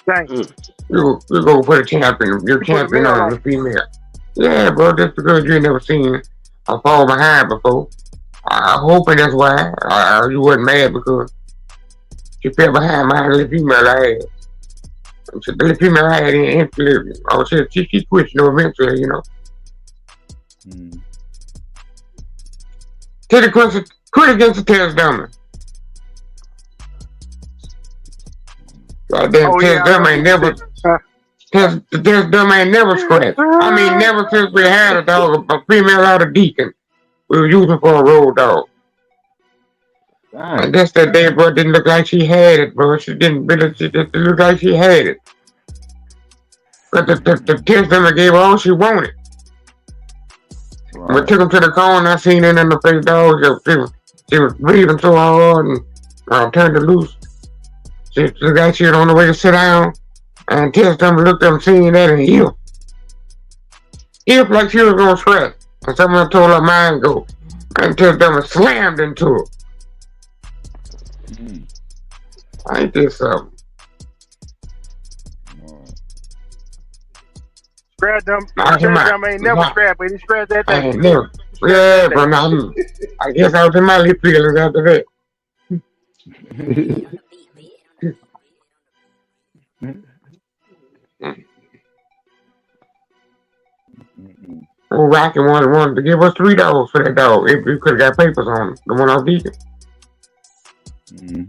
A: Thank you.
D: You go put a champion, your champion on the female. Yeah, bro, just because you ain't never seen her fall behind before. I'm hoping that's why you wasn't mad because she fell behind my little female I had. So the little female I had in influence. Oh, she quit, eventually, Take the question, quit against the Tess Dummy. Goddamn, Tess Dummy ain't never. Tess Dummy ain't never scratched. I mean, never since we had a dog, a female out of Deacon. We were using for a road dog. I guess that day, bro, didn't look like she had it, bro. She didn't really, she just looked like she had it. But the Tess Dummy gave her all she wanted. Right. We took him to the corner, I seen it in the face dog. She was breathing so hard and turned her loose. She looked like she was on the way to sit down. And Tess Dummy looked up and seen that and healed. Healed like she was going to scratch. And someone told her mind go. And Tess Dummy slammed into her. Ain't this something?
A: Scratch them ain't never scratched, but he scratched that thing.
D: I ain't never. Yeah, bro, now I guess I was in my lip feelings after that. Rocky wanted to give us $3 for that dog if we could have got papers on the one off Deacon.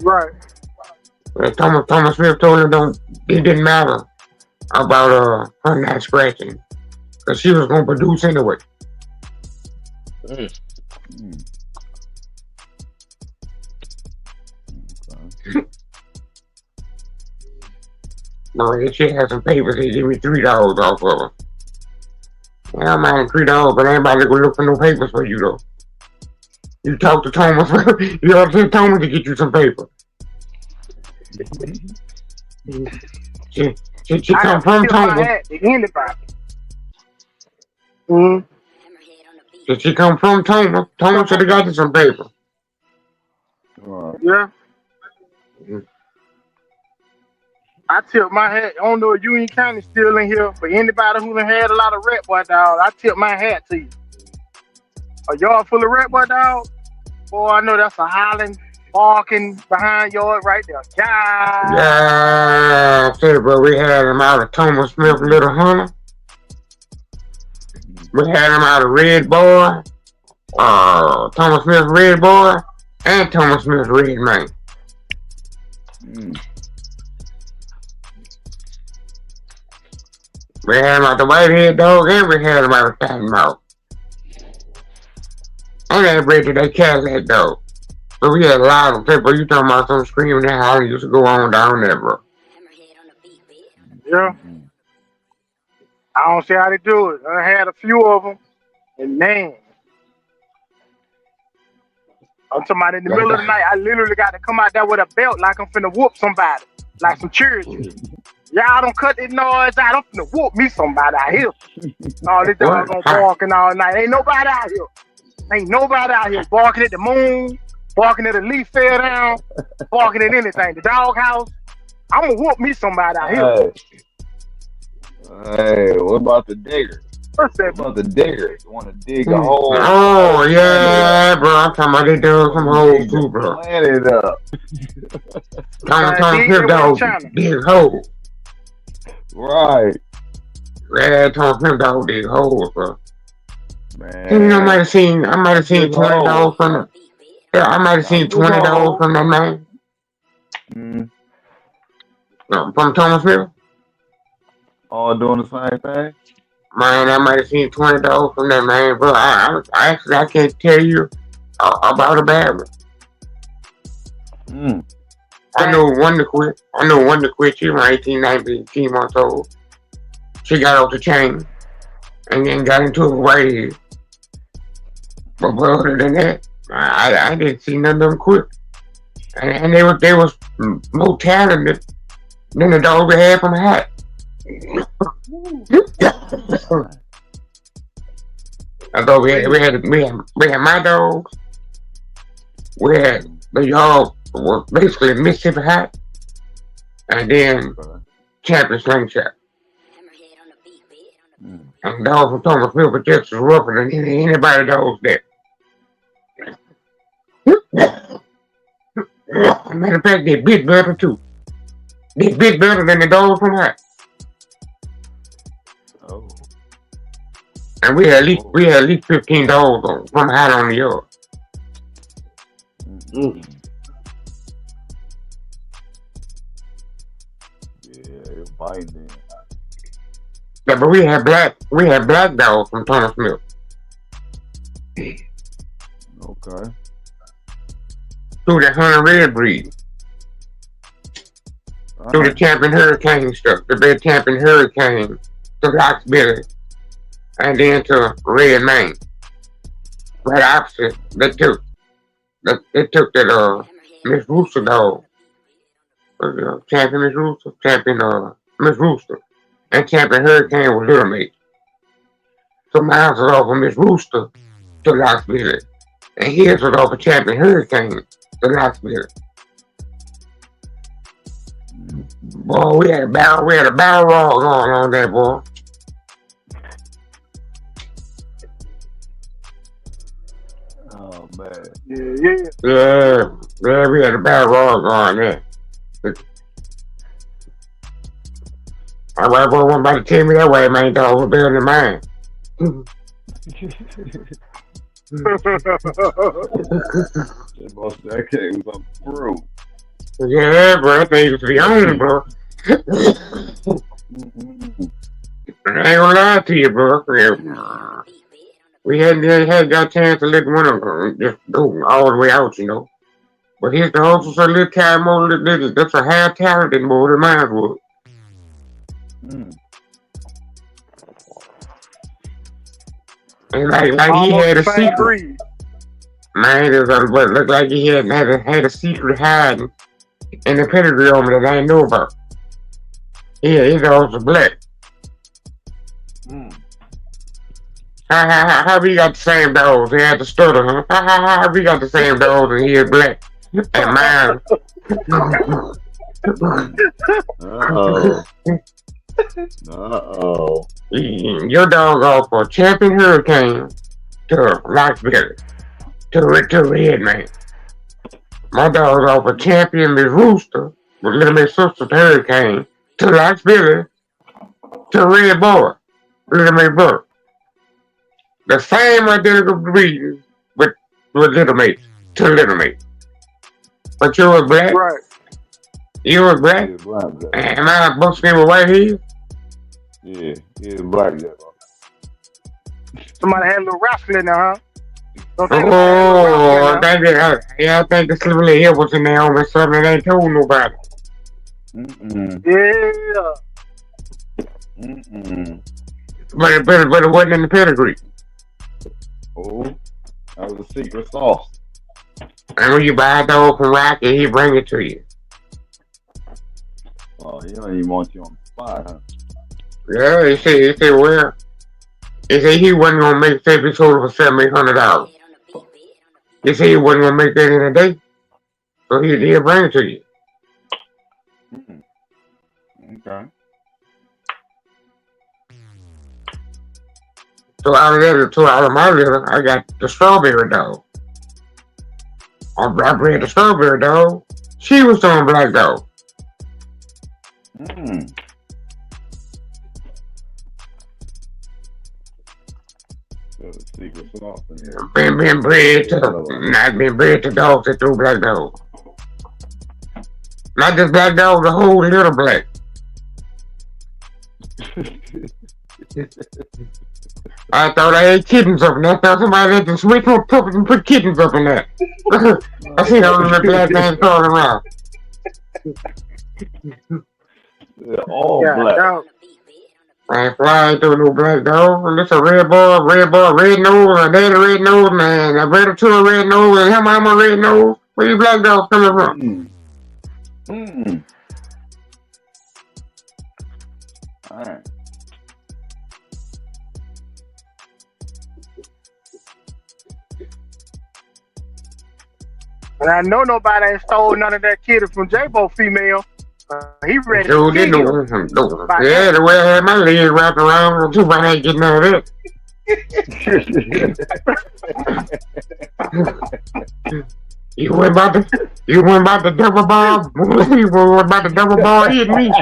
A: Right.
D: Thomas Smith told him it didn't matter about her not scratching because she was gonna produce anyway. No, if she had some papers, he'd give me $3 off of her. Yeah, I mind $3, but anybody gonna look for no papers for you though. You talk to Thomas, you ought to tell Thomas to get you some paper. She come from Thomas. She come from Thomas. Thomas should have got you some paper.
A: Yeah. I tip my hat. I don't know if Union County still in here, but anybody who done had a lot of rat boy dog, I tip my hat to you. A yard full of rat boy dog, boy, I know that's a howling, barking behind yard right there.
D: Yeah, I said, bro, we had him out of Thomas Smith Little Hunter. We had him out of Red Boy, Thomas Smith Red Boy, and Thomas Smith Red Man. We had him out the Whitehead dog, and we had him out of Cottonmouth. And that bred to that Cadillac dog. So we had a lot of people. You talking about some screaming and howling used to go on down there, bro.
A: Yeah. I don't see how they do it. I had a few of them, and man, I'm talking about in the middle of the night, I literally got to come out there with a belt like I'm finna whoop somebody, like some children. Y'all don't cut this noise out. I'm finna whoop me somebody out here. All this dog gonna barking all night. Ain't nobody out here. Ain't nobody out here barking at the moon, barking at a leaf fell down, barking at anything. The doghouse. I'm gonna whoop me somebody out here.
B: Hey, what about the digger?
A: What's
B: What
A: that?
B: about the digger? You want to dig a whole
D: Oh
B: planet up?
D: yeah, bro. I'm talking about they done some
B: Want to
D: hoes
B: dig the
D: too, bro.
B: planet up?
D: Thomas
A: Did
D: Pimp
A: that one in
D: dog,
A: China.
D: big hole.
B: Right,
D: Yeah, Thomas Pimp dog, big holes, bro. And I
B: man.
D: might have seen, I might
B: Not
D: have seen
B: just
D: 20
B: hoes.
D: dollars from the, yeah, I might have
B: Not
D: seen
B: just
D: $20
B: hoes.
D: from that man,
B: Mm,
D: from Thomas Pimp.
B: all doing the same thing.
D: Man, I might have seen $20 from that man, bro. I actually I can't tell you about a bad one.
B: Mm,
D: I know one to quit. I know one to quit. She was 18, 19 months old. She got off the chain and then got into it right here. But other than that, I didn't see none of them quit. And they was more talented than the dog we had from Hat. I thought we had my dogs. We had the all were basically Mississippi Hat, and then
B: okay.
D: Champion Slingshot.
B: Mm,
D: And the dog from Thomas River just as rougher than anybody dogs there. Matter of fact, they bit better too. They bit better than the dogs from Hat.
B: oh,
D: And we had at least 15 dogs from Hat on the yard.
B: mm. Yeah, it's biting then.
D: Yeah, but we had black dogs from Thomas Mill.
B: Okay.
D: Through the Hunter Red breed. Through the Champion Hurricane stuff. The Red Champion Hurricane. To Roxbury. And then to Red Main. Right opposite. They took that Miss Rooster dog. Champion Miss Rooster. Champion Miss Rooster. And Champion Hurricane was Little Mate. So mine was off of Miss Rooster to Roxbury. And his was off of Champion Hurricane to Roxbury. Boy, we had a battle roll going on there, boy.
B: Oh man.
A: Yeah.
D: Yeah, we had a battle roll going there. I boy, wasn't about to tell me that way, man, dog was better than mine.
B: That cake was a fruit.
D: Yeah, bro, I think it's the only, bro. I ain't gonna lie to you, bro. Yeah. We hadn't got a chance to let one of them just go all the way out, you know. But his the also a little time more, that's a higher talent than more than mine was.
B: Mm.
D: And like he had a secret. Man, it looked like he had a secret hiding in the pedigree on me that I didn't know about. Yeah, he's also black.
B: Mm.
D: How we got the same dogs? He had the stutter, huh? How we got the same dogs and he is black? And mine.
C: Uh-oh. Uh-oh.
D: Your dog off for Champion Hurricane to Roxbury to Red Man. My dog's off for Champion Miss Rooster with Little Miss Sister Hurricane to Roxbury to Red Boy, Little Miss Buck. The same identical breed with Little Mates to Little Mate. But you was black.
A: Right.
D: You was black.
B: Yeah, black.
D: And my Buck's name was white here.
B: Yeah, black.
A: Somebody had a little rascal in there, huh?
D: Oh, I think the Silver Hill was in there over something they ain't told nobody.
B: Mm-mm.
A: Yeah.
B: Mm-mm.
D: But it wasn't in the pedigree.
B: Oh, that was a secret sauce.
D: And when you buy a dog from Rocky, he bring it to you.
B: Oh, he don't even want you on the spot, huh?
D: Yeah, he said, well, he said he wasn't gonna make say he sold it for $700-800. He said he wasn't gonna make that in a day. So he'll bring it to you.
B: Mm. Okay.
D: So out of my litter, I got the strawberry dog. I bred the strawberry dog. She was on black dog.
B: Mm. Secret sauce in there.
D: Been bred to dogs that threw black dog. Not just black dog, the whole litter black. I thought I had kittens up in there. I thought somebody had to switch on puppets and put kittens up in there. I seen all of the black things crawling around.
B: They're all black.
A: Dog.
D: I ain't flying through no black dog. And it's a red nose, and a daddy red nose, man. I bred to a red nose, and him, I'm a red nose. Where you black dogs coming from?
B: Alright.
A: And I know nobody ain't stole none of that kid from J.Bo female. He ready to
D: Dude,
A: kill you.
D: yeah, the way I had my legs wrapped around, too bad I ain't getting out of that. You went about the double ball. You went about the double ball hitting me.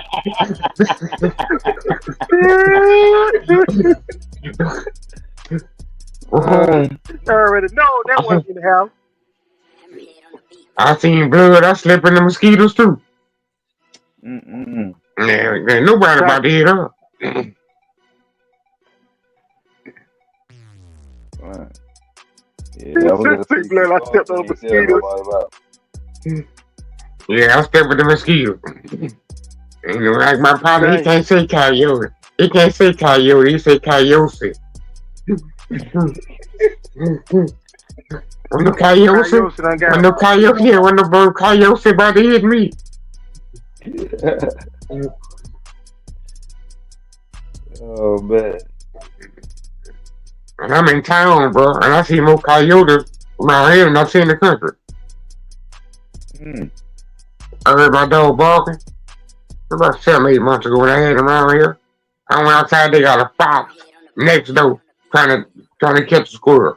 A: I already know that wasn't the house.
D: I seen blood. I slept in the mosquitoes too.
B: Mm-mm.
D: Yeah, nobody about to hit up.
B: Right. Yeah,
A: I stepped on mosquitoes.
D: Yeah, I stepped with the mosquito. You know, like my partner, he can't say coyote. He can't say coyote. He say coyote. When the coyote about to hit me.
B: Oh man.
D: And I'm in town, bro, and I see more coyotes around here than I see in the country. I heard my dog barking about 7-8 months ago when I had him around here. I went outside, they got a fox next door trying to catch a squirrel.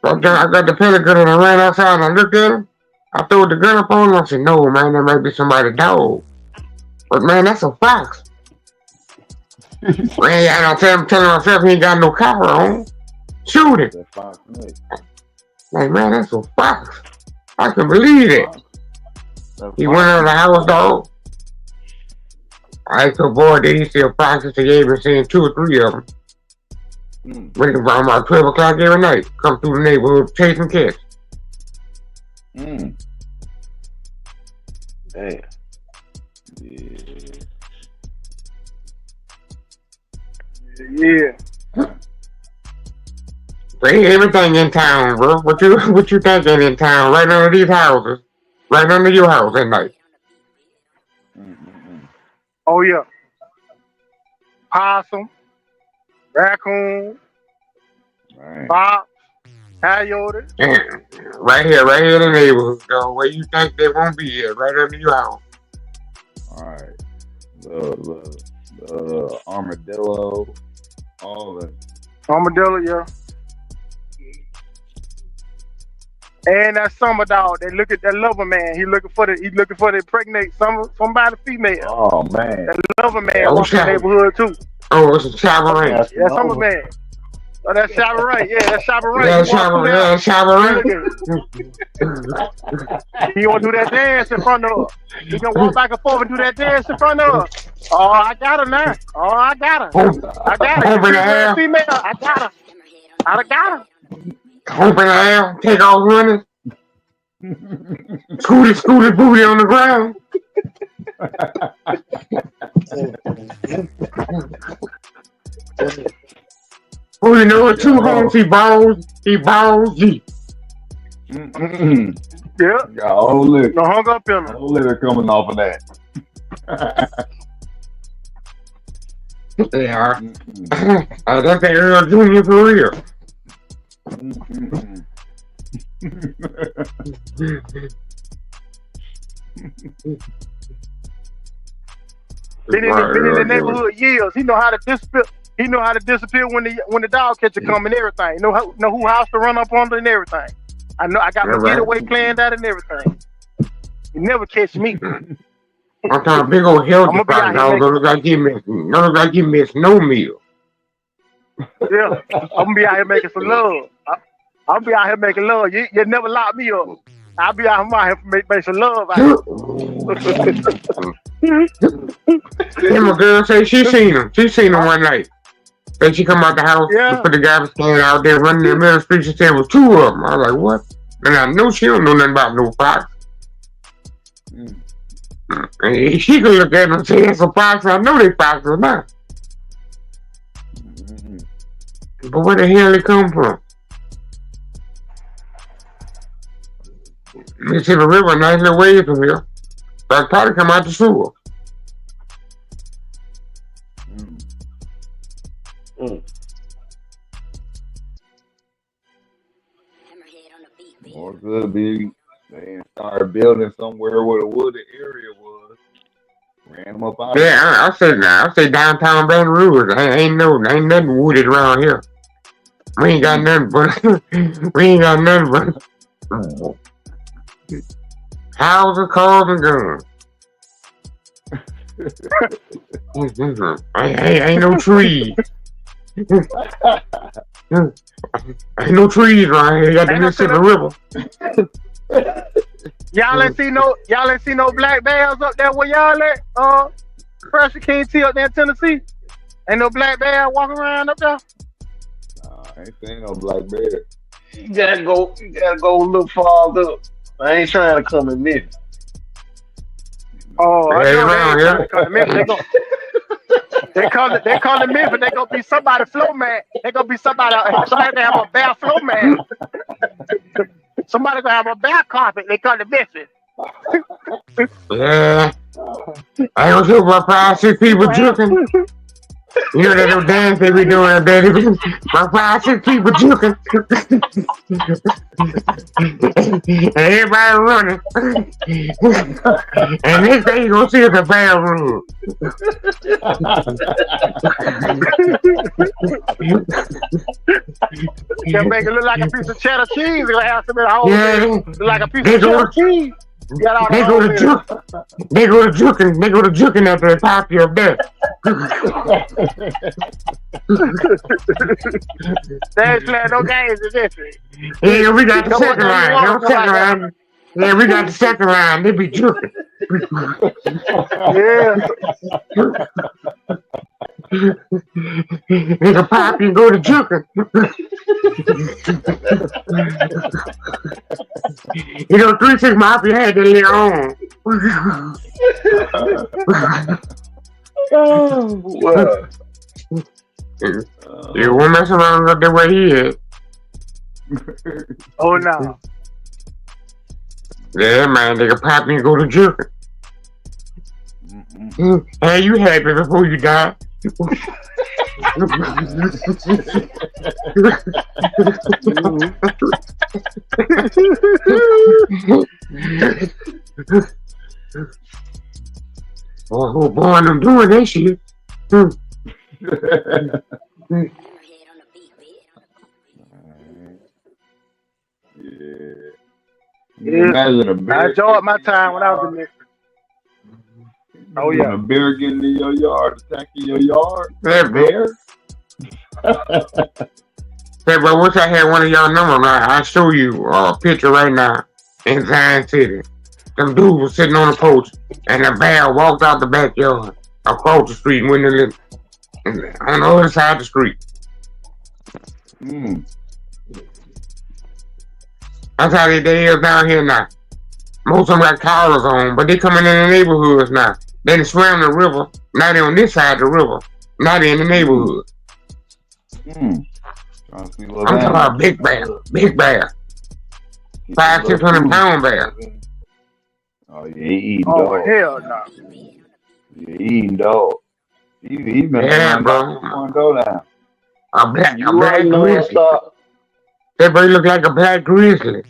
D: So I got the pellet gun and I ran outside and I looked at him. I threw the gun up on him. I said, no, man, that might be somebody's dog. But, man, that's a fox. Man, I'm telling myself he ain't got no collar on. Shoot it. Like, man, that's a fox. I can believe it. He went out of the house, dog. I told boy, did he see a fox? He gave me seeing 2 or 3 of them. Went around about 12 o'clock every night. Come through the neighborhood chasing cats.
C: Damn.
A: Yeah.
D: Ain't everything in town, bro. What you thinking in town? Right under these houses. Right under your house at night.
A: Oh yeah. Possum, raccoon, fox, coyote.
D: Right here in the neighborhood, though. Where you think they won't be here? Right under your house.
B: Alright. The armadillo, all that.
A: Armadillo, yeah. And that summer dog, they look at that lover man. He looking for the impregnate somebody female.
B: Oh man.
A: That lover man walks in the neighborhood too.
D: Oh, it's a Chavarray.
A: Yeah, summer man. Oh, that's Chavarray. Yeah, that's Chavarray.
D: Yeah, Chavarray.
A: He want to do that dance in front of her. He gonna walk back and forth and do that dance in front of her. Oh, I got her now. Oh, I got her. I got her. She's female. I got her. I got her.
D: Open the air, take off running. Scooty booty on the ground. Oh, you know what? 2 homes, he balls G.
A: Yeah.
B: Got a whole litter.
A: No hung up in
B: A whole litter coming off of that.
D: They are. That's the Earl Jr. for real. Been in the neighborhood years. He know how to
A: He know how to disappear when the dog catcher come and everything. Know who house to run up under and everything. I know I got my getaway planned out and everything. You never catch me.
D: I'm talking big old healthy fox, dog. Don't look like you miss no meal.
A: Yeah, I'm gonna be out here making some love. I'll be out here making love. You never lock me up. I'll be out here make some love out here.
D: And my girl say she seen him. She seen him one night. Then she come out the house, put the garbage can out there running in the middle of the street. She said it was two of them. I was like, what? And I know she don't know nothing about no fox. And she could look at him and say, it's a fox. I know they foxes now. But where the hell they come from? Mississippi River, nice little ways from here. But probably come out the sewer.
B: Or could be they started building somewhere where the wooded area was. Ran them up out.
D: Yeah, I say downtown Baton Rouge. Ain't nothing wooded around here. We ain't got nothing but houses, cars, and guns. Ain't no trees. Ain't no trees around here. You got the Mississippi River.
A: Y'all ain't see no black bears up there where y'all at? Pressure King T up there in Tennessee. Ain't no black bear walking around up there.
B: Nah, I ain't seen no black bear.
C: You gotta go a little farther up. I ain't trying to come in Memphis.
A: Oh, I know they ain't trying to come to Memphis. They call it Memphis. They gonna be somebody flow man. They gonna be somebody gonna have a bear flow man. Somebody gonna have a bear carpet. They call it Memphis.
D: Yeah. I don't know about 5-6 people juking. You know that little dance they be doing up there. About 5-6 people juking. And everybody running. And next thing you gonna see is a bear room.
A: You can make it look like a piece of cheddar cheese. They're gonna have some in the whole look like a piece of cheddar cheese. They go to juking up there, top you up there. They ain't playing no games in this.
D: Yeah, we got the second line. Yeah, we got the second line. They be juking.
A: Yeah.
D: They can pop you and go to juking. You know, 3-6 Mafia had their little own.
C: Well.
D: You won't mess around up the way he is.
A: Oh no.
D: Yeah, man, they can pop you and go to juking. Hey, you happy before you die? Oh boy, I'm doing that shit.
A: Yeah. I enjoyed my time when I was in Memphis. Oh yeah.
B: A bear getting in your yard, attacking your yard.
D: That bear. Hey, bro, wish I had one of y'all numbers. I'll show you a picture right now in Zion City. Them dudes was sitting on the porch, and a bear walked out the backyard, across the street, and went on the other side of the street. That's how they is down here now. Most of them got collars on, but they coming in the neighborhoods now. They done swam the river. Now they on this side of the river. Now they in the neighborhood. I'm talking about big bear. Big bear. 500-600 pound bear.
B: Oh, yeah, he eating
A: dog.
B: Oh,
A: hell no.
B: Yeah, he eating dog. He been
D: bro.
B: Go down.
D: A black grizzly. That boy look like a black grizzly.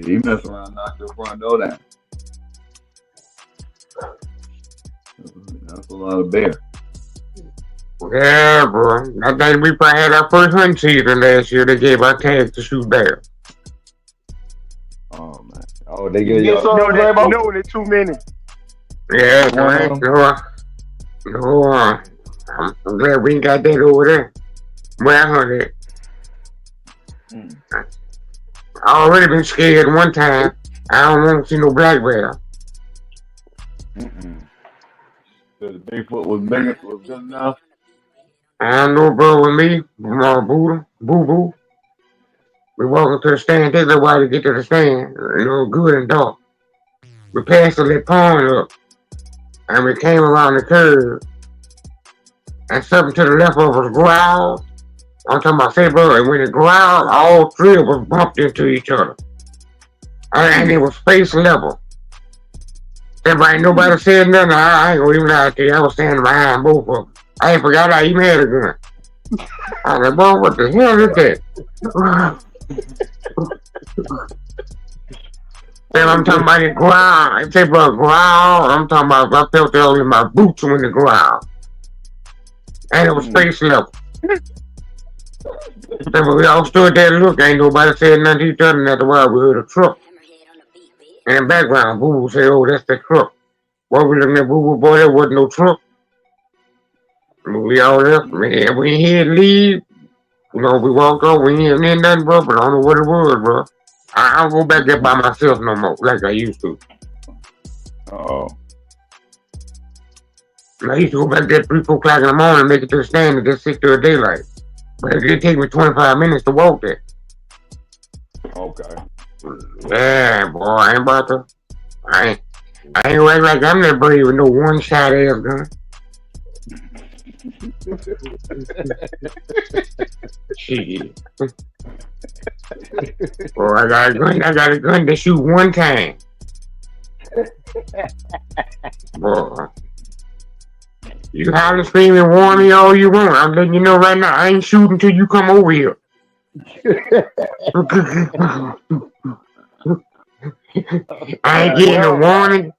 B: He mess around, knock your front door down. That's a lot of bear.
D: Yeah, bro. I think we probably had our first hunting season last year. They gave our tags to shoot bear.
B: Oh man. Oh, they
C: You
B: get
C: get
B: y'all.
C: some,
A: You
C: J-Bo?
A: know it too many.
D: Yeah,
B: One
D: man.
B: of them.
D: No, I'm glad we ain't got that over there. Where I hunted.
B: Mm.
D: I already been scared one time. I don't want to see no black bear.
B: Mm-mm. So the Bigfoot was big, was good enough.
D: I don't know, bro, with me, Buddha, Boo Boo. We walking to the stand, take a little while to get to the stand. Good and dark. We passed the little pond up, and we came around the curve, and something to the left of us growled. I'm talking about, say, bro, and when it growled, all three of us bumped into each other. And it was face level. Everybody, nobody said nothing. I ain't gonna even lie to you. I was standing behind both of them. I ain't forgot I even had a gun. I was like, boy, what the hell is that? And I'm talking about the ground. I say, bro, ground. I'm talking about, I felt it all in my boots when the ground. And it was face level. So we all stood there and looked. Ain't nobody said nothing to each other. And after a while, we heard a truck. In the background, Boo Boo said, oh, that's the truck. Boy, we looking at Boo Boo, boy, there wasn't no truck. We all left, man. We ain't had to leave. We walked off. We ain't had nothing, bro. But I don't know what it was, bro. I don't go back there by myself no more, like I used to.
B: Oh.
D: I used to go back there at 3, 4 o'clock in the morning and make it to the stand and just sit there at daylight. But it did take me 25 minutes to walk there.
B: Okay.
D: Yeah, boy, I ain't about to. I ain't act like I'm that brave with no one-shot ass gun. Shit. Boy, I got a gun to shoot one time. Boy. You holler, scream, and warn me all you want. I'm letting you know right now, I ain't shooting till you come over here. I ain't getting no warning.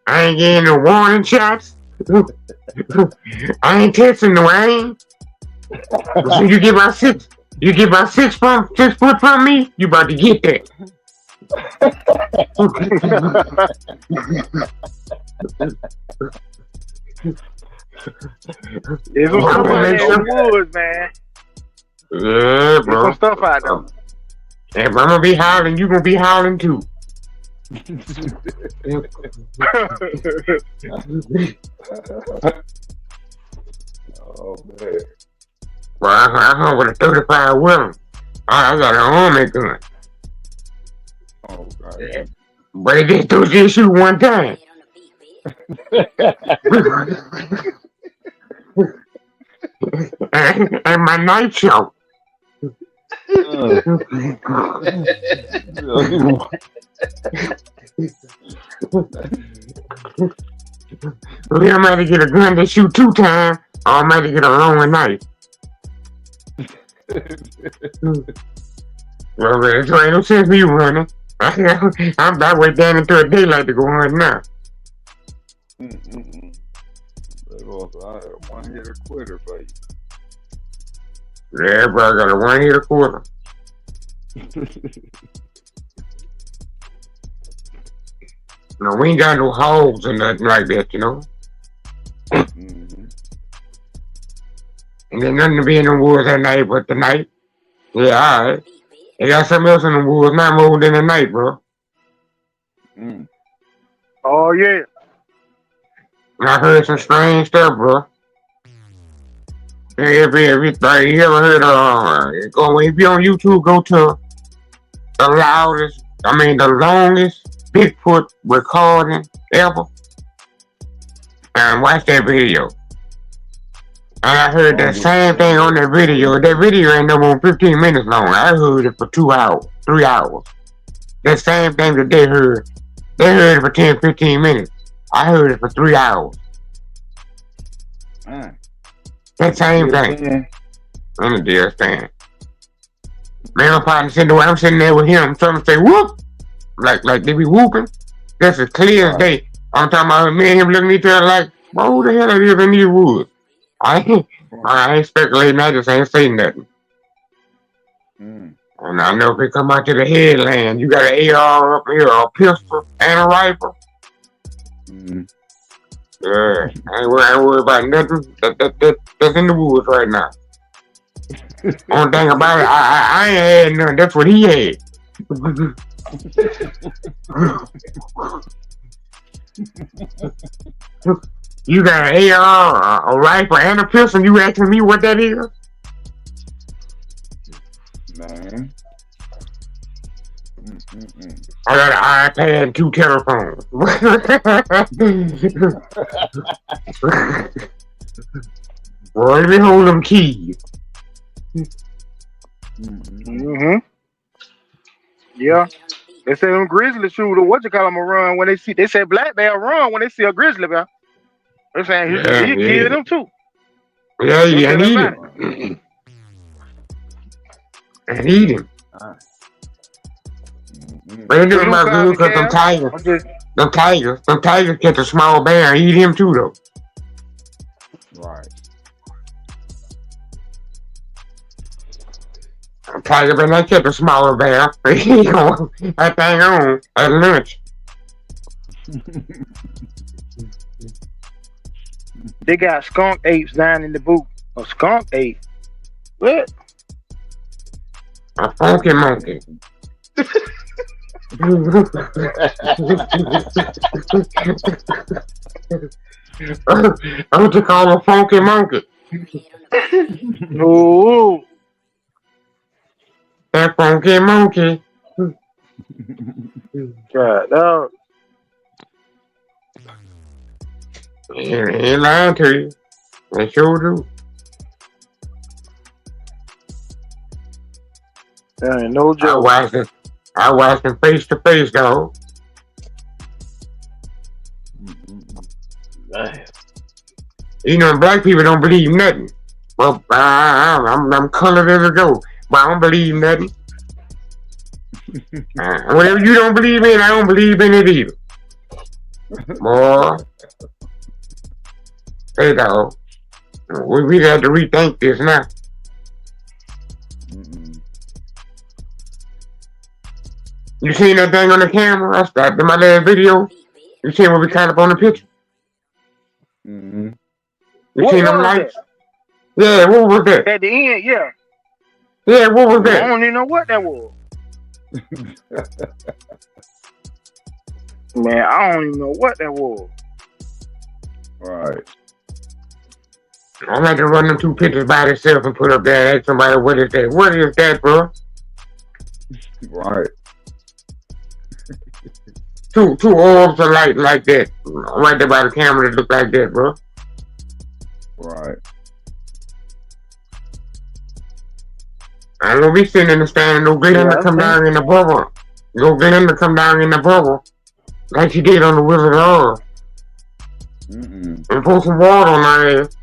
D: I ain't getting no warning shots. I ain't testing no aim. So you get about 6 foot from me, you about to get that.
A: There's some stuff out there in the woods, man.
D: Yeah, bro.
A: There's some stuff out there.
D: If I'm gonna be howling, you gonna be howling too.
B: Oh man.
D: Well, I hung with a 35 William. I got an army gun.
B: Oh god.
D: But it just shoot one time. and my night show. We might to get a gun to shoot 2 times, or I might get a long knife. Well, there ain't no sense me running. I'm that way down into a daylight to go hunt now.
B: I had a one-hitter quitter for you.
D: Yeah, bro, I got a 1-hitter quarter. No, we ain't got no holes or nothing like that,
B: Mm-hmm.
D: And there's nothing to be in the woods at night but the night. Yeah, alright. They got something else in the woods, not more than the night, bro.
B: Mm.
A: Oh, yeah.
D: I heard some strange stuff, bro. Everything you ever heard of, if you're on YouTube, go to the longest Bigfoot recording ever, and watch that video. And I heard that same thing on that video. That video ain't no more than 15 minutes long. I heard it for 2 hours, 3 hours. That same thing that they heard it for 10, 15 minutes. I heard it for 3 hours. That same thing. In the deer stand. Man, my partner I'm sitting there with him. Someone say, whoop! Like they be whooping. That's as clear as day. I'm talking about me and him looking at each other like, well, who the hell are you in these woods? I ain't speculating, I just ain't saying nothing. And I know if they come out to the headland, you got an AR up here, a pistol, and a rifle. Yeah, I ain't worried about nothing that's in the woods right now. Only thing about it, I ain't had nothing. That's what he had. You got an AR, a rifle, and a pistol. You asking me what that is?
B: Man.
D: I got an iPad and 2 telephones. Boy, let me hold them keys.
A: Yeah. They say them grizzly shooter, what you call them, a run when they see, they say black bear run when they see a grizzly bear. They saying he killed them too.
D: Yeah, and eat him. And eat him. But it doesn't matter good because them tigers catch a small bear and eat him too though.
B: Right.
D: Tiger better not catch a smaller bear. He gonna that thing on at lunch.
A: They got skunk apes down in the boot. A skunk ape. What?
D: A funky monkey. What you call a funky monkey?
A: Ooh.
D: That funky monkey.
A: God, dog.
D: Ain't lying to you. They sure do.
A: That ain't no joke.
D: I watched him face to face, dog. You know, black people don't believe nothing. Well, I'm colored as a go, but I don't believe nothing. Whatever you don't believe in, I don't believe in it either. Boy. Hey, dog. We have to rethink this now. You seen that thing on the camera? I stopped in my last video. You seen what we caught up on the picture? You seen them lights? Yeah, what was that?
A: At the end, yeah.
D: Yeah, what was that?
A: I don't even know what that was. Man, I don't even know what that was.
B: Right.
D: I'm going to run them 2 pictures by themselves and put up there and ask somebody, what is that? What is that, bro?
B: Right.
D: Two orbs of light like that. Right there by the camera that look like that, bro.
B: Right.
D: I don't be sitting in the stand and no Glinda come down in the bubble. No Glinda come down in the bubble. Like she did on the Wizard of Oz. And pour some water on my ass.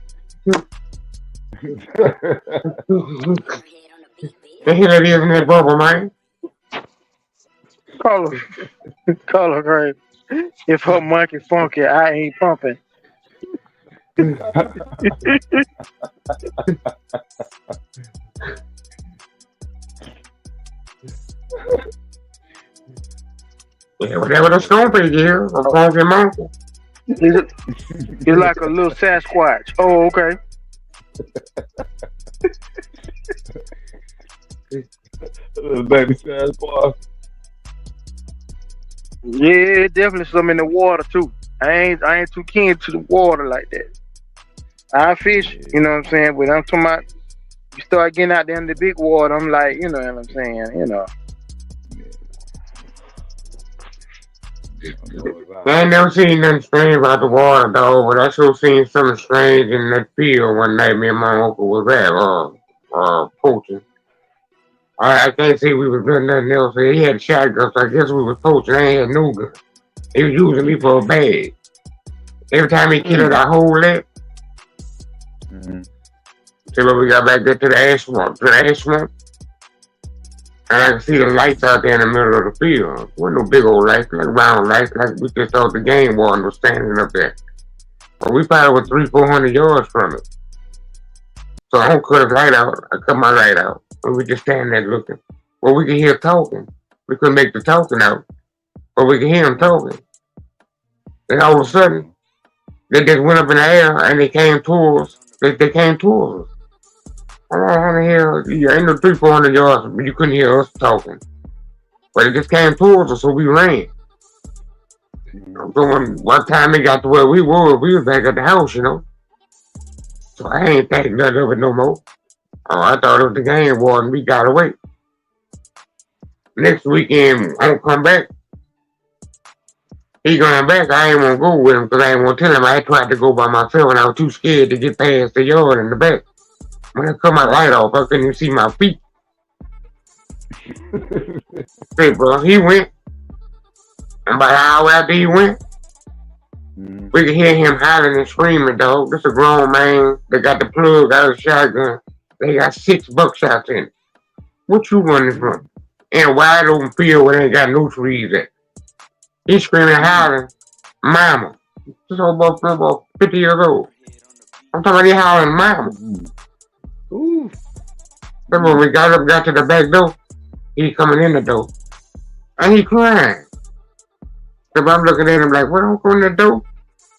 D: The hell it is in that bubble, man.
A: Call her right. If her monkey funky, I ain't pumping.
D: Yeah, whatever the stomping is, a funky monkey.
A: It's like a little Sasquatch. Oh, okay.
B: Little baby Sasquatch.
A: Yeah, definitely some in the water too. I ain't too keen to the water like that. I fish, you know what I'm saying? But I'm talking about you start getting out there in the big water, I'm like, you know what I'm saying, you know.
D: I ain't never seen nothing strange about the water, though, but I sure seen something strange in that field one night. Me and my uncle was there, poaching. I can't say we was doing nothing else. He had shotguns, so I guess we was poaching. I ain't had no gun. He was using me for a bag. Every time he killed it, I hold it. Till we got back there to the ash swamp. And I could see the lights out there in the middle of the field. Wasn't no big old lights, like round lights, like we just thought the game warden was standing up there. But we probably were 300-400 yards from it. So I don't cut his light out. I cut my light out. And we just stand there looking. Well, we could hear talking. We couldn't make the talking out, but we could hear him talking. Then all of a sudden, they just went up in the air and they came towards us. They came towards us. I don't know how the hell, you ain't no 300-400 yards, but you couldn't hear us talking. But it just came towards us, so we ran. So when one time it got to where we was back at the house, you know. So I ain't thinking nothing of it no more. Oh, I thought it was the game warden. We got away. Next weekend, I don't come back. He going back. I ain't want to go with him because I ain't want to tell him I tried to go by myself and I was too scared to get past the yard in the back. When I cut my light off, I couldn't even see my feet. Hey, bro, he went. And about an hour after he went, we could hear him hollering and screaming, dog. This a grown man. They got the plug out of the shotgun. They got 6 buckshots in it. What you running from? In a wide open field where they ain't got no trees at. He's screaming and hollering, mama. This old boy about 50 years old. I'm talking about he hollering mama.
C: Ooh.
D: Then when we got to the back door, he coming in the door. And he crying. So I'm looking at him like, what don't go in the door?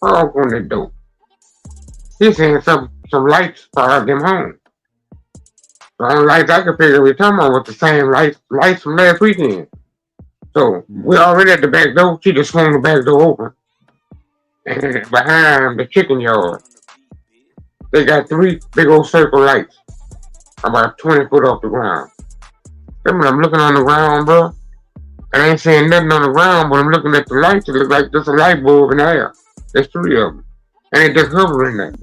D: What don't go in the door? He's saying some lights followed them home. The only lights I could figure we talking about was the same lights from last weekend. So we already at the back door. She just swung the back door open. And behind the chicken yard, they got 3 big old circle lights about 20 foot off the ground. Then when I'm looking on the ground, bro, and I ain't saying nothing on the ground, but I'm looking at the lights. It looks like there's a light bulb in the air. There's 3 of them. And it just hovering there.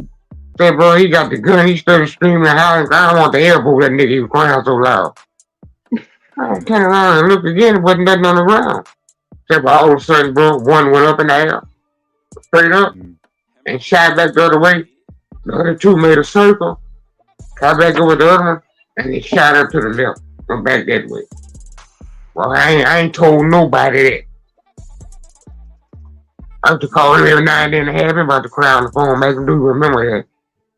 D: Said, bro, he got the gun. He started screaming and howling. I don't want the elbow that nigga. He was crying so loud. I turned around and looked again. There wasn't nothing on the ground. Said, but all of a sudden, bro, one went up in the air, straight up, and shot back the other way. The other 2 made a circle, got back over the other one, and they shot up to the left, went back that way. Well, I ain't told nobody that. I have to call him every now and then and have him about to cry on the phone, make him do remember that.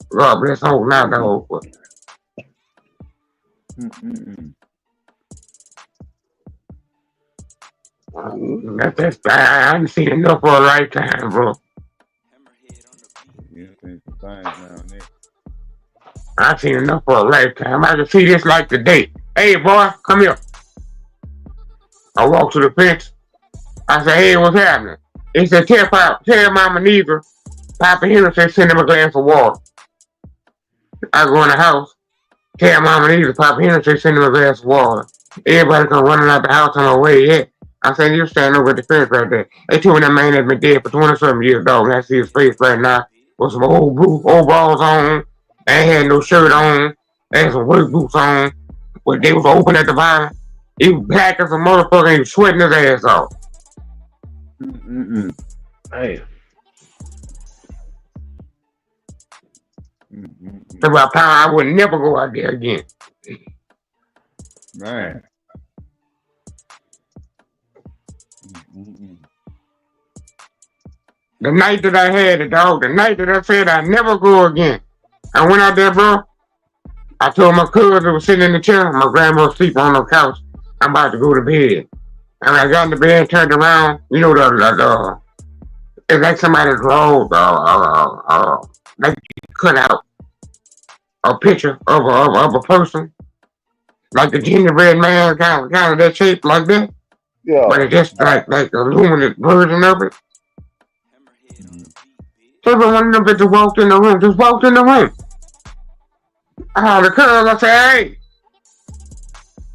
D: God bless hope now, dog. I haven't seen enough for a lifetime, bro.
B: You seen some things down there.
D: I've seen enough for a lifetime. I can see this like today. Hey, boy, come here. I walk to the fence. I say, hey, what's happening? He said, tell Mama Neva, Papa Henry said, send him a glass of water. I go in the house, tell Mama Neva, Papa Henry said, send him a glass of water. Everybody come running out the house on the way yet. I said, you stand over at the fence right there. They told me that man had been dead for 20-something years, dog. And I see his face right now with some old balls on. Ain't had no shirt on. They had some work boots on. But they was open at the bottom. He was black as a motherfucker and he was sweating his ass off.
C: Hey.
D: So by the time I would never go out there again.
B: Man.
D: The night that I had it, dog, the night that I said I'd never go again, I went out there, bro. I told my cousin who was sitting in the chair, my grandma was sleeping on the couch. I'm about to go to bed. And I got in the bed and turned around. You know, it's like somebody draws, like you cut out a picture of a person, like the gingerbread man, kind of that shape like that.
C: Yeah.
D: But it's just like a luminous version of it. So one of them bitches walked in the room. The cuz, I said, hey.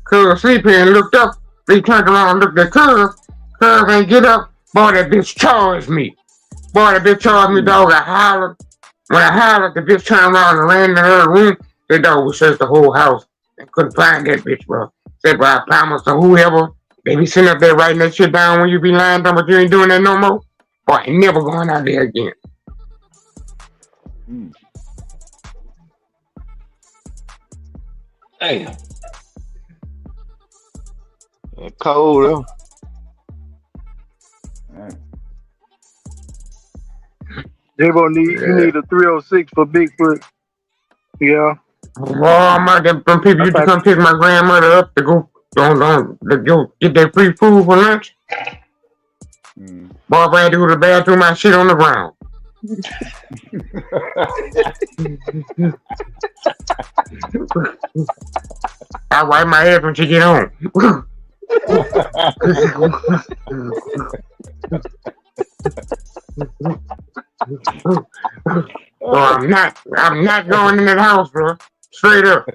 D: Cuz sleep here and looked up. He turned around and looked at cuz. Cuz ain't get up. Boy, that bitch charged me. Dog. I hollered. When I hollered, the bitch turned around and ran in her room. The dog was searched the whole house and couldn't find that bitch, bro. Said, bro, I promise to whoever, they be sitting up there writing that shit down when you be lying down, but you ain't doing that no more. Boy, I ain't never going out there again.
C: Hey. Cold.
A: J.Bo you need a 306 for Bigfoot. Yeah.
D: Walmart, them people used to come pick my grandmother up to go get their free food for lunch. Boy, if I had to go to the bathroom, I shit on the ground. I wipe my ass when she get home. So I'm not going in that house, bro. Straight up.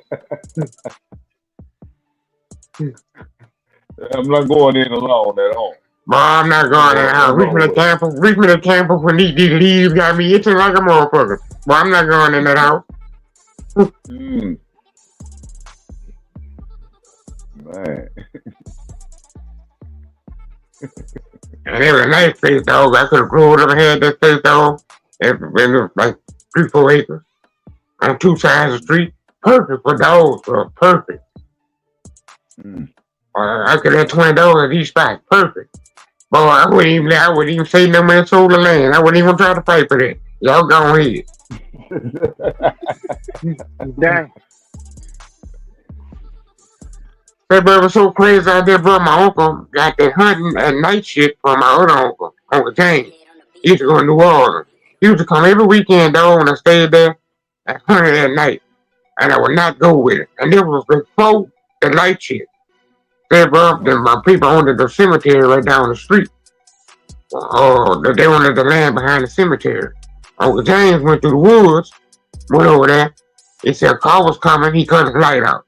B: I'm not going in alone at all.
D: Boy, I'm not going in the house. Reach me the camper when these leaves got me itching like a motherfucker. Boy, I'm not going in that house.
B: Man.
D: And it was a nice face dog. I could have grown up and had that face dog. It was like 3-4 acres on two sides of the street. Perfect for dogs, bro. Perfect. I could have 20 dogs at each spot. Perfect. Boy, I wouldn't even say no man sold the land. I wouldn't even try to fight for that. Y'all go ahead.
A: Dang.
D: That bro was so crazy out there, bro. My uncle got that hunting at night shit from my other uncle, Uncle James. He used to go to New Orleans. He used to come every weekend, dog, when I stayed there and hunt at night. And I would not go with it. And it was before the night shit. Said, bro, my people owned the cemetery right down the street. Oh, they owned the land behind the cemetery. Uncle James went through the woods, went over there. He said a car was coming, he cut his light out.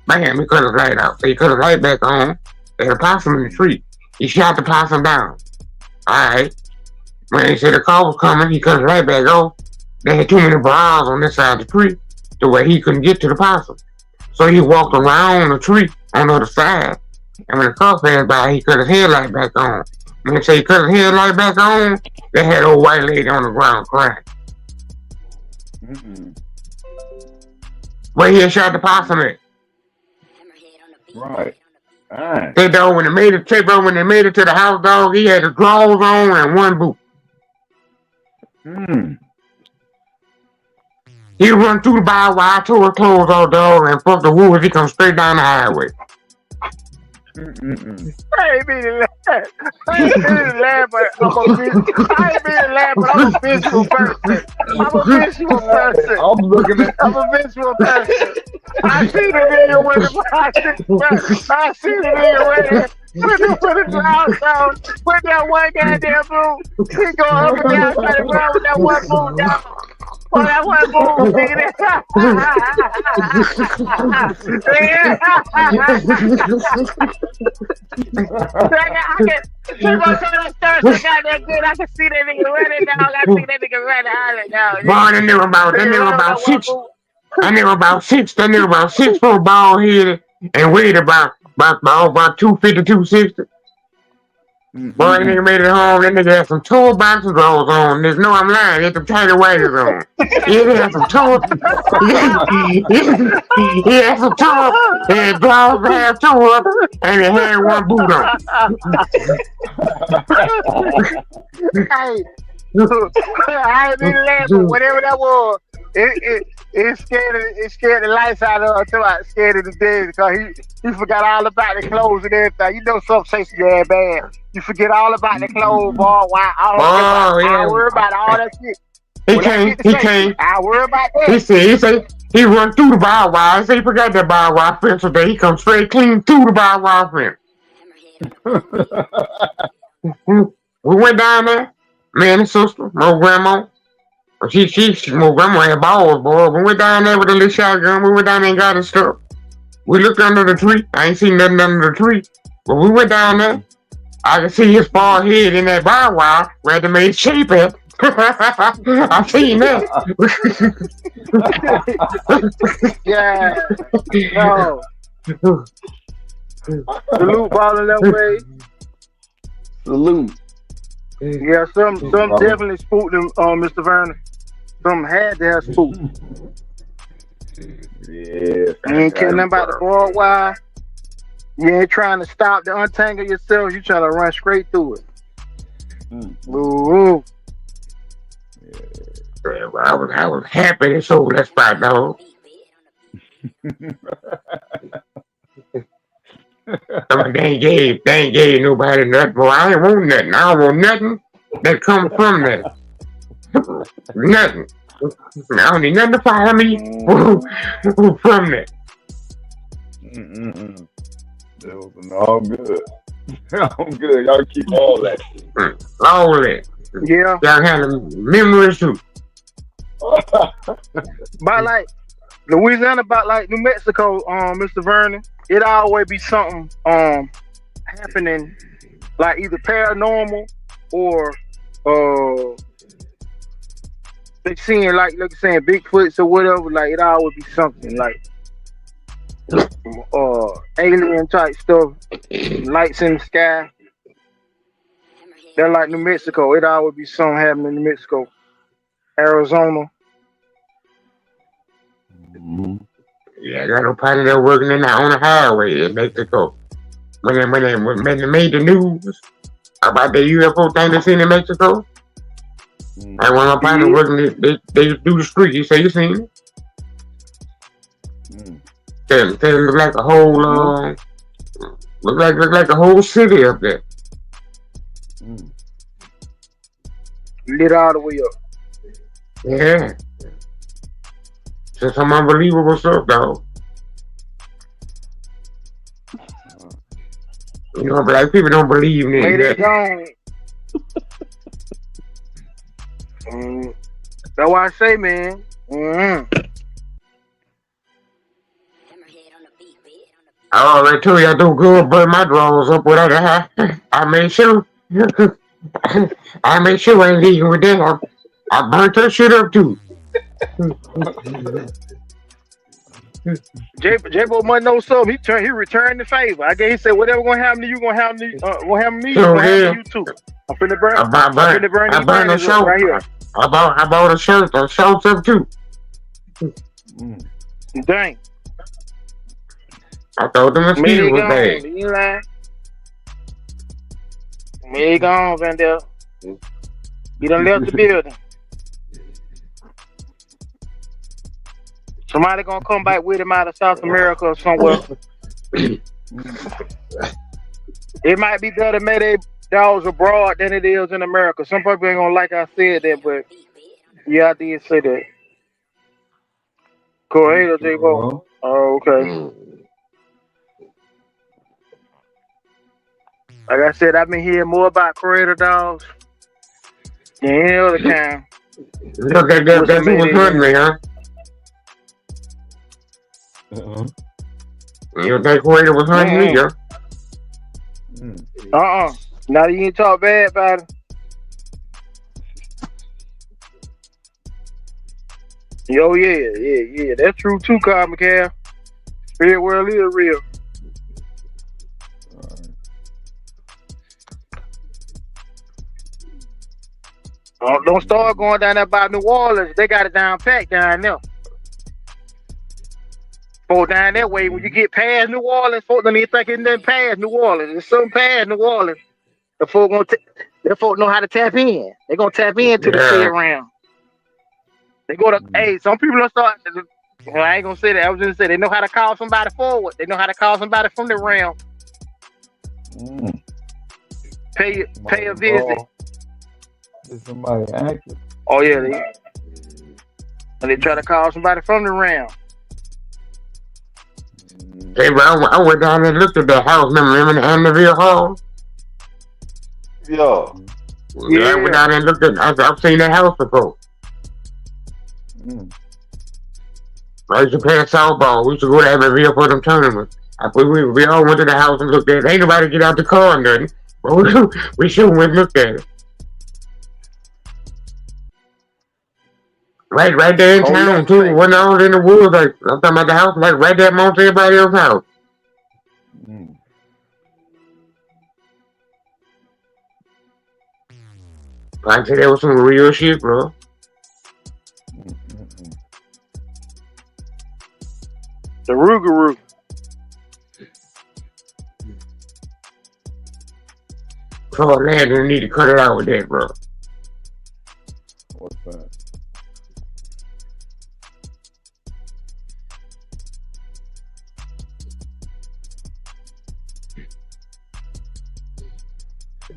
D: Bam, he cut his light out. So he cut his light back on. They had a possum in the tree. He shot the possum down. Alright. When he said the car was coming, he cut his light back off. They had too many bars on this side of the tree to where he couldn't get to the possum. So he walked around the tree on the other side. And when the car passed by, he cut his headlight back on. When they say he cut his headlight back on, they had an old white lady on the ground crying. Where he had shot the possum at.
B: Right.
D: They dog when they made it to the house, dog, he had his drawers on and one boot. He run through the barbed wire, tore his clothes off, dog, and fuck the woods. He come straight down the highway.
A: I ain't mean to laugh. I ain't mean to laugh, but I'm a visual person. I'm a visual person.
B: I'm looking at
A: I'm a visual person. I see the nigga with the with the blouse on, with that one goddamn boot. He go up and down, try to run with that one boot down. Oh, that one boot, nigga. I can see that nigga running, dog. I see that nigga running, hollering, dog.
D: Boy, they knew about six foot bald headed and weighed about 250, 260. Boy, that nigga made it home. That nigga had some toolbox drawers on. There's no, I'm lying. He had some tighty whities on. He had some tools. He had some tools. He had drawers that had two up, and he had one boot on.
A: Hey, I ain't been laughing. Whatever that was, it scared the lights out of him until I scared of the day because he forgot all about the clothes and everything. You know something chasing your ass bad. You forget all about the clothes, boy. I worry about all that shit.
D: He came.
A: I worry about that.
D: He said he run through the barbed wire. He said he forgot that barbed wire fence today. He come straight clean through the barbed wire fence. We went down there, me and his sister, my grandma. My grandma had balls, boy. We went down there with a little shotgun. We went down there and got his stuff. We looked under the tree. I ain't seen nothing under the tree. But we went down there. I could see his bald head in that barbed wire where they made shape at. I seen that.
A: Yeah. No. Salute balling that way.
C: Salute.
A: Yeah, some definitely spooked him, Mr. Vernon. Some had to have spooked.
B: Yeah.
A: I ain't caring nothing about the barbed wire. You ain't trying to stop to untangle yourself. You trying to run straight through it. Ooh.
D: Yeah, well, I was happy to show that spot, dog. They ain't gave nobody nothing. Boy, I ain't want nothing. I don't want nothing that comes from that. Nothing. I don't need nothing to follow me from that.
B: That was all good. I'm good. Y'all keep all that.
D: All that.
A: Yeah.
D: Y'all have the memories too.
A: But like Louisiana, about like New Mexico, Mr. Vernon, it always be something happening, like either paranormal or they seeing like saying Bigfoots or whatever. Like it always be something like alien type stuff, lights in the sky. They're like New Mexico. It always be something happening in New Mexico, Arizona.
D: Yeah, I got no partner that working on the highway in Mexico. When they made the news about the UFO thing they seen in Mexico, and when my partner working, they do the street. You say you seen it? It look like a whole look like a whole city up there.
A: Lit all the way up.
D: Yeah. Just some unbelievable stuff, dog. You know, black people don't believe in
A: Made it
D: that.
A: gone. That's why I say, man.
D: I already told you I don't go and burn my drawers up without a I made sure. I made sure I ain't leaving with them. I burnt that shit up too.
A: J.Bo must know something. He returned the favor. I guess he said whatever gonna happen to you, gonna happen to me. Gonna happen to me. Gonna happen to you too. I'm finna burn. I'm finna burn these panties up right here.
D: I bought a shirt up too.
A: Dang.
D: I thought the mosquito was bad.
A: You lying? He gone, Vandell. You done left the building. Somebody gonna come back with him out of South America or somewhere. It might be better make their dogs abroad than it is in America. Some people ain't gonna like I said that, but yeah, I did say that. Go ahead, J.Bo. Oh, okay. Like I said, I've been hearing more about creator dogs than any other kind.
D: Look at that. That's who was hunting me, huh? You think creator was hunting me, huh?
A: Now you ain't talk bad about it. Yo, yeah. That's true too, Carl McCall. Spirit world is real. Don't start going down there by New Orleans. They got it down packed down there. Go down that way. When you get past New Orleans, folks don't even think it's nothing past New Orleans. There's something past New Orleans. The folk know how to tap in. They're gonna tap into the stay around. They go to some people don't start. Well, I ain't gonna say that. I was just say they know how to call somebody forward. They know how to call somebody from the realm. Pay a visit.
B: Is somebody active?
A: Oh yeah, they try to call somebody from the realm.
D: Hey, bro, I went down there and looked at that house. Remember in the Anderville Hall?
C: Yeah.
D: I went down there and looked at. I've seen that house before. I used to play softball. We used to go to Anderville for them tournaments. We all went to the house and looked at it. Ain't nobody get out the car or nothing. But we sure went and looked at it. Right there in town too. Wasn't all in the woods. Like I'm talking about the house, like right there amongst everybody else's house. I said that was some real shit, bro.
A: The Rougarou.
D: Troy Landon need to cut it out with that, bro.
B: What's that?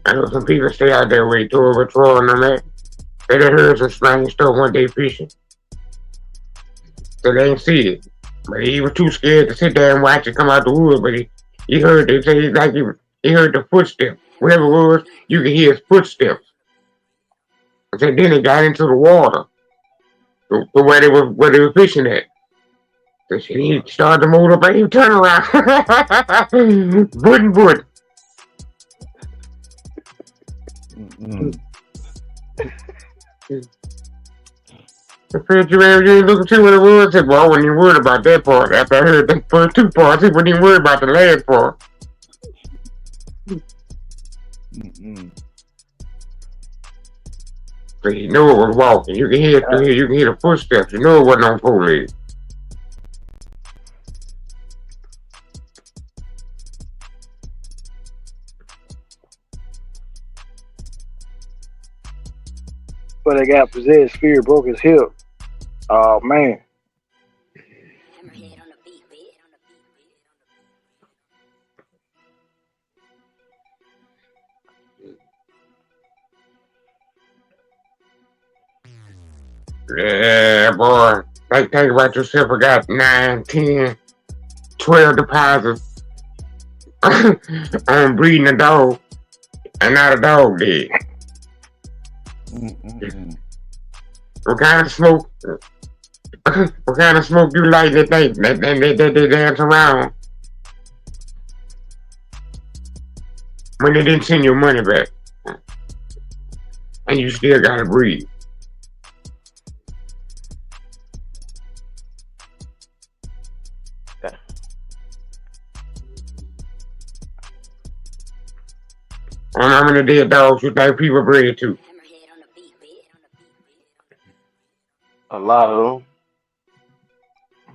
D: I know some people stay out there way too over Troy and them that. They done heard some slang stuff one day fishing. So they ain't see it. But he was too scared to sit there and watch it come out the wood, but he heard they say like he heard the footsteps. Whatever it was, you could hear his footsteps. And so then he got into the water. To where they were fishing at. So he started to move up and he turned around. Wouldn't. The first you ain't looking to what it was. I said, well, I wasn't even worried about that part. After I heard the first two parts, I wasn't even worried about the last part. So you know it was walking. You can hear it through here. You can hear the footsteps. You know it wasn't on 4 legs.
A: But they got possessed. Spirit broke his hip. Oh man.
D: Yeah, boy. Think about yourself. I got 9, 10, 12 deposits on breeding a dog, and not a dog dead. What kind of smoke? What kind of smoke you like that they dance around when they didn't send your money back, and you still gotta breathe? How many dead dogs you think people breed to?
C: A lot of them.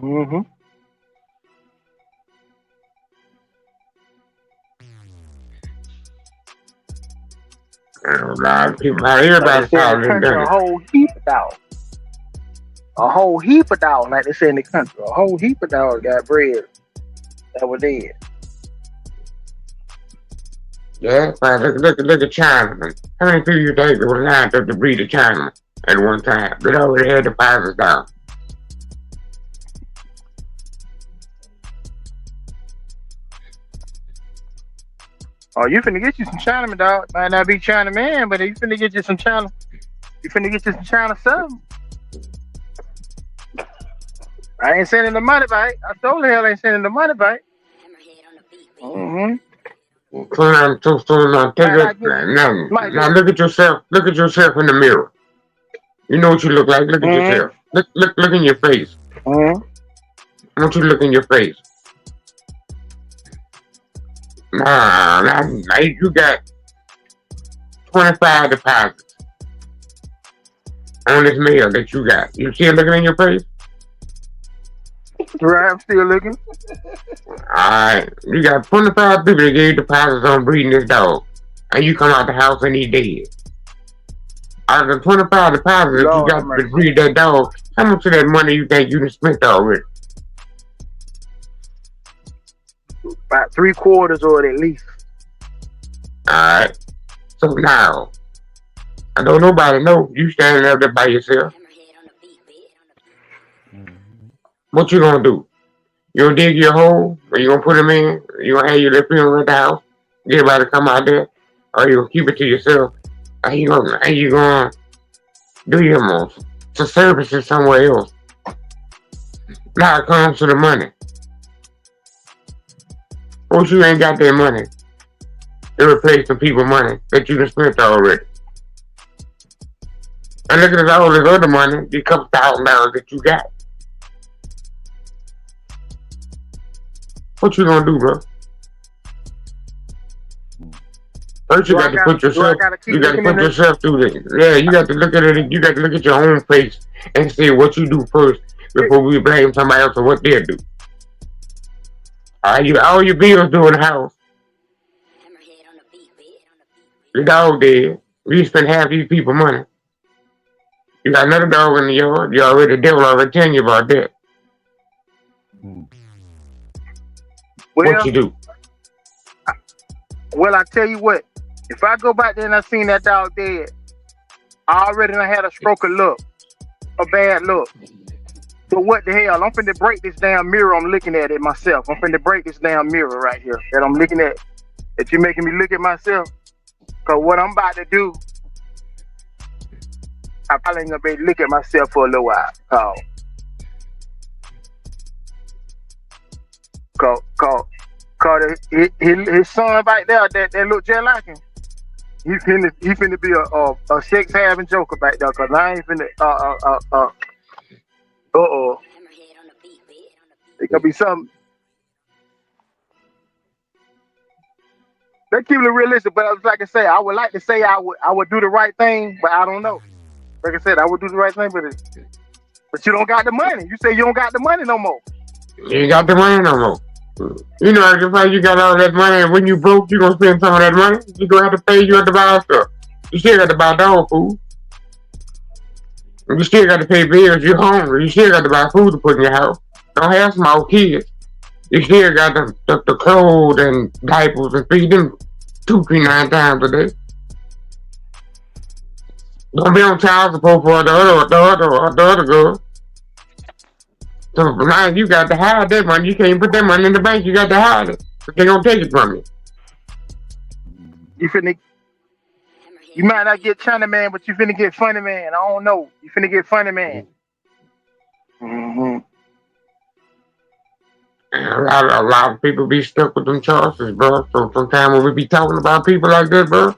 A: Mm-hmm.
D: A lot of people, everybody's calling it
A: A whole heap of dogs. A whole heap of dogs, like they say in the country. A whole heap of dogs got bred that were dead.
D: Yeah, but look at China. How many people you think were lined up to breed a Chinaman at one time? They already had deposits down.
A: Oh, you finna get you some Chinaman, dog. Might not be Chinaman, but you finna get you some China. You finna get you some China something. I ain't sending the money back. I told the hell I ain't sending the money back. Mm-hmm.
D: So now take it. Now look at yourself. Look at yourself in the mirror. You know what you look like. Look at yourself. Look in your face. I want you to look in your face. Now you got 25 deposits on this mail that you got. You still looking in your face?
A: Right, I'm still looking.
D: Alright, you got 25 people that gave deposits on breeding this dog, and you come out the house and he dead. Out of the 25 deposits that you got to breed that dog, how much of that money you think you done spent already?
A: About 3/4 or at least.
D: Alright, so now, I don't nobody know you standing up there by yourself. What you gonna do? You gonna dig your hole? Or you gonna put them in? You gonna have your little funeral at the house? Get everybody to come out there? Or you gonna keep it to yourself? How you gonna do your most to services somewhere else? Now it comes to the money. What you ain't got that money to replace the people's money that you done spent already? And look at all this other money, these couple $1,000 that you got. What you gonna do, bro? First, you got to put yourself. You got to put yourself through this. Yeah, you got to look at it. You got to look at your own face and see what you do first before we blame somebody else for what they do. All your bills do in the house. Your dog dead. You spend half these people money. You got another dog in the yard. You already devil already telling you about that. What
A: Well,
D: you do?
A: well, I tell you what. If I go back there and I seen that dog dead, I already done had a stroke of luck, a bad luck. So what the hell? I'm finna break this damn mirror. I'm looking at it myself. I'm finna break this damn mirror right here that I'm looking at. That you making me look at myself. Cause what I'm about to do, I probably ain't gonna be able to look at myself for a little while. Cause his son right there that look just like him. He finna be a sex having joker back there. Cause I ain't finna it could be something. They keep it realistic, but like I say, I would like to say I would do the right thing, but I don't know. Like I said, I would do the right thing, but you don't got the money. You say you don't got the money no more.
D: You ain't got the money no more. You know, just like you got all that money, and when you broke, you gonna spend some of that money. You gonna have to pay. You have to buy stuff. You still got to buy dog food. You still got to pay bills. You're hungry. You still got to buy food to put in your house. Don't have small kids. You still got the clothes and diapers and feed them 2, 3, 9 times a day. Don't be on child support for the other girl. So now you got to hide that money. You can't put that money in the bank. You got to hide it. But they gonna take it from you.
A: You might not get China Man, but you finna get Funny Man. I don't know. You finna get Funny Man. Mm-hmm.
D: A lot of people be stuck with them choices, bro. So sometimes when we be talking about people like that, bro,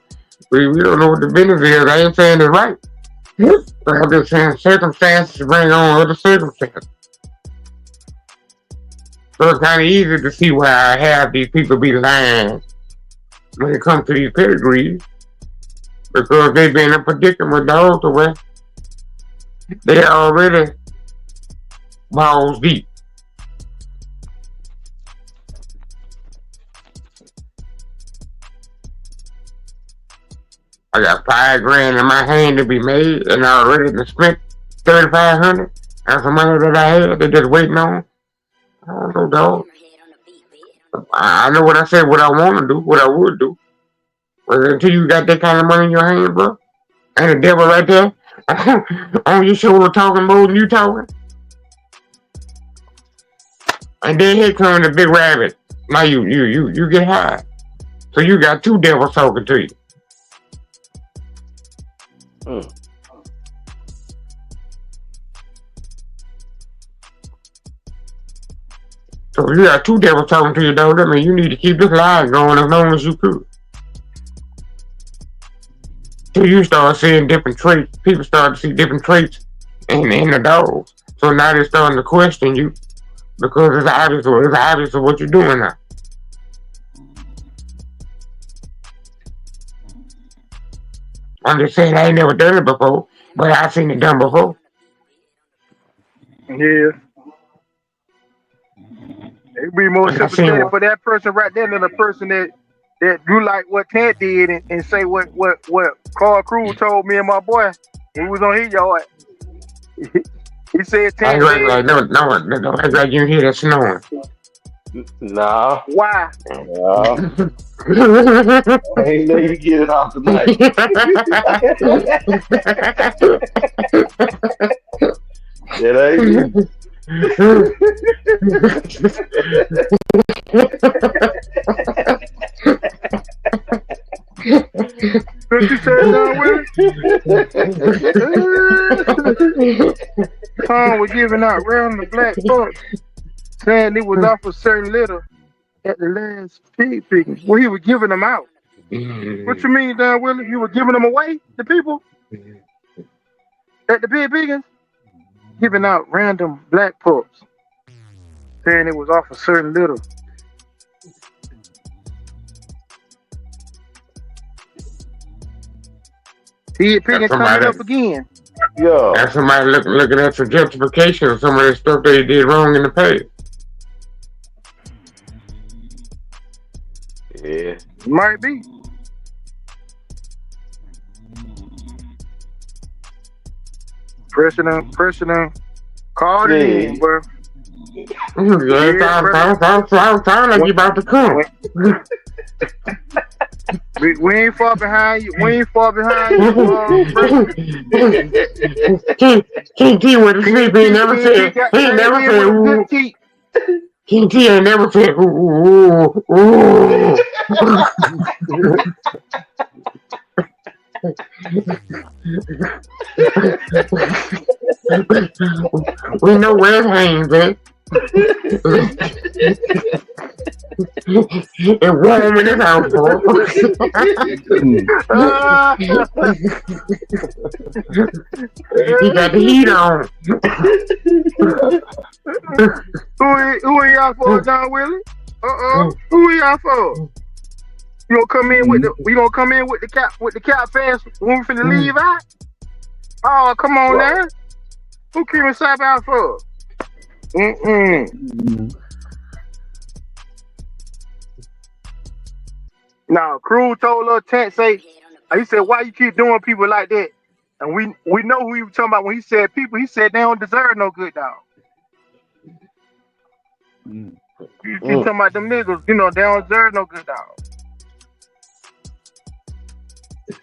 D: we don't know what the business is. I ain't saying it's right. But I'm just saying circumstances bring on other circumstances. So it's kind of easy to see why I have these people be lying when it comes to these pedigrees. Because they be in a predicament the other way. They already balls deep. I got $5,000 in my hand to be made, and I already spent $3,500. That's the money that I had. They just waiting on. I don't know, dog. I know what I said, what I want to do, what I would do. But until you got that kind of money in your hand, bro, and the devil right there on your shoulder talking more than you talking, and then here comes the big rabbit. Now you get high, so you got 2 devils talking to you. So if you got 2 devils talking to you, though, that means you need to keep this line going as long as you could. Till you start seeing different traits. People start to see different traits in the dogs. So now they're starting to question you because it's obvious of what you're doing now. I'm just saying I ain't never done it before, but I've seen it done before.
A: Yeah. It'd be more sympathetic for that person right there than the person that do like what Ted did and say what Carl Cruz told me and my boy. He was on his yard. He said Ted.
D: Don't act like you hear that snowing.
C: Nah.
A: Why?
C: Nah. I ain't know you get it off tonight. It ain't.
A: What you said, John Willie? Tom was giving out random black books, saying it was off a certain litter at the last pig picking. Well, he was giving them out. What you mean, John Willie? You were giving them away to people at the pig picking? Giving out random black pups, saying it was off a certain litter. Pig picking coming up again.
C: Yeah.
D: That's somebody looking at some justification of some of the stuff they did wrong in the past.
C: Yeah.
A: Might be. Pressure. Called it in,
C: Yeah.
A: bro.
D: Yeah, sound like you about to come.
A: We ain't far behind you. We ain't far behind you, pressure.
D: King T went to sleep. He never
A: King T
D: said.
A: got
D: He
A: came
D: never
A: in
D: said.
A: with a good
D: Ooh.
A: T.
D: King T ain't never said. Ooh. Ooh. We know where it hangs at. It's warm in this house, boy. He got the heat on.
A: Who are y'all for, Don Willie? Who are y'all for? You gonna come in with the cap fast when we finna leave out? Oh, come on now. Who Kevin Sapp out for? Now, Crew told her Tent he said, why you keep doing people like that? And we know who he was talking about when he said people. He said they don't deserve no good dog. You keep talking about them niggas, they don't deserve no good dog.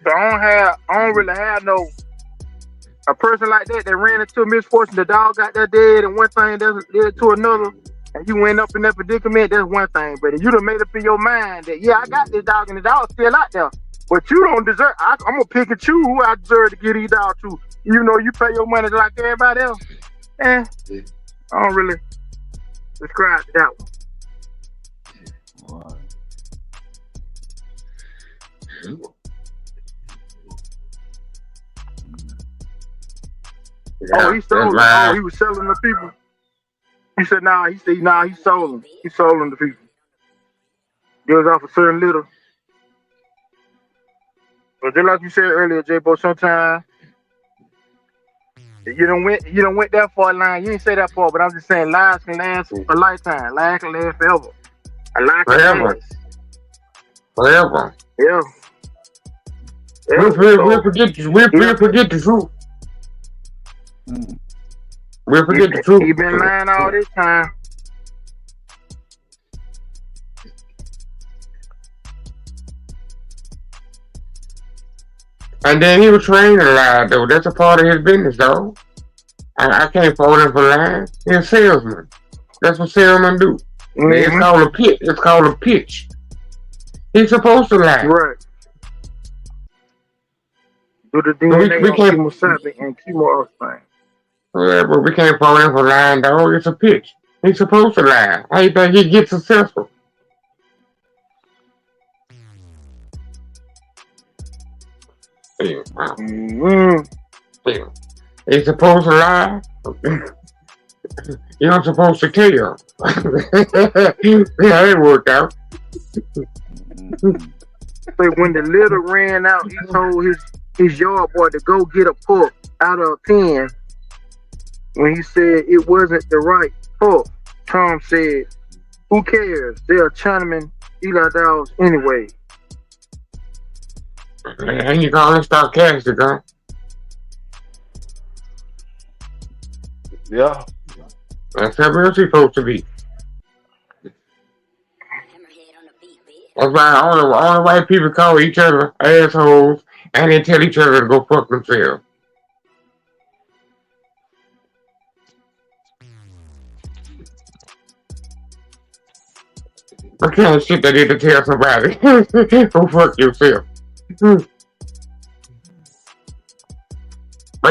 A: So I don't really have no a person like that ran into misfortune. The dog got that dead, and one thing doesn't lead to another, and you end up in that predicament. That's one thing. But if you done made up in your mind that I got this dog, and the dog's still out there, but you don't deserve. I'm gonna pick and choose who I deserve to give these dogs to. You pay your money like everybody else. I don't really subscribe to that one. Yeah, he sold them. Oh, he was selling the people. He said, nah, he sold them. He sold them to people. It was off a certain little. But just like you said earlier, J.Bo, sometimes you don't went that far line. You didn't say that far, but I'm just saying lives can last a lifetime. Lives can last forever. A life can last.
D: Forever.
A: Yeah.
D: We'll forget the truth. We'll forget the truth.
A: He been lying all this time.
D: And then he was trained to lie, though. That's a part of his business, though. I can't fault him for lying. He's a salesman. That's what salesmen do. It's called a pitch. It's called a pitch. He's supposed to lie.
A: Right. Do the DNA we can't chemo sapping and chemo offspring.
D: Yeah, but we can't fault him for lying, though. It's a pitch. He's supposed to lie. How you think he gets successful? He's supposed to lie. You're not supposed to tell. Yeah, it worked out.
A: But when the little ran out, he told his yard boy to go get a pup out of a pen. When he said it wasn't the right pup, Tom said, "Who cares? They're Chinaman Eli dogs anyway."
D: And you call him sarcastic, huh?
C: Yeah.
D: That's how real she's supposed to be. That's why all the white people call each other assholes and they tell each other to go fuck themselves. What kind of shit they need to tell somebody? Go fuck yourself. But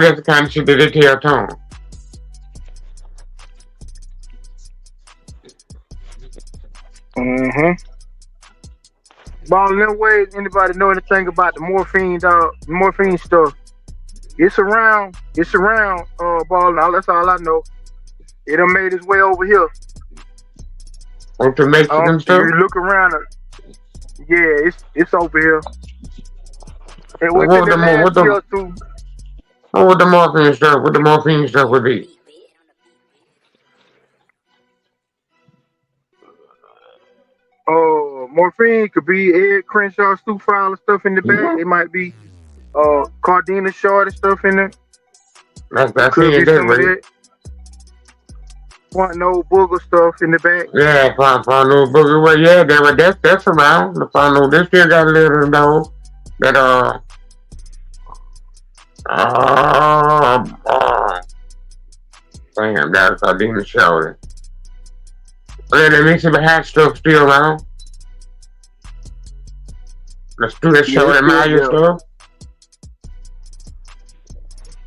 D: that's the kind of shit that they tell Tom.
A: Ball in that way, anybody know anything about the morphine dog, morphine stuff? It's around, ball now. That's all I know. It done made its way over here.
D: To Mexican stuff?
A: You look around, yeah, it's over here. And
D: what the morphine stuff would be?
A: Morphine could be Ed Crenshaw, Stu Fowler stuff in the back. It might be Cardina Short and stuff in there.
D: I
A: Could
D: see
A: be
D: it that
A: some of
D: way.
A: that. Want no booger stuff in the back.
D: Yeah, find no booger. Well, yeah, that's around. The find they still got a little dog that uh, uh damn, that's I didn't show it. Yeah, they mix it with hot stuff still around. Let's do that show
A: Yeah,
D: that
A: still
D: Maya
A: there.
D: stuff.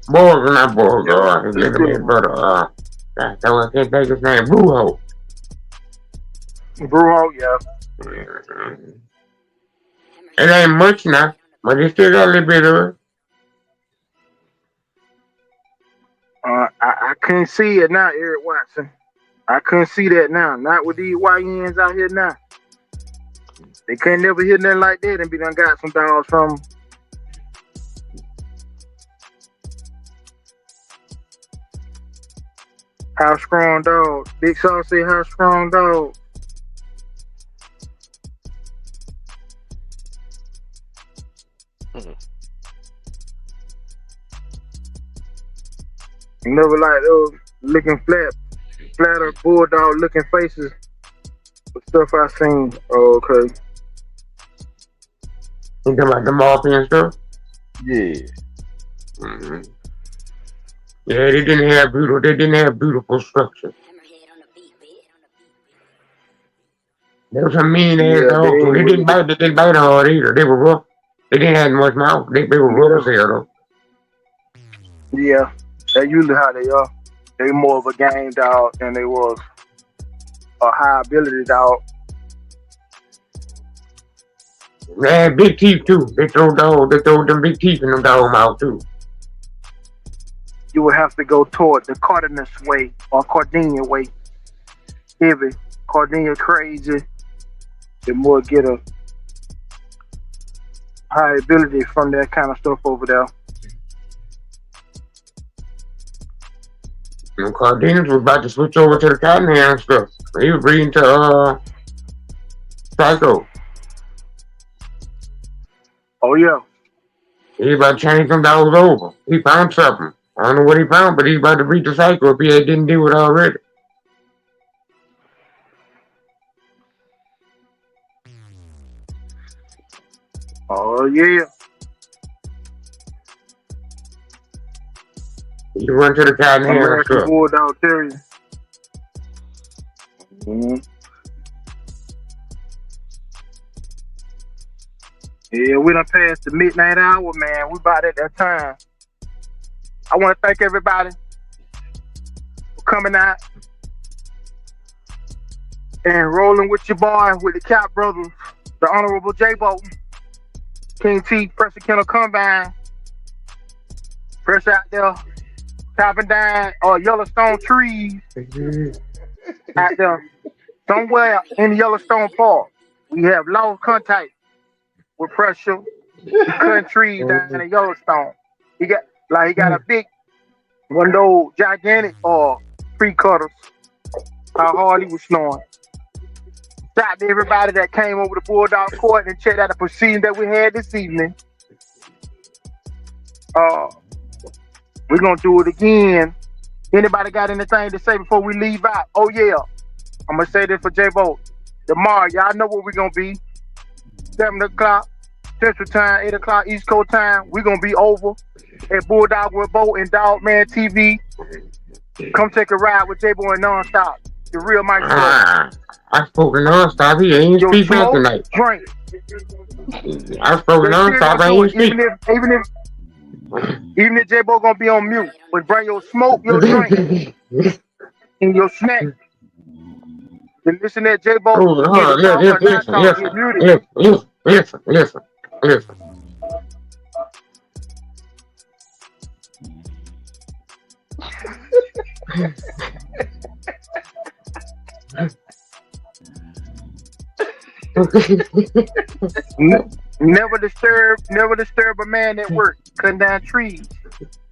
D: Boys, not boys,
A: Yeah,
D: his
A: it's
D: nigga
A: still
D: man, brother, I can't think his name, Brujo.
A: Brujo, yeah.
D: It ain't much now, but it still got a little bit of it.
A: I couldn't see it now, Eric Watson. I couldn't see that now. Not with these YNs out here now. They can't never hear nothing like that and be done got some dogs from. How strong dog? Big Sauce say how strong dog. Never like those looking flatter bulldog looking faces. The stuff I seen. Oh, okay.
D: You talking about the Morphe and stuff?
C: Yeah.
D: Mm-hmm. Yeah, they didn't have beautiful structure. They were some mean ass
A: Yeah, they
D: dogs, so
A: ain't really.
D: they didn't bite hard either. They were rough. They didn't have much mouth. They were rough as hell though.
A: Yeah, that's usually how they are. They more of a game dog than they was a high ability dog.
D: They had big teeth too. They throw them big teeth in them dog mouth too.
A: You would have to go toward the Cardenas way or Cardinia way. Heavy. Cardinia crazy. The more get a high ability from that kind of stuff over there.
D: And Cardenas was about to switch over to the Cottonham stuff. He was reading to Psycho.
A: Oh yeah.
D: He about to change them dogs over. He found something. I don't know what he found, but he's about to read the Psycho if he didn't do it already.
A: Oh yeah.
D: He run to the Cottonham
A: American
D: stuff.
A: Bulldog Terrier. Mm-hmm. Yeah, we done passed the midnight hour, man. We about at that time. I want to thank everybody for coming out and rolling with your boy, with the Cap Brothers, the Honorable J.Bo, King T, Pressure Kennel Combine, fresh out there, chopping down Yellowstone trees out there. Somewhere in Yellowstone Park, we have lost contact with Pressure. He cutting trees down in Yellowstone. He got a big one of those gigantic tree cutters. How hard he was snoring. Shout out to everybody that came over to Bulldog Court and checked out the proceeding that we had this evening. We're gonna do it again. Anybody got anything to say before we leave out? Oh yeah. I'm gonna say this for J.Bo. Tomorrow, y'all know where we're gonna be. 7 o'clock Central Time, 8 o'clock East Coast Time. We're gonna be over at Bulldog with Bo and Dogman TV. Come take a ride with J.Bo and Nonstop. The real Mike.
D: I spoke to Nonstop. He ain't speak back tonight.
A: Drink.
D: I spoke to Nonstop. I ain't speak.
A: Even if J.Bo gonna be on mute, but bring your smoke, your drink, and your snack. And listen to J.Bo.
D: Listen.
A: Never disturb a man at work cutting down trees.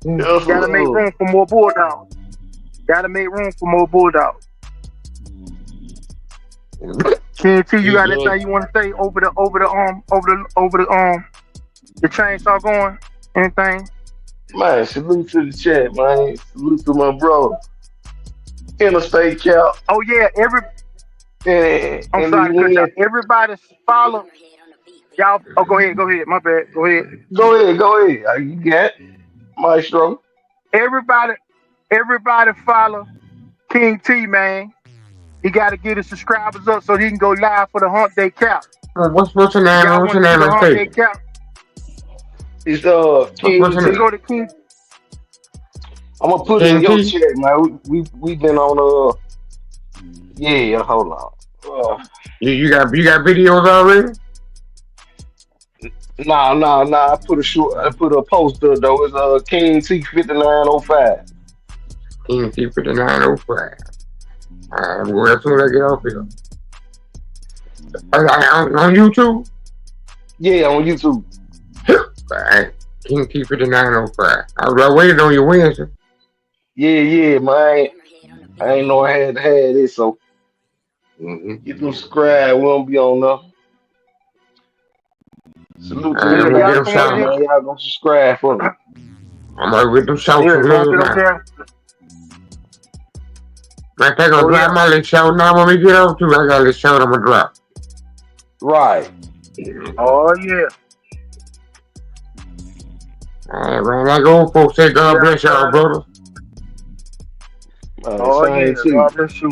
A: Gotta make room for more bulldogs. TNT, you got anything you want to say over the chainsaw going? Anything?
C: Man, salute to the chat, man. Salute to my brother. Interstate Cap.
A: Oh yeah, I'm
C: And he
A: sorry to cut y'all.
C: win.
A: Everybody follow y'all. Oh, go ahead. My bad. Go ahead.
C: Go ahead. You got it, Maestro.
A: Everybody, everybody follow King T, man. He got to get his subscribers up so he can go live for the Hump Day Cap.
D: What's your name?
A: Y'all
D: What's
A: want
D: your
A: to see
D: name
A: the
D: and
A: Hump Day
D: station?
A: Cap?
C: It's
D: What's
C: King
D: your
C: T.
D: name?
A: Go to King.
C: I'm gonna put it in your chat, man. We been on yeah. Hold on.
D: You got videos already?
C: Nah. I put a poster though. It's King T 5905.
D: King T 5905. Alright, well, as soon as I get off here. On YouTube?
C: Yeah, on YouTube.
D: Alright. King T 5905. I waited on your Wednesday.
C: Yeah, man. I ain't know I had to have this, so get them subscribe. We don't be on there. Salute to
D: I'm gonna
C: everybody
D: get
C: in
D: them
C: the chat,
D: shouts.
C: man. Y'all gonna subscribe for me.
D: I'm gonna get them shouts
A: Yeah,
D: from
A: gonna
D: here
A: get up
D: now.
A: there.
D: Man, they gonna drop my little shout now when we get up to. I got a little shout I'm gonna drop.
C: Right.
A: Oh yeah.
D: Alright, man. Like old folks say, God bless y'all, brother.
A: Oh
C: Same
A: yeah.
C: to you.
A: God bless you.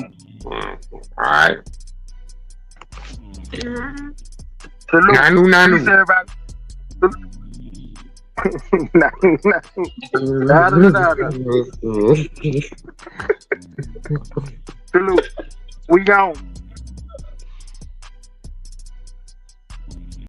D: Alright.
A: Salute.
D: Nanu.
A: Peace, everybody. Salute. We gone.